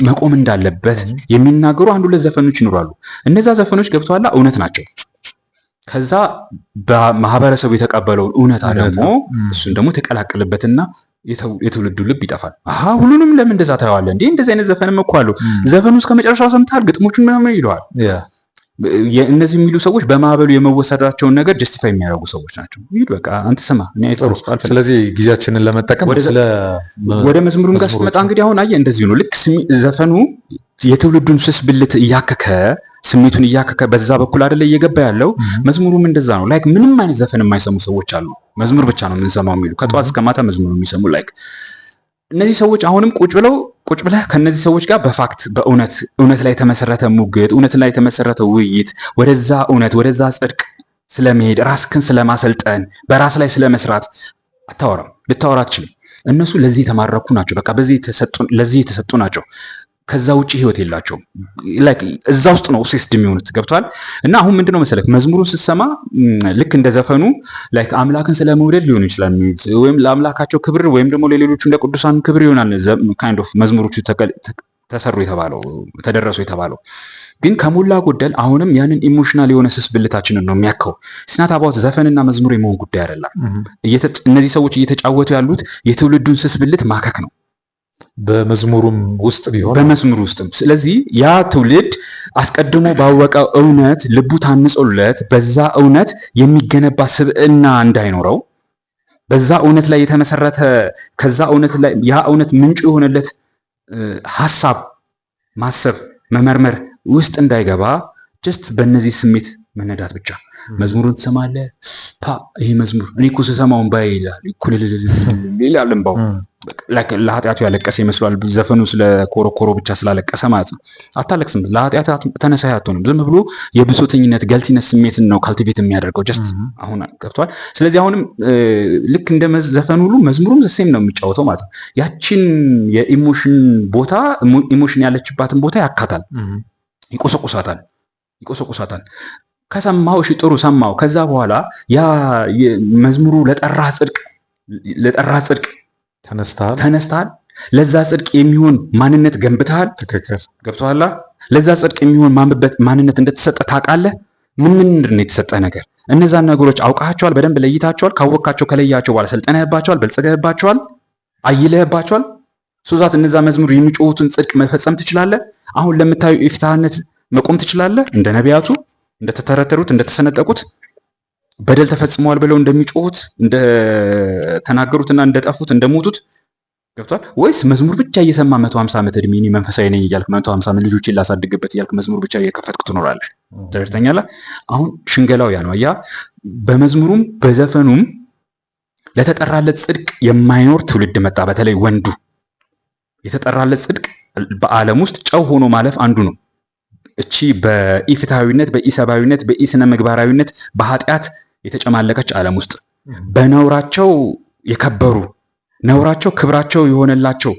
መቆም እንዳለበት የሚናገሩ አንድ ሁለት ዘፈኖች ይኖራሉ። እነዛ ዘፈኖች ገብተዋላ እውነት ናቸው። ከዛ በማህበረሰቡ የተቀበለውን እውነታ ደግሞ እሱን ደግሞ ተቀላቀለበትና የትውልዱ ልብ ይጠፋል። ሁሉንም ለምን እንደዛ ታየዋለህ እንዴ? እንደዚህ አይነት ዘፈንም እኮ አሉ። ዘፈኑ እስከ መጨረሻው ሰምተሃል? ግጥሞቹን ምናምን ይለዋል። እነዚህ የሚሉ ሰዎች በማዕበሉ የመወሰዳቸውን ነገር ጀስቲፋይ የሚያደርጉ ሰዎች ናቸው። ይሄ በቃ አንተ ስማ እኔ አይተሩ። ስለዚህ ጊዜያችንን ለመጠቀም ወደ መዝሙሩም ጋር ስትመጣ እንግዲህ አሁን አየህ እንደዚህ ነው። ልክ ዘፈኑ የትውልዱን ስስ ብልት እያከከ ስሜቱን እያከከ በዛ በኩል አይደለ እየገባ ያለው። መዝሙሩም እንደዛ ነው። ላይክ ምንም አይነት ዘፈን የማይሰሙ ሰዎች አሉ። መዝሙር ብቻ ነው የምንሰማው የሚሉ ከጠዋት እስከ ማታ መዝሙር የሚሰሙ ላይክ እነዚህ ሰዎች አሁንም ቁጭ ብለህ ከነዚህ ሰዎች ጋር በፋክት በእውነት ላይ የተመሰረተ ሙግት፣ እውነት ላይ የተመሰረተ ውይይት፣ ወደዛ እውነት ወደዛ ጽድቅ ስለመሄድ ራስክን ስለማሰልጠን በራስ ላይ ስለመስራት አታወራም፣ ልታወራ አትችልም። እነሱ ለዚህ የተማረኩ ናቸው። በቃ ለዚህ የተሰጡ ናቸው። ከዛ ውጪ ህይወት የላቸውም። ላይክ እዛ ውስጥ ነው ኦብሴስድ የሚሆኑት። ገብቷል። እና አሁን ምንድነው መሰለክ መዝሙሩን ስትሰማ ልክ እንደ ዘፈኑ ላይክ አምላክን ስለመውደድ ሊሆን ይችላል ወይም ለአምላካቸው ክብር ወይም ደግሞ ለሌሎቹ እንደ ቅዱሳን ክብር ይሆናል ካይንድ ኦፍ መዝሙሮቹ ተደረሱ የተባለው። ግን ከሞላ ጎደል አሁንም ያንን ኢሞሽናል የሆነ ስስ ብልታችንን ነው የሚያከው። ስናት አባውት ዘፈንና መዝሙር የመሆን ጉዳይ አይደለም። እነዚህ ሰዎች እየተጫወቱ ያሉት የትውልዱን ስስ ብልት ማከክ ነው። በመዝሙሩም ውስጥ ቢሆን በመዝሙር ውስጥም። ስለዚህ ያ ትውልድ አስቀድሞ ባወቀው እውነት ልቡ ታንጾለት በዛ እውነት የሚገነባ ስብዕና እንዳይኖረው በዛ እውነት ላይ የተመሰረተ ከዛ እውነት ላይ ያ እውነት ምንጩ የሆነለት ሐሳብ ማሰብ መመርመር ውስጥ እንዳይገባ ጀስት በእነዚህ ስሜት መነዳት ብቻ። መዝሙሩን ትሰማለህ፣ ይሄ መዝሙር እኔ እኮ ስሰማው እምባዬ ይላል ይላል እምባው ለኃጢአቱ ያለቀሰ ይመስሏል። ዘፈኑ ስለ ኮረኮሮ ብቻ ስላለቀሰ ማለት ነው። አታለቅስም። ለኃጢአት ተነሳይ አትሆንም። ዝም ብሎ የብሶተኝነት ገልቲነት ስሜትን ነው ካልቲቬት የሚያደርገው። ጀስት አሁን ገብቷል። ስለዚህ አሁንም ልክ እንደ ዘፈኑ ሁሉ መዝሙሩም ዘሴም ነው የሚጫወተው ማለት ነው። ያችን የኢሞሽን ቦታ ኢሞሽን ያለችባትን ቦታ ያካታል፣ ይቆሰቁሳታል። ከሰማው እሺ ጥሩ ሰማው። ከዛ በኋላ ያ መዝሙሩ ለጠራ ጽድቅ ተነስተሃል። ለዛ ጽድቅ የሚሆን ማንነት ገንብተሃል። ትክክል ገብቶሃል። ለዛ ጽድቅ የሚሆን ማንነት እንደተሰጠ ታውቃለህ። ምንድን ነው የተሰጠ ነገር? እነዛን ነገሮች አውቃቸዋል፣ በደንብ ለይታቸዋል። ካወቃቸው ከለያቸው በኋላ ሰልጠነህባቸዋል፣ በልጸገህባቸዋል፣ አይለህባቸዋል። ሶዛት እነዛ መዝሙር የሚጮሁትን ጽድቅ መፈጸም ትችላለህ። አሁን ለምታዩ ኢፍትሃነት መቆም ትችላለህ። እንደ ነቢያቱ እንደተተረተሩት እንደተሰነጠቁት በደል ተፈጽመዋል ብለው እንደሚጮሁት እንደተናገሩትና እንደጠፉት እንደሞቱት ገብቷል። ወይስ መዝሙር ብቻ እየሰማ 150 ዓመት እድሜ እኔ መንፈሳዊ ነኝ እያልክ 150 ዓመት ልጆችን ላሳድግበት እያልክ መዝሙር ብቻ እየከፈትክ ትኖራለህ? ተረድተኛለህ? አሁን ሽንገላው ያ ነው። ያ በመዝሙሩም በዘፈኑም ለተጠራለት ጽድቅ የማይኖር ትውልድ መጣ። በተለይ ወንዱ የተጠራለት ጽድቅ በዓለም ውስጥ ጨው ሆኖ ማለፍ አንዱ ነው። እቺ በኢፍትሃዊነት በኢሰባዊነት በኢስነ ምግባራዊነት በኃጢአት የተጨማለቀች ዓለም ውስጥ በነውራቸው የከበሩ ነውራቸው ክብራቸው የሆነላቸው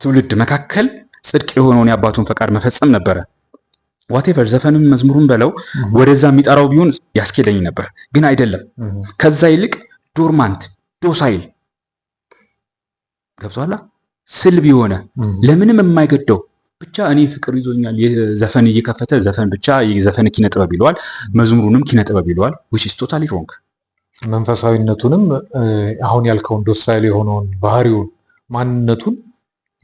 ትውልድ መካከል ጽድቅ የሆነውን የአባቱን ፈቃድ መፈጸም ነበረ። ዋቴቨር ዘፈንም መዝሙሩን በለው ወደዛ የሚጠራው ቢሆን ያስኬደኝ ነበር፣ ግን አይደለም። ከዛ ይልቅ ዶርማንት ዶሳይል ገብቷላ ስልብ የሆነ ለምንም የማይገደው ብቻ እኔ ፍቅር ይዞኛል ዘፈን እየከፈተ ዘፈን ብቻ የዘፈን ኪነ ጥበብ ይለዋል፣ መዝሙሩንም ኪነ ጥበብ ይለዋል። which is totally wrong። መንፈሳዊነቱንም አሁን ያልከውን ዶሳይል የሆነውን ባህሪውን ማንነቱን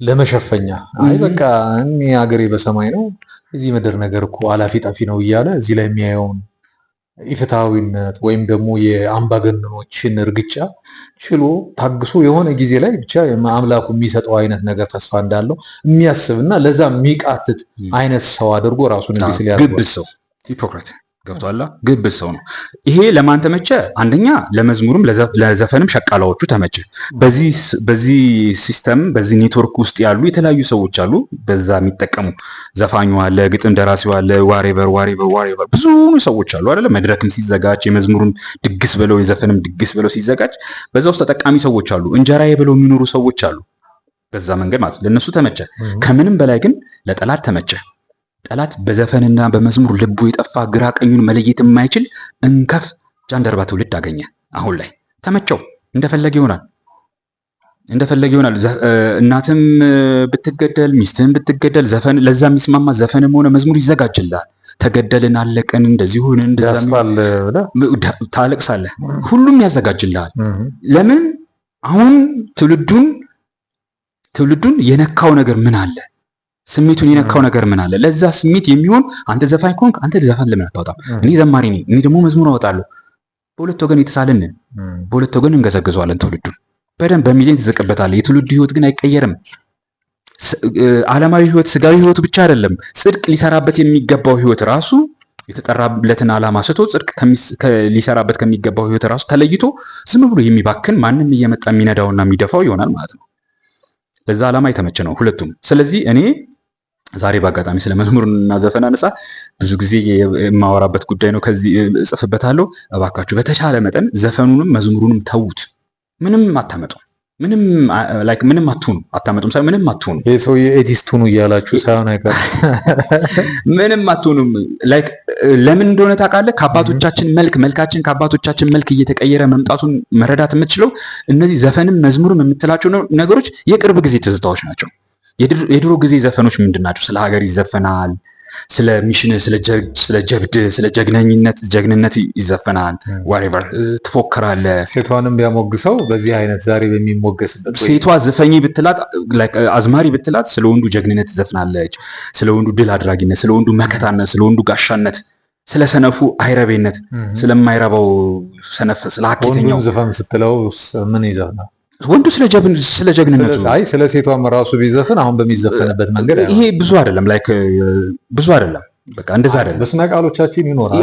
ለመሸፈኛ አይ በቃ እኔ ሀገሬ በሰማይ ነው እዚህ ምድር ነገር እኮ አላፊ ጠፊ ነው እያለ እዚህ ላይ የሚያየውን ኢፍትሃዊነት ወይም ደግሞ የአምባገነኖችን እርግጫ ችሎ ታግሶ የሆነ ጊዜ ላይ ብቻ አምላኩ የሚሰጠው አይነት ነገር ተስፋ እንዳለው የሚያስብና ለዛ የሚቃትት አይነት ሰው አድርጎ ራሱን እንዲህ ሲል ያደርጋል። ግብዝ ሰው ሂፖክራት ገብቷላ። ግብዝ ሰው ነው። ይሄ ለማን ተመቸ? አንደኛ ለመዝሙርም ለዘፈንም ሸቃላዎቹ ተመቸ። በዚህ ሲስተም በዚህ ኔትወርክ ውስጥ ያሉ የተለያዩ ሰዎች አሉ፣ በዛ የሚጠቀሙ ዘፋኙ አለ፣ ግጥም ደራሲው አለ፣ ዋሬቨር ብዙ ሰዎች አሉ አይደለ? መድረክም ሲዘጋጅ የመዝሙሩን ድግስ ብለው የዘፈንም ድግስ ብለው ሲዘጋጅ በዛ ውስጥ ተጠቃሚ ሰዎች አሉ፣ እንጀራዬ ብለው የሚኖሩ ሰዎች አሉ። በዛ መንገድ ማለት ለነሱ ተመቸ። ከምንም በላይ ግን ለጠላት ተመቸ። ጠላት በዘፈንና በመዝሙር ልቡ የጠፋ ግራ ቀኙን መለየት የማይችል እንከፍ ጃንደረባ ትውልድ አገኘ። አሁን ላይ ተመቸው። እንደፈለገ ይሆናል። እናትም ብትገደል ሚስትህም ብትገደል ዘፈን ለዛ የሚስማማ ዘፈንም ሆነ መዝሙር ይዘጋጅልሃል። ተገደልን፣ አለቅን፣ እንደዚህ ሆነ እንደዛ ታለቅሳለህ። ሁሉም ያዘጋጅልሃል። ለምን? አሁን ትውልዱን የነካው ነገር ምን አለ? ስሜቱን የነካው ነገር ምን አለ? ለዛ ስሜት የሚሆን አንተ ዘፋኝ ከሆንክ አንተ ዘፋን ለምን አታወጣም? እኔ ዘማሪ ነኝ፣ እኔ ደግሞ መዝሙር አወጣለሁ። በሁለት ወገን የተሳለን በሁለት ወገን እንገዘግዘዋለን። ትውልዱን በደንብ በሚሊዮን ትዘቅበታለህ። የትውልዱ ህይወት ግን አይቀየርም። ዓለማዊ ህይወት ስጋዊ ህይወት ብቻ አይደለም፣ ጽድቅ ሊሰራበት የሚገባው ህይወት ራሱ የተጠራለትን ዓላማ ስቶ ጽድቅ ሊሰራበት ከሚገባው ህይወት ራሱ ተለይቶ ዝም ብሎ የሚባክን ማንም እየመጣ የሚነዳውና የሚደፋው ይሆናል ማለት ነው። ለዛ ዓላማ የተመቸ ነው ሁለቱም። ስለዚህ እኔ ዛሬ በአጋጣሚ ስለ መዝሙርና ዘፈን አነሳ ብዙ ጊዜ የማወራበት ጉዳይ ነው። ከዚህ እጽፍበታለሁ። እባካችሁ በተሻለ መጠን ዘፈኑንም መዝሙሩንም ተዉት። ምንም አታመጡም። ምንም አታመጡም ሳይሆን ምንም አትሆኑም። ይሄ ሰው የኤቲስቱ ነው እያላችሁ ሳይሆን አይቀርም። ምንም አትሆኑም። ለምን እንደሆነ ታውቃለህ? ከአባቶቻችን መልካችን ከአባቶቻችን መልክ እየተቀየረ መምጣቱን መረዳት የምትችለው እነዚህ ዘፈንም መዝሙርም የምትላቸው ነገሮች የቅርብ ጊዜ ትዝታዎች ናቸው። የድሮ ጊዜ ዘፈኖች ምንድን ናቸው? ስለ ሀገር ይዘፈናል፣ ስለ ሚሽን፣ ስለ ጀብድ፣ ስለ ጀግንነት ይዘፈናል። ዋሬቨር ትፎክራለህ። ሴቷንም ቢያሞግሰው በዚህ አይነት ዛሬ በሚሞገስበት ሴቷ ዝፈኝ ብትላት አዝማሪ ብትላት ስለ ወንዱ ጀግንነት ትዘፍናለች። ስለ ወንዱ ድል አድራጊነት፣ ስለ ወንዱ መከታነት፣ ስለ ወንዱ ጋሻነት፣ ስለ ሰነፉ አይረቤነት፣ ስለማይረባው ሰነፍ፣ ስለ ሀኬተኛው ዘፈን ስትለው ምን ይዘፍናል? ወንዱ ስለ ጀግንነቱ። ስለ ሴቷም ራሱ ቢዘፍን አሁን በሚዘፈንበት መንገድ ይሄ ብዙ አይደለም፣ ብዙ አይደለም። በቃ እንደዛ አይደለም። በስነ ቃሎቻችን ይኖራል።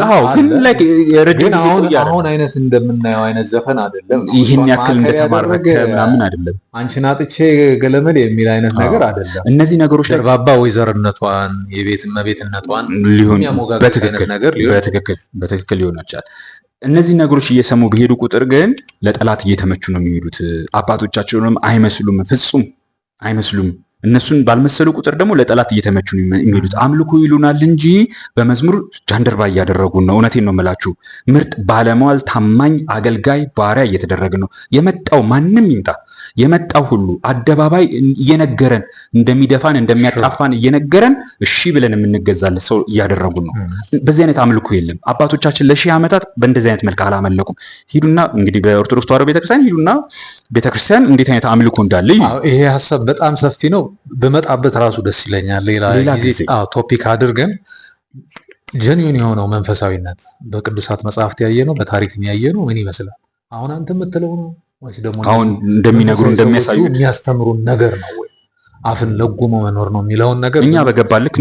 ግን አሁን አይነት እንደምናየው አይነት ዘፈን አይደለም። ይህን ያክል እንደተማረከ ምናምን አይደለም። አንቺን አጥቼ ገለመል የሚል አይነት ነገር አይደለም። እነዚህ ነገሮች ላይ ደርባባ ወይዘርነቷን የቤት እመቤትነቷን ሊሆን በትክክል ሊሆን ይችላል። እነዚህ ነገሮች እየሰሙ በሄዱ ቁጥር ግን ለጠላት እየተመቹ ነው የሚሄዱት። አባቶቻቸውንም አይመስሉም፣ ፍጹም አይመስሉም። እነሱን ባልመሰሉ ቁጥር ደግሞ ለጠላት እየተመቹ ነው የሚሄዱት። አምልኮ ይሉናል እንጂ በመዝሙር ጃንደርባ እያደረጉን ነው። እውነቴን ነው የምላችሁ። ምርጥ ባለሟል ታማኝ አገልጋይ ባሪያ እየተደረግን ነው። የመጣው ማንም ይምጣ፣ የመጣው ሁሉ አደባባይ እየነገረን እንደሚደፋን እንደሚያጣፋን እየነገረን እሺ ብለን የምንገዛለን ሰው እያደረጉን ነው። በዚህ አይነት አምልኮ የለም። አባቶቻችን ለሺህ ዓመታት በእንደዚህ አይነት መልክ አላመለኩም። ሂዱና እንግዲህ በኦርቶዶክስ ተዋሕዶ ቤተክርስቲያን ሂዱና ቤተክርስቲያን እንዴት አይነት አምልኮ እንዳለ ይሄ ሀሳብ በጣም ሰፊ ነው። በመጣበት ራሱ ደስ ይለኛል። ሌላ ጊዜ ቶፒክ አድርገን ጀኒዩን የሆነው መንፈሳዊነት በቅዱሳት መጽሐፍት ያየ ነው፣ በታሪክም ያየ ነው ምን ይመስላል? አሁን አንተ የምትለው ነው ወይስ ደግሞ አሁን እንደሚነግሩ እንደሚያሳዩ የሚያስተምሩን ነገር ነው ወይ አፍን ለጉሞ መኖር ነው የሚለውን ነገር እኛ በገባልክ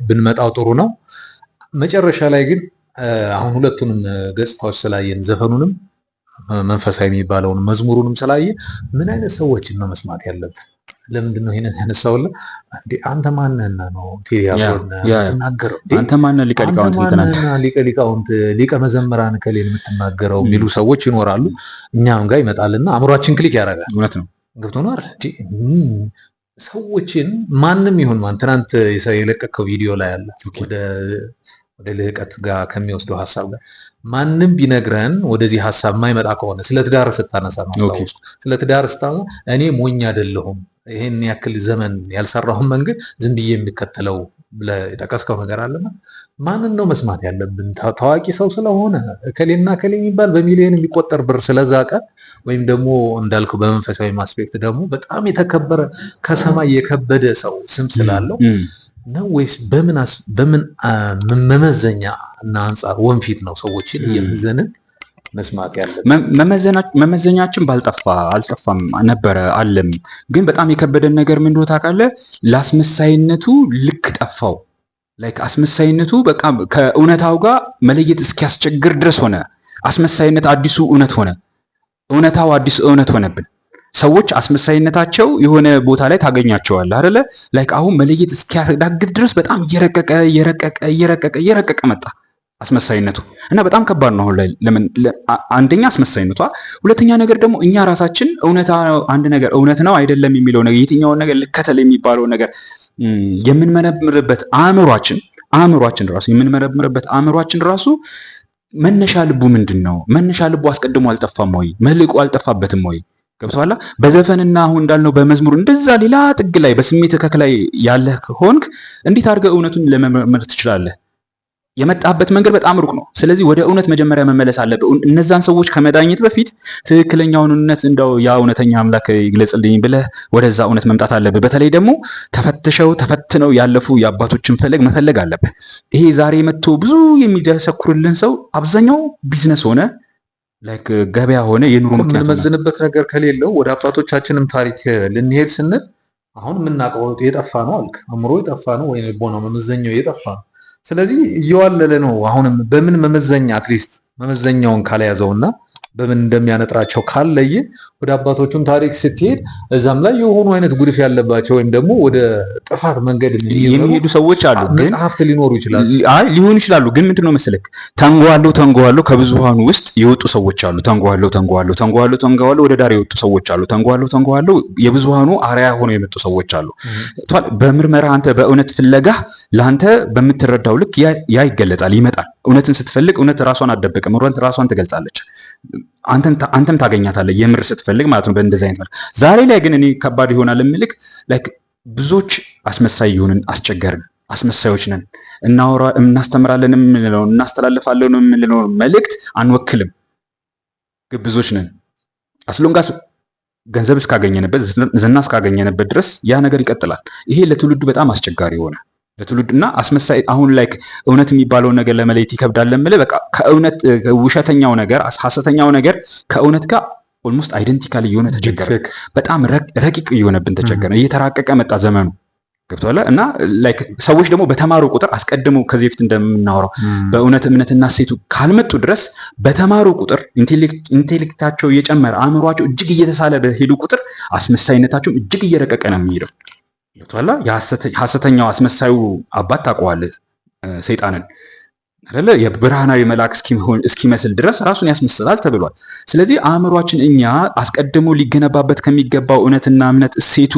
ብንመጣው ጥሩ ነው። መጨረሻ ላይ ግን አሁን ሁለቱንም ገጽታዎች ስላየን ዘፈኑንም መንፈሳዊ የሚባለውን መዝሙሩንም ስላየ ምን አይነት ሰዎችን ነው መስማት ያለብን? ለምንድን ነው ይሄንን ያነሳውልህ? አንተ ማንህና ነው ቴሪያቆን የምትናገረው? አንተ ማንህ ሊቀ ሊቃውንት ሊቀ መዘምራን ከሌን የምትናገረው የሚሉ ሰዎች ይኖራሉ። እኛም ጋር ይመጣልና አእምሯችን ክሊክ ያደርጋል። እውነት ነው። ገብቶናል። ሰዎችን ማንም ይሁን ማን ትናንት የለቀቀው ቪዲዮ ላይ አለ ወደ ልህቀት ጋር ከሚወስደው ሀሳብ ጋር ማንም ቢነግረን ወደዚህ ሀሳብ የማይመጣ ከሆነ ስለ ትዳር ስታነሳ ነው አስታውስ። ስለ ትዳር ስታነሳ እኔ ሞኝ አይደለሁም ይሄን ያክል ዘመን ያልሰራሁን መንገድ ዝም ብዬ የሚከተለው ብለህ የጠቀስከው ነገር አለና ማንን ነው መስማት ያለብን? ታዋቂ ሰው ስለሆነ እከሌና እከሌ የሚባል በሚሊዮን የሚቆጠር ብር ስለዛቀ ወይም ደግሞ እንዳልኩ በመንፈሳዊ አስፔክት ደግሞ በጣም የተከበረ ከሰማይ የከበደ ሰው ስም ስላለው ነው ወይስ በምን መመዘኛ እና አንጻር ወንፊት ነው ሰዎችን እየመዘንን መስማት ያለብን? መመዘኛችን አልጠፋም ነበረ አለም። ግን በጣም የከበደን ነገር ምን እንደሆነ ታውቃለህ? ለአስመሳይነቱ ልክ ጠፋው። አስመሳይነቱ በቃ ከእውነታው ጋር መለየት እስኪያስቸግር ድረስ ሆነ። አስመሳይነት አዲሱ እውነት ሆነ። እውነታው አዲሱ እውነት ሆነብን። ሰዎች አስመሳይነታቸው የሆነ ቦታ ላይ ታገኛቸዋለህ አይደለ? አሁን መለየት እስኪያዳግት ድረስ በጣም እየረቀቀ መጣ አስመሳይነቱ እና በጣም ከባድ ነው አሁን ላይ። ለምን? አንደኛ አስመሳይነቷ፣ ሁለተኛ ነገር ደግሞ እኛ ራሳችን አንድ ነገር እውነት ነው አይደለም የሚለው ነገር የትኛውን ነገር ልከተል የሚባለው ነገር የምንመረምርበት አእምሯችን ራሱ የምንመረምርበት አእምሯችን ራሱ መነሻ ልቡ ምንድን ነው? መነሻ ልቡ አስቀድሞ አልጠፋም ወይ? መልቆ አልጠፋበትም ወይ? ገብቶሃል? በዘፈንና አሁን እንዳልነው በመዝሙር እንደዛ ሌላ ጥግ ላይ በስሜት ከክ ላይ ያለህ ከሆንክ እንዴት አድርገህ እውነቱን ለመመርመር ትችላለህ? የመጣበት መንገድ በጣም ሩቅ ነው። ስለዚህ ወደ እውነት መጀመሪያ መመለስ አለብህ። እነዛን ሰዎች ከመዳኘት በፊት ትክክለኛውን እውነት እንደው ያ እውነተኛ አምላክ ይግለጽልኝ ብለህ ወደዛ እውነት መምጣት አለብህ። በተለይ ደግሞ ተፈትነው ያለፉ የአባቶችን ፈለግ መፈለግ አለብህ። ይሄ ዛሬ መጥቶ ብዙ የሚደሰኩርልን ሰው አብዛኛው ቢዝነስ ሆነ ገበያ ሆነ የኑሮ ምክንያት የምንመዝንበት ነገር ከሌለው ወደ አባቶቻችንም ታሪክ ልንሄድ ስንል አሁን የምናውቀው የጠፋ ነው አልክ። አእምሮ የጠፋ ነው ወይ ልቦናው መመዘኛው የጠፋ ነው። ስለዚህ እየዋለለ ነው። አሁንም በምን መመዘኛ አትሊስት መመዘኛውን ካልያዘውና በምን እንደሚያነጥራቸው ካለየ ወደ አባቶቹም ታሪክ ስትሄድ እዛም ላይ የሆኑ አይነት ጉድፍ ያለባቸው ወይም ደግሞ ወደ ጥፋት መንገድ የሚሄዱ ሰዎች አሉ። ግን መጽሐፍት ሊኖሩ ይችላሉ። ሊሆኑ ይችላሉ። ግን ምንድነው መሰለክ ተንጓለው ከብዙሃኑ ውስጥ የወጡ ሰዎች አሉ። ተንጓለው ወደ ዳር የወጡ ሰዎች አሉ። ተንጓለው የብዙሃኑ አርአያ ሆነው የመጡ ሰዎች አሉ። በምርመራ አንተ በእውነት ፍለጋ ለአንተ በምትረዳው ልክ ያ ይገለጣል፣ ይመጣል። እውነትን ስትፈልግ እውነት ራሷን አትደብቅም። እውነት ራሷን ትገልጻለች። አንተም ታገኛታለህ የምር ስትፈልግ ማለት ነው። በእንደዚህ አይነት መልክ ዛሬ ላይ ግን እኔ ከባድ ይሆናል የምልክ ብዙዎች አስመሳይ ይሆንን አስመሳዮች ነን። እናስተምራለን የምንለውን እናስተላልፋለን የምንለውን መልእክት አንወክልም። ግብዞች ነን። አስሎንጋስ ገንዘብ እስካገኘንበት ዝና እስካገኘንበት ድረስ ያ ነገር ይቀጥላል። ይሄ ለትውልዱ በጣም አስቸጋሪ ሆነ። ለትውልድ እና አስመሳይ አሁን ላይ እውነት የሚባለውን ነገር ለመለየት ይከብዳል። ለምልህ በቃ ከእውነት ውሸተኛው ነገር ሐሰተኛው ነገር ከእውነት ጋር ኦልሞስት አይደንቲካል እየሆነ ተቸገረ። በጣም ረቂቅ እየሆነብን ተቸገረ። እየተራቀቀ መጣ ዘመኑ። ገብቶሃል? እና ላይክ ሰዎች ደግሞ በተማሩ ቁጥር አስቀድመው ከዚህ በፊት እንደምናወራው በእውነት እምነትና ሴቱ ካልመጡ ድረስ በተማሩ ቁጥር ኢንቴሌክታቸው እየጨመረ አእምሯቸው እጅግ እየተሳለ በሄዱ ቁጥር አስመሳይነታቸውም እጅግ እየረቀቀ ነው የሚሄደው። ገብቶሃል? ሐሰተኛው አስመሳዩ አባት ታውቀዋለህ፣ ሰይጣንን አይደለ? የብርሃናዊ መልአክ እስኪመስል ድረስ ራሱን ያስመስላል ተብሏል። ስለዚህ አእምሯችን እኛ አስቀድሞ ሊገነባበት ከሚገባው እውነትና እምነት እሴቱ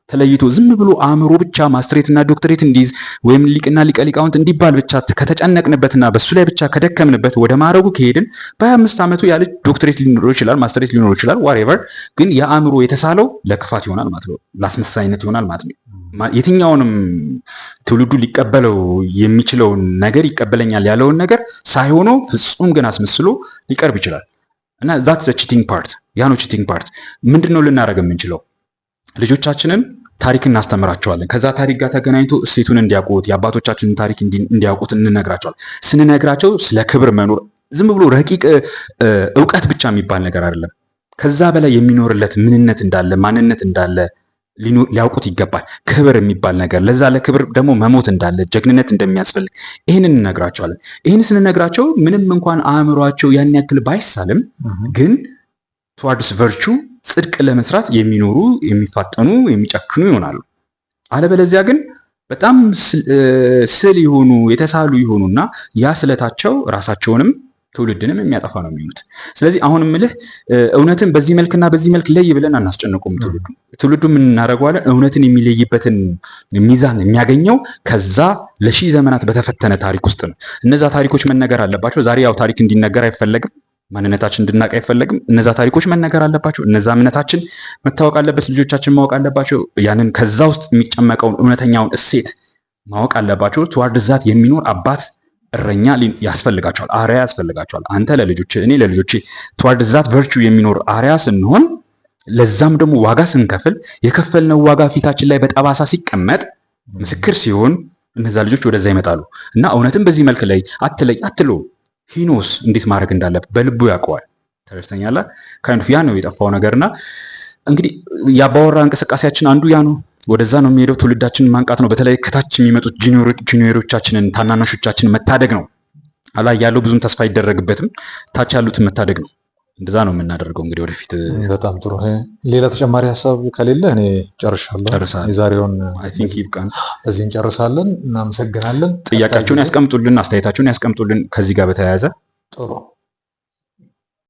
ተለይቶ ዝም ብሎ አእምሮ ብቻ ማስትሬትና ዶክትሬት እንዲይዝ ወይም ሊቅና ሊቀ ሊቃውንት እንዲባል ብቻ ከተጨነቅንበትና በሱ ላይ ብቻ ከደከምንበት ወደ ማረጉ ከሄድን በ25 ዓመቱ ያ ልጅ ዶክትሬት ሊኖረው ይችላል፣ ማስትሬት ሊኖረው ይችላል፣ ዋትኤቨር። ግን የአእምሮ የተሳለው ለክፋት ይሆናል ማለት ነው፣ ለአስመሳይነት ይሆናል ማለት ነው። የትኛውንም ትውልዱ ሊቀበለው የሚችለውን ነገር ይቀበለኛል ያለውን ነገር ሳይሆነው ፍጹም ግን አስመስሎ ሊቀርብ ይችላል። እና ዛት ቺቲንግ ፓርት፣ ያ ነው ቺቲንግ ፓርት። ምንድነው ልናደርግ የምንችለው? ልጆቻችንን ታሪክ እናስተምራቸዋለን። ከዛ ታሪክ ጋር ተገናኝቶ እሴቱን እንዲያውቁት የአባቶቻችንን ታሪክ እንዲያውቁት እንነግራቸዋለን። ስንነግራቸው ስለ ክብር መኖር ዝም ብሎ ረቂቅ እውቀት ብቻ የሚባል ነገር አይደለም። ከዛ በላይ የሚኖርለት ምንነት እንዳለ ማንነት እንዳለ ሊያውቁት ይገባል። ክብር የሚባል ነገር፣ ለዛ ለክብር ደግሞ መሞት እንዳለ፣ ጀግንነት እንደሚያስፈልግ ይህንን እንነግራቸዋለን። ይህን ስንነግራቸው ምንም እንኳን አእምሯቸው ያን ያክል ባይሳልም ግን ትዋርድስ ቨርቹ ጽድቅ ለመስራት የሚኖሩ የሚፋጠኑ የሚጨክኑ ይሆናሉ። አለበለዚያ ግን በጣም ስል የሆኑ የተሳሉ ይሆኑና ያ ስለታቸው ራሳቸውንም ትውልድንም የሚያጠፋ ነው የሚሉት። ስለዚህ አሁን ምልህ እውነትን በዚህ መልክና በዚህ መልክ ለይ ብለን አናስጨንቁም። ትውልዱ ምን እናደርገዋለን? እውነትን የሚለይበትን ሚዛን የሚያገኘው ከዛ ለሺህ ዘመናት በተፈተነ ታሪክ ውስጥ ነው። እነዛ ታሪኮች መነገር አለባቸው። ዛሬ ያው ታሪክ እንዲነገር አይፈለግም፣ ማንነታችን እንድናውቅ አይፈለግም። እነዛ ታሪኮች መነገር አለባቸው። እነዛ እምነታችን መታወቅ አለበት። ልጆቻችን ማወቅ አለባቸው። ያንን ከዛ ውስጥ የሚጨመቀውን እውነተኛውን እሴት ማወቅ አለባቸው። ትዋርድ ዛት የሚኖር አባት እረኛ ያስፈልጋቸዋል፣ አርያ ያስፈልጋቸዋል። አንተ ለልጆች፣ እኔ ለልጆቼ ትዋርድ ዛት ቨርቹ የሚኖር አርያ ስንሆን፣ ለዛም ደግሞ ዋጋ ስንከፍል፣ የከፈልነው ዋጋ ፊታችን ላይ በጠባሳ ሲቀመጥ ምስክር ሲሆን እነዛ ልጆች ወደዛ ይመጣሉ እና እውነትም በዚህ መልክ ላይ አትሎ ሂኖስ እንዴት ማድረግ እንዳለበት በልቡ ያውቀዋል። ተረስተኛላ ካይንድ ያ ነው የጠፋው ነገርና እንግዲህ ያባወራ እንቅስቃሴያችን አንዱ ያ ነው። ወደዛ ነው የሚሄደው። ትውልዳችንን ማንቃት ነው። በተለይ ከታች የሚመጡት ጁኒየሮቻችንን ታናናሾቻችንን መታደግ ነው። አላይ ያለው ብዙም ተስፋ አይደረግበትም። ታች ያሉትን መታደግ ነው። እንደዛ ነው የምናደርገው እንግዲህ ወደፊት። በጣም ጥሩ። ሌላ ተጨማሪ ሀሳብ ከሌለ እኔ ጨርሻለሁ። የዛሬውን አይ ቲንክ ይብቃን፣ እዚህ እንጨርሳለን። እናመሰግናለን። ጥያቄያችሁን ያስቀምጡልን፣ አስተያየታችሁን ያስቀምጡልን ከዚህ ጋር በተያያዘ ጥሩ